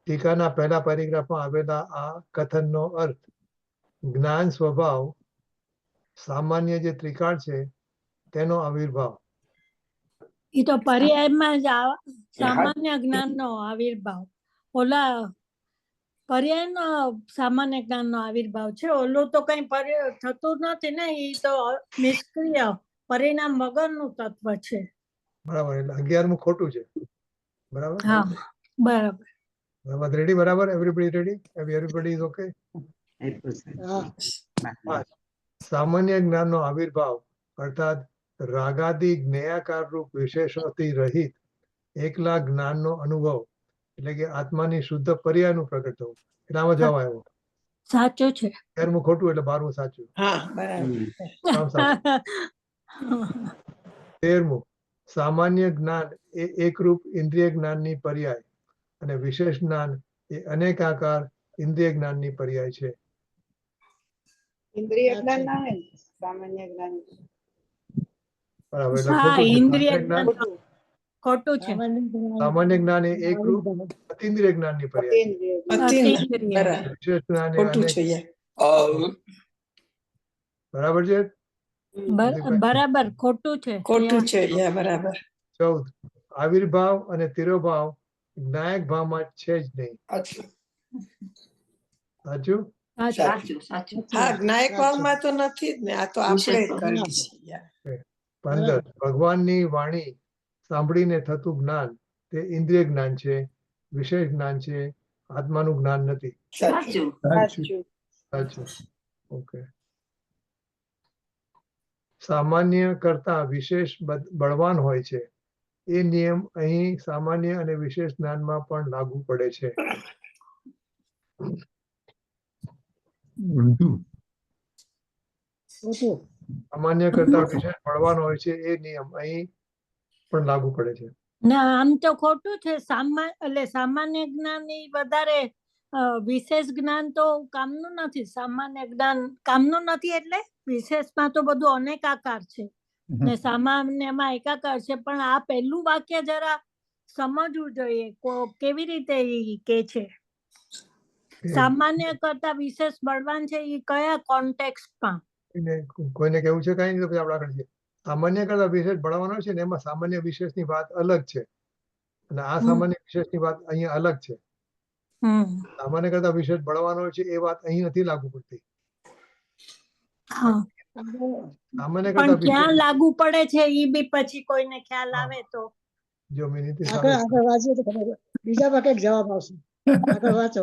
ટીકાના પહેલા પેરેગ્રાફમાં આવેલા આ કથનનો અર્થ જ્ઞાન સ્વભાવ સામાન્ય જે ત્રિકાળ છે તેનો આવિર્ભાવ. એ તો પર્યાયમાં જ સામાન્ય જ્ઞાનનો આવિર્ભાવ. ઓલા પર્યાયનો સામાન્ય જ્ઞાનનો આવિર્ભાવ છે. ઓલું તો કઈ થતું નથી ને, એ તો નિષ્ક્રિય પરિણામ વગરનું તત્વ છે. બરાબર. એટલે 11મું ખોટું છે. બરાબર. હા, બરાબર. રેડી? બરાબર. Everybody ready? Everybody is okay? હા સામાન્ય જ્ઞાનનો આવિર્ભાવ અર્થાત રાગાદિ જ્ઞેયાકાર રૂપ વિશેષોથી રહિત એકલા જ્ઞાનનો અનુભવ, એટલે કે આત્માની શુદ્ધ પર્યાયનું પ્રગટ થવું. એટલે આમાં જવાબ આવ્યો. સાચું છે. 11મું ખોટું એટલે 12મું સાચું. હા, બરાબર. આમ સાચું. 13મું સામાન્ય જ્ઞાન એ એકરૂપ ઇન્દ્રિય જ્ઞાનની પર્યાય અને વિશેષ જ્ઞાન એ અનેકાકાર ઇન્દ્રિય જ્ઞાનની પર્યાય છે. ઇન્દ્રિય જ્ઞાન ના હોય ને, સામાન્ય જ્ઞાન. બરાબર. એટલે હા, ખોટું છે. ઇન્દ્રિય સામાન્ય જ્ઞાન જ્ઞાન ખોટું છે. સામાન્ય જ્ઞાન એ એક રૂપ અતિન્દ્રિય જ્ઞાનની પર્યાય છે. અતિન્દ્રિય. બરાબર. વિશેષ જ્ઞાન એ ખોટું અનેક. છે યાર. બરાબર છે. બરાબર ખોટું છે. ખોટું છે યા બરાબર. 14 આવિર્ભાવ અને તિરોભાવ જ્ઞાયક ભાવમાં છે જ નહીં. સાચું. સાચું? સાચું સાચું હા જ્ઞાયક ભાવમાં તો નથી જ ને આ તો આપણે કરી છે યાર. 15 ભગવાનની વાણી સાંભળીને થતું જ્ઞાન તે ઇન્દ્રિય જ્ઞાન છે, વિશેષ જ્ઞાન છે, આત્માનું જ્ઞાન નથી. સાચું સાચું. સાચું. ઓકે. સામાન્ય કરતા વિશેષ બળવાન હોય છે એ નિયમ અહીં સામાન્ય અને વિશેષ જ્ઞાનમાં પણ લાગુ પડે છે. ઊંધું. સામાન્ય કરતા વિશેષ બળવાન હોય છે એ નિયમ અહીં પણ લાગુ પડે છે. ના આમ તો ખોટું છે. સામાન્ય જ્ઞાન એ વધારે વિશેષ જ્ઞાન તો કામનું નથી. સામાન્ય જ્ઞાન કામનું નથી એટલે વિશેષમાં તો બધું અનેકાકાર છે ને સામાન્યમાં એકાકાર છે. પણ આ પહેલું વાક્ય જરા સમજવું જોઈએ કેવી રીતે ઈ કે છે. સામાન્ય કરતા વિશેષ બળવાન છે એ કયા કોન્ટેક્સ્ટમાં? કોઈને કેવું છે કઈ નહીં તો પછી આપણે આગળ જઈએ. સામાન્ય કરતા વિશેષ બળવાનો છે ને એમાં સામાન્ય વિશેષની વાત અલગ છે અને આ સામાન્ય વિશેષની વાત અહીંયા અલગ છે. સામાન્ય કરતા વિશેષ બળવાનો છે એ વાત અહીં નથી લાગુ પડતી. સામાન્ય પણ કરતા ક્યાં લાગુ પડે છે એ બી પછી કોઈને ખ્યાલ આવે તો જો મિનિટ આગળ વાંચીએ તો ખબર પડે. બીજા વાક્ય જવાબ આવશે. આગળ વાંચો.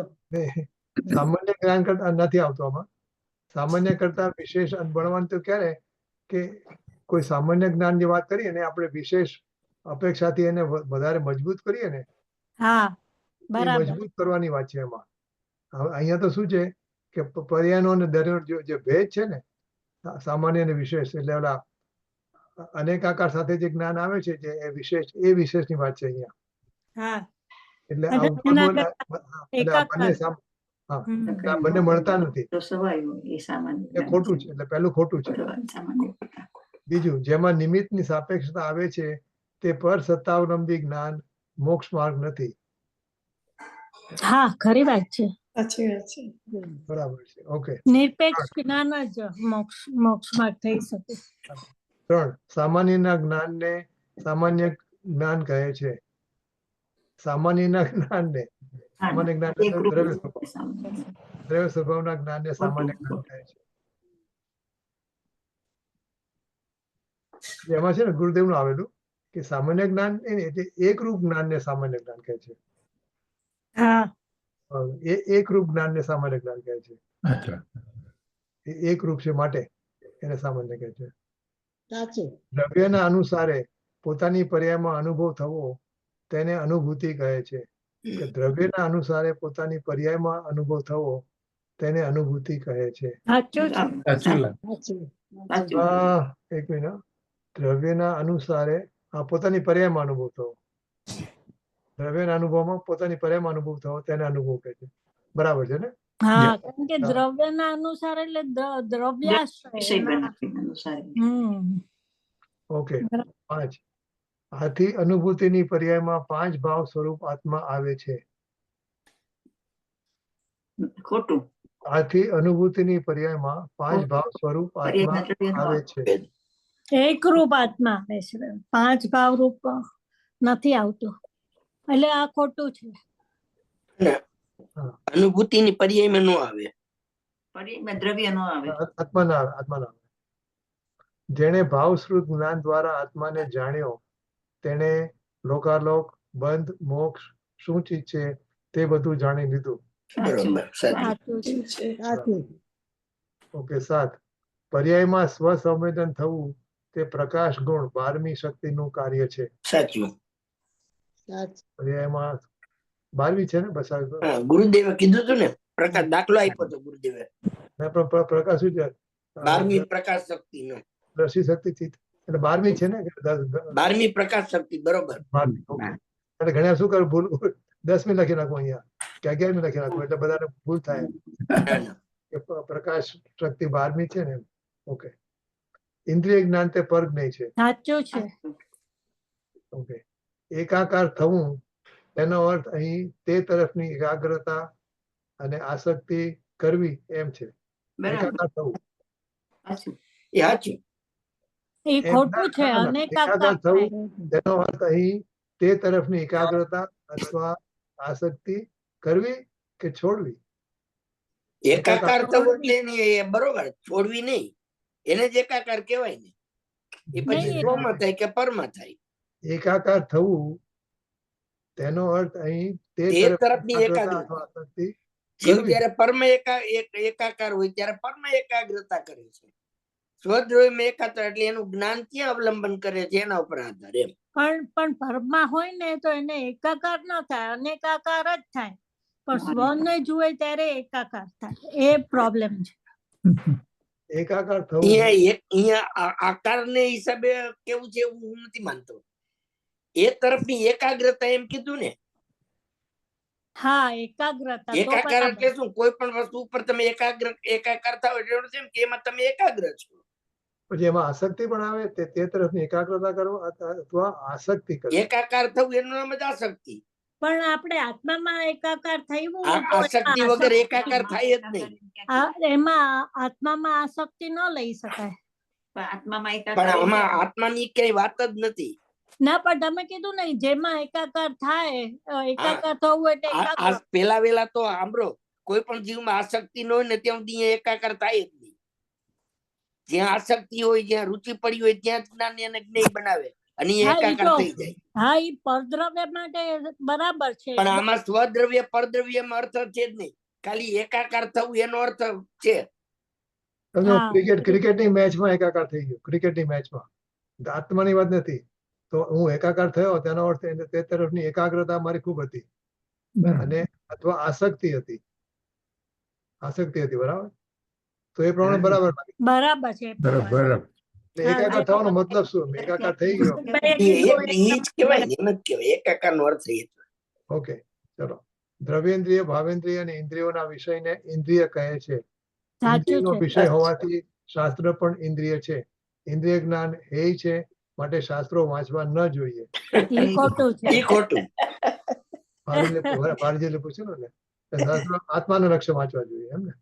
સામાન્ય જ્ઞાન કરતા નથી આવતો આમાં. સામાન્ય કરતા વિશેષ બળવાન તો ક્યારે કે કોઈ સામાન્ય જ્ઞાનની વાત કરીએ ને આપણે વિશેષ અપેક્ષાથી એને વધારે મજબૂત કરીએ ને હા એ બરાબર. મજબૂત કરવાની વાત છે એમાં. હવે અહીંયા તો શું છે કે પર્યાયનો અને દરેક જે ભેદ છે ને સામાન્ય અને વિશેષ એટલે ઓલા અનેકાકાર સાથે જે જ્ઞાન આવે છે જે એ વિશેષની વાત છે અહીંયા. હા એટલે અને આ એના બંને હા એટલે આ બંને મળતા નથી. તો સવાય હોય એ સામાન્ય એ ખોટું છે. એટલે પહેલું ખોટું છે. સામાન્ય કરતા બીજું જેમાં નિમિત્તની સાપેક્ષતા આવે છે તે પર સત્તાવલંબી જ્ઞાન મોક્ષ માર્ગ નથી. હા ખરી વાત છે. સાચી વાત છે. બરાબર છે. ઓકે. નિરપેક્ષ જ્ઞાન જ મોક્ષમાં થઈ શકે. 3 સામાન્યના જ્ઞાનને સામાન્ય જ્ઞાન કહે છે. સામાન્યના જ્ઞાનને સામાન્ય જ્ઞાન દ્રવ્ય સ્વભાવના જ્ઞાનને સામાન્ય જ્ઞાન કહે છે. એમાં છે ને ગુરુદેવનું આવેલું કે સામાન્ય જ્ઞાન એટલે એકરૂપ જ્ઞાનને સામાન્ય જ્ઞાન કહે છે. હા એ એકરૂપ જ્ઞાનને સામાન્ય જ્ઞાન કહે છે. અચ્છા. એ એકરૂપ છે માટે એને સામાન્ય કહે છે. સાચું. દ્રવ્યના અનુસારે પોતાની પર્યાયમાં અનુભવ થવો તેને અનુભૂતિ કહે છે. કે દ્રવ્યના અનુસારે પોતાની પર્યાયમાં અનુભવ થવો તેને અનુભૂતિ કહે છે. સાચું છે. સાચું લાગે. સાચું. એક મિનિટ. દ્રવ્યના અનુસારે પોતાની પર્યાયમાં અનુભવ થવો. દ્રવ્યના અનુભવમાં પોતાની પર્યાયમાં અનુભવ થવો તેને અનુભવ કહે છે. બરાબર છે ને? હા કારણ કે દ્રવ્યના અનુસાર એટલે દ્રવ્યાશ્રય. ઓકે. 5 આથી અનુભૂતિની પર્યાયમાં 5 ભાવ સ્વરૂપ આત્મા આવે છે. ખોટું. આથી અનુભૂતિની પર્યાયમાં 5 ભાવ સ્વરૂપ આત્મા આવે છે. એક રૂપ આત્મા આવે છે. 5 ભાવ રૂપ નથી આવતું એટલે આ ખોટું છે. અનુભૂતિની પર્યાયમાં ન આવે. પર્યાયમાં દ્રવ્ય ન આવે. આત્માના આવે. જેણે ભાવશ્રુત જ્ઞાન દ્વારા આત્માને જાણ્યો તેણે લોકાલોક બંધ મોક્ષ શું ચીજ છે તે બધું જાણી લીધું. બરોબર. સાચું છે. સાચું. ઓકે. 7 પર્યાયમાં સ્વસંવેદન થવું તે પ્રકાશ ગુણ 12મી શક્તિનું કાર્ય છે. સાચું. પર્યાયમાં 12મી છે ને બસ. ગુરુદેવે કીધું હતું ને પ્રકાશ દાખલો આપ્યો હતો ગુરુદેવે. પ્રકાશ શું છે? 12મી પ્રકાશ શક્તિ નો. દ્રષ્ટિ શક્તિ એટલે 12મી છે ને? 12મી પ્રકાશ શક્તિ. બરોબર. 12મી. એટલે ઘણા શું કરે ભૂલ 10મી લખી નાખો અહીંયા કે 11મી લખી નાખો એટલે બધાને ભૂલ થાય કે પ્રકાશ શક્તિ 12મી છે ને. ઓકે. ઇન્દ્રિય જ્ઞાન તે પરગ નહીં છે. સાચું છે. ઓકે. એકાકાર થવું તેનો અર્થ અહીં તે તરફની એકાગ્રતા અને આસક્તિ કરવી એમ છે. બરાબર એકાકાર થવું સાચું એ સાચું. એ એમ ખોટું છે. ના, ના, અનેકાકાર એકાકાર થવું થાય. તેનો અર્થ અહીં તે તરફની એકાગ્રતા અથવા આસક્તિ કરવી કે છોડવી. એકાકાર થવું એટલે એની એ બરોબર, છોડવી નહીં, એને જ એકાકાર કહેવાય ને. એ પછી નહીં, સ્વમાં થાય કે પરમાં થાય. એકાકાર થવું તેનો અર્થ અહીં તે તે તરફની તરફની એકાગ્રતા એકાગ્રતા. અથવા આસક્તિ જીવ કરવી. જયારે પરમાં એકાકાર હોય ત્યારે પરમાં એકાગ્રતા કરે છે. સ્વદ્રોયમાં એકાગ્ર એટલે એનું જ્ઞાન ક્યાં અવલંબન કરે છે એના ઉપર આધાર એમ. પણ પરમાં હોય ને તો એને એકાકાર ન થાય, અનેકાકાર જ થાય. પણ સ્વને જુએ ત્યારે એકાકાર થાય. એ પ્રોબ્લેમ છે. એકાકાર થવું અહીંયા આકારને હિસાબે કેવું છે એવું હું નથી માનતો. એ તરફની એકાગ્રતા એમ કીધું ને. હા, એકાગ્રતા તો એકાકાર બરાબર. એટલે શું? કોઈ પણ વસ્તુ ઉપર તમે એકાકાર થાવ એટલે એનું એમ કે એમાં તમે એકાગ્ર છો. પછી એમાં આસક્તિ પણ આવે તે તરફની એકાગ્રતા કરવો અથવા આસક્તિ કરવી. એકાકાર થવું એનું નામ જ આસક્તિ. પણ આપણે આત્મામાં એકાકાર થયું આ તો આસક્તિ એમાં વગર આસક્તિ- એકાકાર થાય જ નહીં. એમાં આત્મામાં આસક્તિ ન લઈ શકાય. પણ આત્મામાં પણ એકાકાર આમાં આત્માની કઈ વાત જ નથી. ના, પણ તમે કીધું ને જેમાં એકાકાર થાય, એકાકાર થવું એટલે એકાગ્ર. પેલા વેલા તો સાંભળો, કોઈ પણ જીવમાં આસક્તિ ન હોય ને ત્યાં સુધી એ એકાકાર થાય જ નહીં. જ્યાં આસક્તિ હોય, જ્યાં રુચિ પડી હોય ત્યાં જ જ્ઞાન એને જ્ઞેય બનાવે અને એ હા, ઈ એકાકાર તો- થઈ જાય. હા, એ પરદ્રવ્ય માટે બરાબર છે. પણ આમાં સ્વદ્રવ્ય પરદ્રવ્યમાં અર્થ છે જ નહીં, ખાલી એકાકાર થવું એનો અર્થ છે. હા. ક્રિકેટની મેચમાં એકાકાર થઈ ગયો, ક્રિકેટની મેચમાં આત્માની વાત નથી. તો હું એકાકાર થયો તેનો અર્થ તે તરફની એકાગ્રતા મારી ખૂબ હતી અને અથવા આસક્તિ હતી. આસક્તિ હતી, બરાબર. તો એ પ્રમાણે બરાબર લાગે. બરાબર છે. બરાબર. એટલે એકાકાર થવાનો મતલબ શું? એકાકાર થઈ ગયો. એ જ કહેવાય ને, એમ જ કહેવાય એકાકાર નો અર્થ એ જ. ઓકે, ચલો. દ્રવ્યેન્દ્રિય, ભાવેન્દ્રિય અને ઇન્દ્રિયોના વિષયને ઇન્દ્રિય કહે છે. સાચું ઇન્દ્રિયનો છે. વિષય હોવાથી શાસ્ત્ર પણ ઇન્દ્રિય છે. ઇન્દ્રિય જ્ઞાન હે છે, માટે શાસ્ત્રો વાંચવા ન જોઈએ. એ ખોટું છે. એ ખોટું. ભારજીએ પૂછ્યું ને, શાસ્ત્રો આત્માના લક્ષ્ય વાંચવા જોઈએ, એમ ને?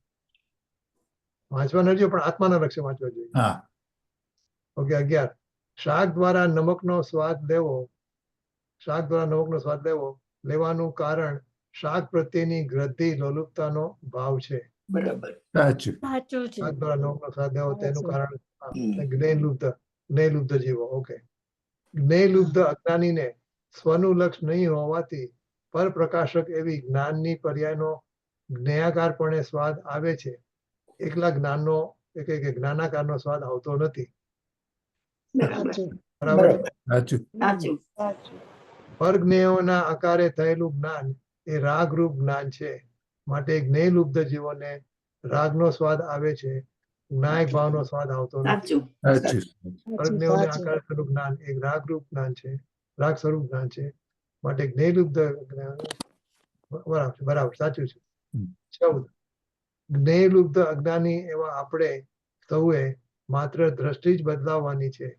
વાંચવા ન જોઈએ પણ આત્માના લક્ષ્ય વાંચવા જોઈએ. હા. ઓકે. 11. શાક દ્વારા નમકનો સ્વાદ લેવો. શાક દ્વારા નમકનો સ્વાદ લેવાનું કારણ શાક પ્રત્યેની ગ્રદ્ધિ લોલુપતાનો ભાવ છે. બરાબર. સાચું. સાચું છે. શાક દ્વારા નમકનો સ્વાદ લેવો તેનું કારણ જ્ઞેયલુબ્ધ જીવો. ઓકે. જ્ઞેયલુબ્ધ અજ્ઞાનીને સ્વનું લક્ષ્ય નહીં હોવાથી પરપ્રકાશક એવી જ્ઞાનની પર્યાયનો જ્ઞેયાકારપણે સ્વાદ આવે છે. એકલા જ્ઞાનનો જ્ઞાનાકારનો સ્વાદ આવતો નથી. સાચું. બરાબર. સાચું. સાચું પરજ્ઞેયોના આકારે થયેલું જ્ઞાન એ રાગરૂપ જ્ઞાન છે. માટે જ્ઞેયલુબ્ધ જીવોને રાગનો સ્વાદ આવે છે, જ્ઞાયક ભાવનો સ્વાદ આવતો નથી. સાચું સાચું. પરજ્ઞેયોને સાચું. આકારે થયેલું જ્ઞાન એક રાગરૂપ જ્ઞાન છે, રાગ સ્વરૂપ જ્ઞાન છે. માટે જ્ઞેયલુબ્ધ જ્ઞાન બરાબર સાચું છે. 14. જ્ઞેયલુબ્ધ અજ્ઞાની એવા આપણે સૌએ માત્ર દ્રષ્ટિ જ બદલાવવાની છે.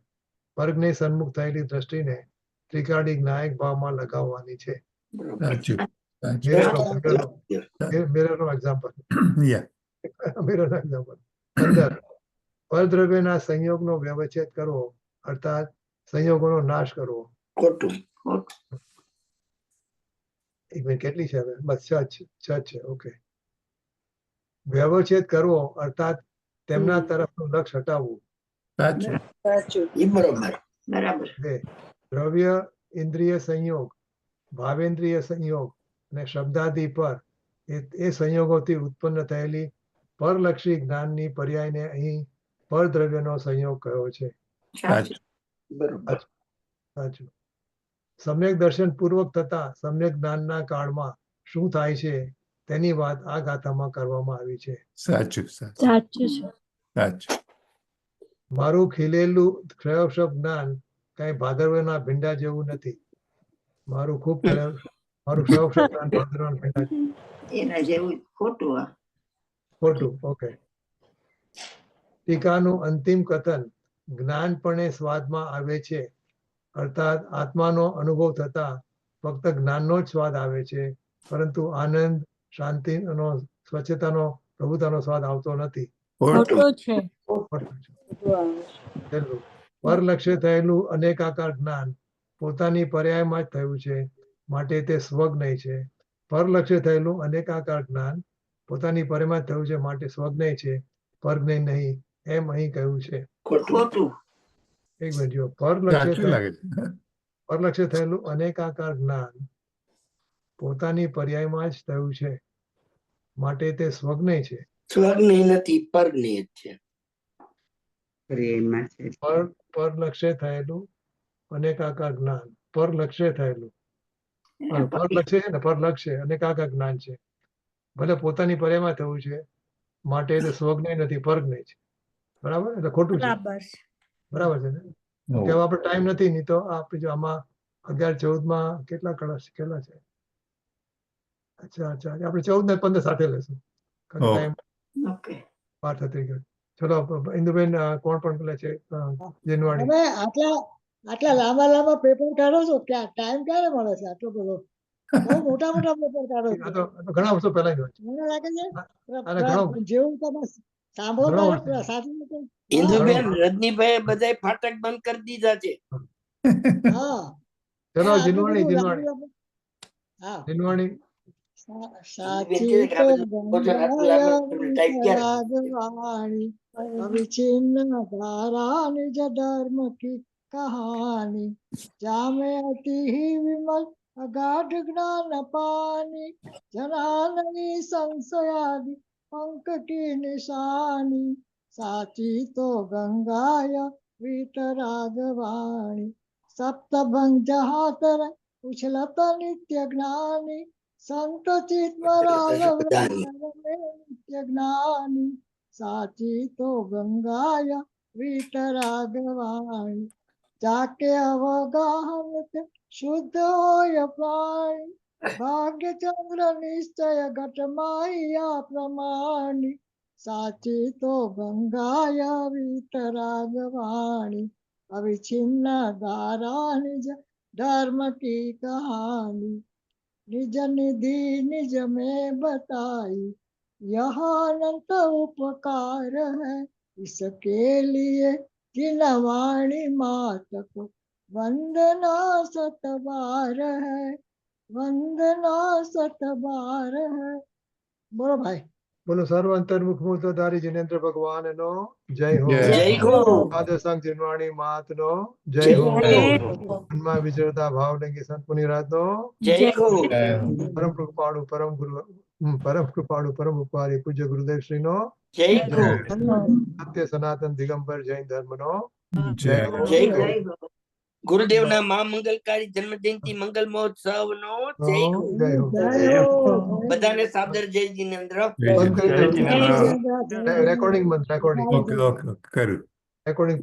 પરજ્ઞેય સન્મુખ થયેલી દ્રષ્ટિને ત્રિકાળી જ્ઞાયક ભાવમાં લગાવવાની છે. સાચું. સાચું. મિરરનો એક્ઝામ્પલ. યા. મિરરનો એક્ઝામ્પલ. 15. પરદ્રવ્યના સંયોગનો વ્યવચ્છેદ કરવો, અર્થાત સંયોગોનો નાશ કરવો. ખોટું. એક મિનિટ, કેટલી છે હવે? બસ 6 છે. ઓકે. વ્યવચ્છેદ કરવો અર્થાત તેમના તરફનું લક્ષ્ય હટાવવું. સાચું. સાચું. એ બરોબર. બરાબર 2. દ્રવ્ય ઇન્દ્રિય સંયોગ, ભાવેન્દ્રિય સંયોગ અને શબ્દાદિ પર એ સંયોગોથી ઉત્પન્ન થયેલી પરલક્ષી જ્ઞાનની પર્યાયને અહીં પરદ્રવ્યનો સંયોગ કહ્યો છે. સાચું બરોબર. સાચું. સમ્યક દર્શન પૂર્વક થતા સમ્યક જ્ઞાનના કાળમાં શું થાય છે તેની વાત આ ગાથામાં કરવામાં આવી છે. સાચું. સાચું. સાચું છે. સાચું. મારું ખીલેલું ક્ષયોક્ષપ જ્ઞાન કઈ ભાદરવાના ભીંડા જેવું નથી. મારું ક્ષયોક્ષપ જ્ઞાન ભાદરવાના ભીંડા જેવું. એના જેવું ખોટું આ ખોટું. ઓકે. ટીકાનું અંતિમ કથન જ્ઞાનપણે સ્વાદમાં આવે છે અર્થાત આત્માનો અનુભવ થતા ફક્ત જ્ઞાનનો જ સ્વાદ આવે છે, પરંતુ આનંદ, શાંતિનો, સ્વચ્છતાનો, પ્રભુતાનો સ્વાદ આવતો નથી. ખોટું છે. પહેલું, પરલક્ષ્ય થયેલું અનેકાકાર જ્ઞાન પોતાની પર્યાયમાં જ થયું છે, માટે તે સ્વજ્ઞય છે. પરલક્ષ્ય થયેલું અનેકાકાર જ્ઞાન પોતાની પર્યાયમાં જ થયું છે, માટે સ્વજ્ઞય છે, પરજ્ઞય નહીં, એમ અહીં કહ્યું છે. ખોટું. એક મિનિટ જો, પરલક્ષ્ય સાચું લાગે છે. પરલક્ષ્ય થયેલું અનેકાકાર જ્ઞાન પોતાની પર્યાયમાં જ થયું છે, માટે તે સ્વજ્ઞય છે. સ્વજ્ઞ નથી, પરજ્ઞ જ છે. પર્યાયમાં છે. પરલક્ષ્ય થયેલું અનેકાકાર જ્ઞાન, પરલક્ષ્ય થયેલું, પરલક્ષ્ય છે ને, પરલક્ષ્ય અનેકાકાર જ્ઞાન છે, ભલે પોતાની પર્યાયમાં થયું છે, માટે તે સ્વજ્ઞય નથી, પરજ્ઞય છે. બરાબર, એટલે ખોટું છે. બરાબર છે. બરાબર છે ને? કે હવે આપણે ટાઈમ નથી, નહીં તો આપણે જો આમાં 11-14 માં કેટલા કળા શીખેલા છે? અચ્છા, આપણે 14 ને 15 સાથે લેશું. Time okay. પાર થતી ગયો. ચલો ઇન્દુબેન, કોણ પણ પેલા છે? જીનવાણી. તમે આટલા લાંબા પેપર કાઢો છો, ક્યાં ટાઈમ ક્યારે મળે છે આટલો બધો? બહુ મોટા પેપર કાઢો આ છો. તો ઘણા વર્ષો પહેલા ગયો છે. મને લાગે છે અને ઘણો જેવું તમે સાંભળો ઘણો છો, વર્ષ. સાથે ઇન્દુબેન, રજનીભાઈ બધાય ફાટક બંધ કરી દીધા છે. હા ચલો હા, જીનવાણી, આટલું બધું જીનવાણી, હા, જીનવાણી. સાચી તો ગંગાવાણી અવિચ્છિન્ન ધારા નિજ ધર્મ કી કહાની જામે અતિ વિમલ અગાઢ જ્ઞાન પાની જનાની સંશયાદિ પંક કી નિશાની સાચી તો ગંગાય વીતરાગવાણી સપ્તભંગ જહાતર ઉછલત નિત્ય જ્ઞાની સંત નિત્ય જ્ઞાની સાચી તો ગંગાય વીતરાગવાણી જાકે અવગાહન શુદ્ધ હોય પ્રાણી ભાગ્યચંદ્ર નિશ્ચય ઘટમાયા પ્રમાણી સાચી તો ગંગાય વીતરાગવાણી અવિચ્છિન્ન ધારા નિજ धर्म की कहानी निज निधि निज में बताई यह अनंत उपकार है इसके लिए जिनवाणी मात को वंदना सतबार है वंदना सतबार है. बोलो भाई. બોલો સર્વ અંતર્મુખ મૂર્તધારી જિનેન્દ્ર ભગવાન નો જય હો. જય હો. સંઘ જીનવાણી માત નો જય હો. મનમાં વિચરતા ભાવલિંગી સંત મુનિરાજ નો જય હો. પરમ કૃપાળુ પરમ ગુરુ પરમ કૃપાળુ પરમ ઉપકારી પૂજ્ય ગુરુદેવ શ્રી નો જય હો. સત્ય સનાતન દિગંબર જૈન ધર્મ નો જય જય હો. જય હો. ગુરુદેવના મહામંગલકારી જન્મ જયંતિ મંગલ મહોત્સવ નો જય હો. જય હો. જય હો. બધાને સાદર જય જીનેન્દ્ર. બંધ કરી દો. જય જીનેન્દ્ર. રેકોર્ડિંગ બંધ, રેકોર્ડિંગ ઓકે, કરું. રેકોર્ડિંગ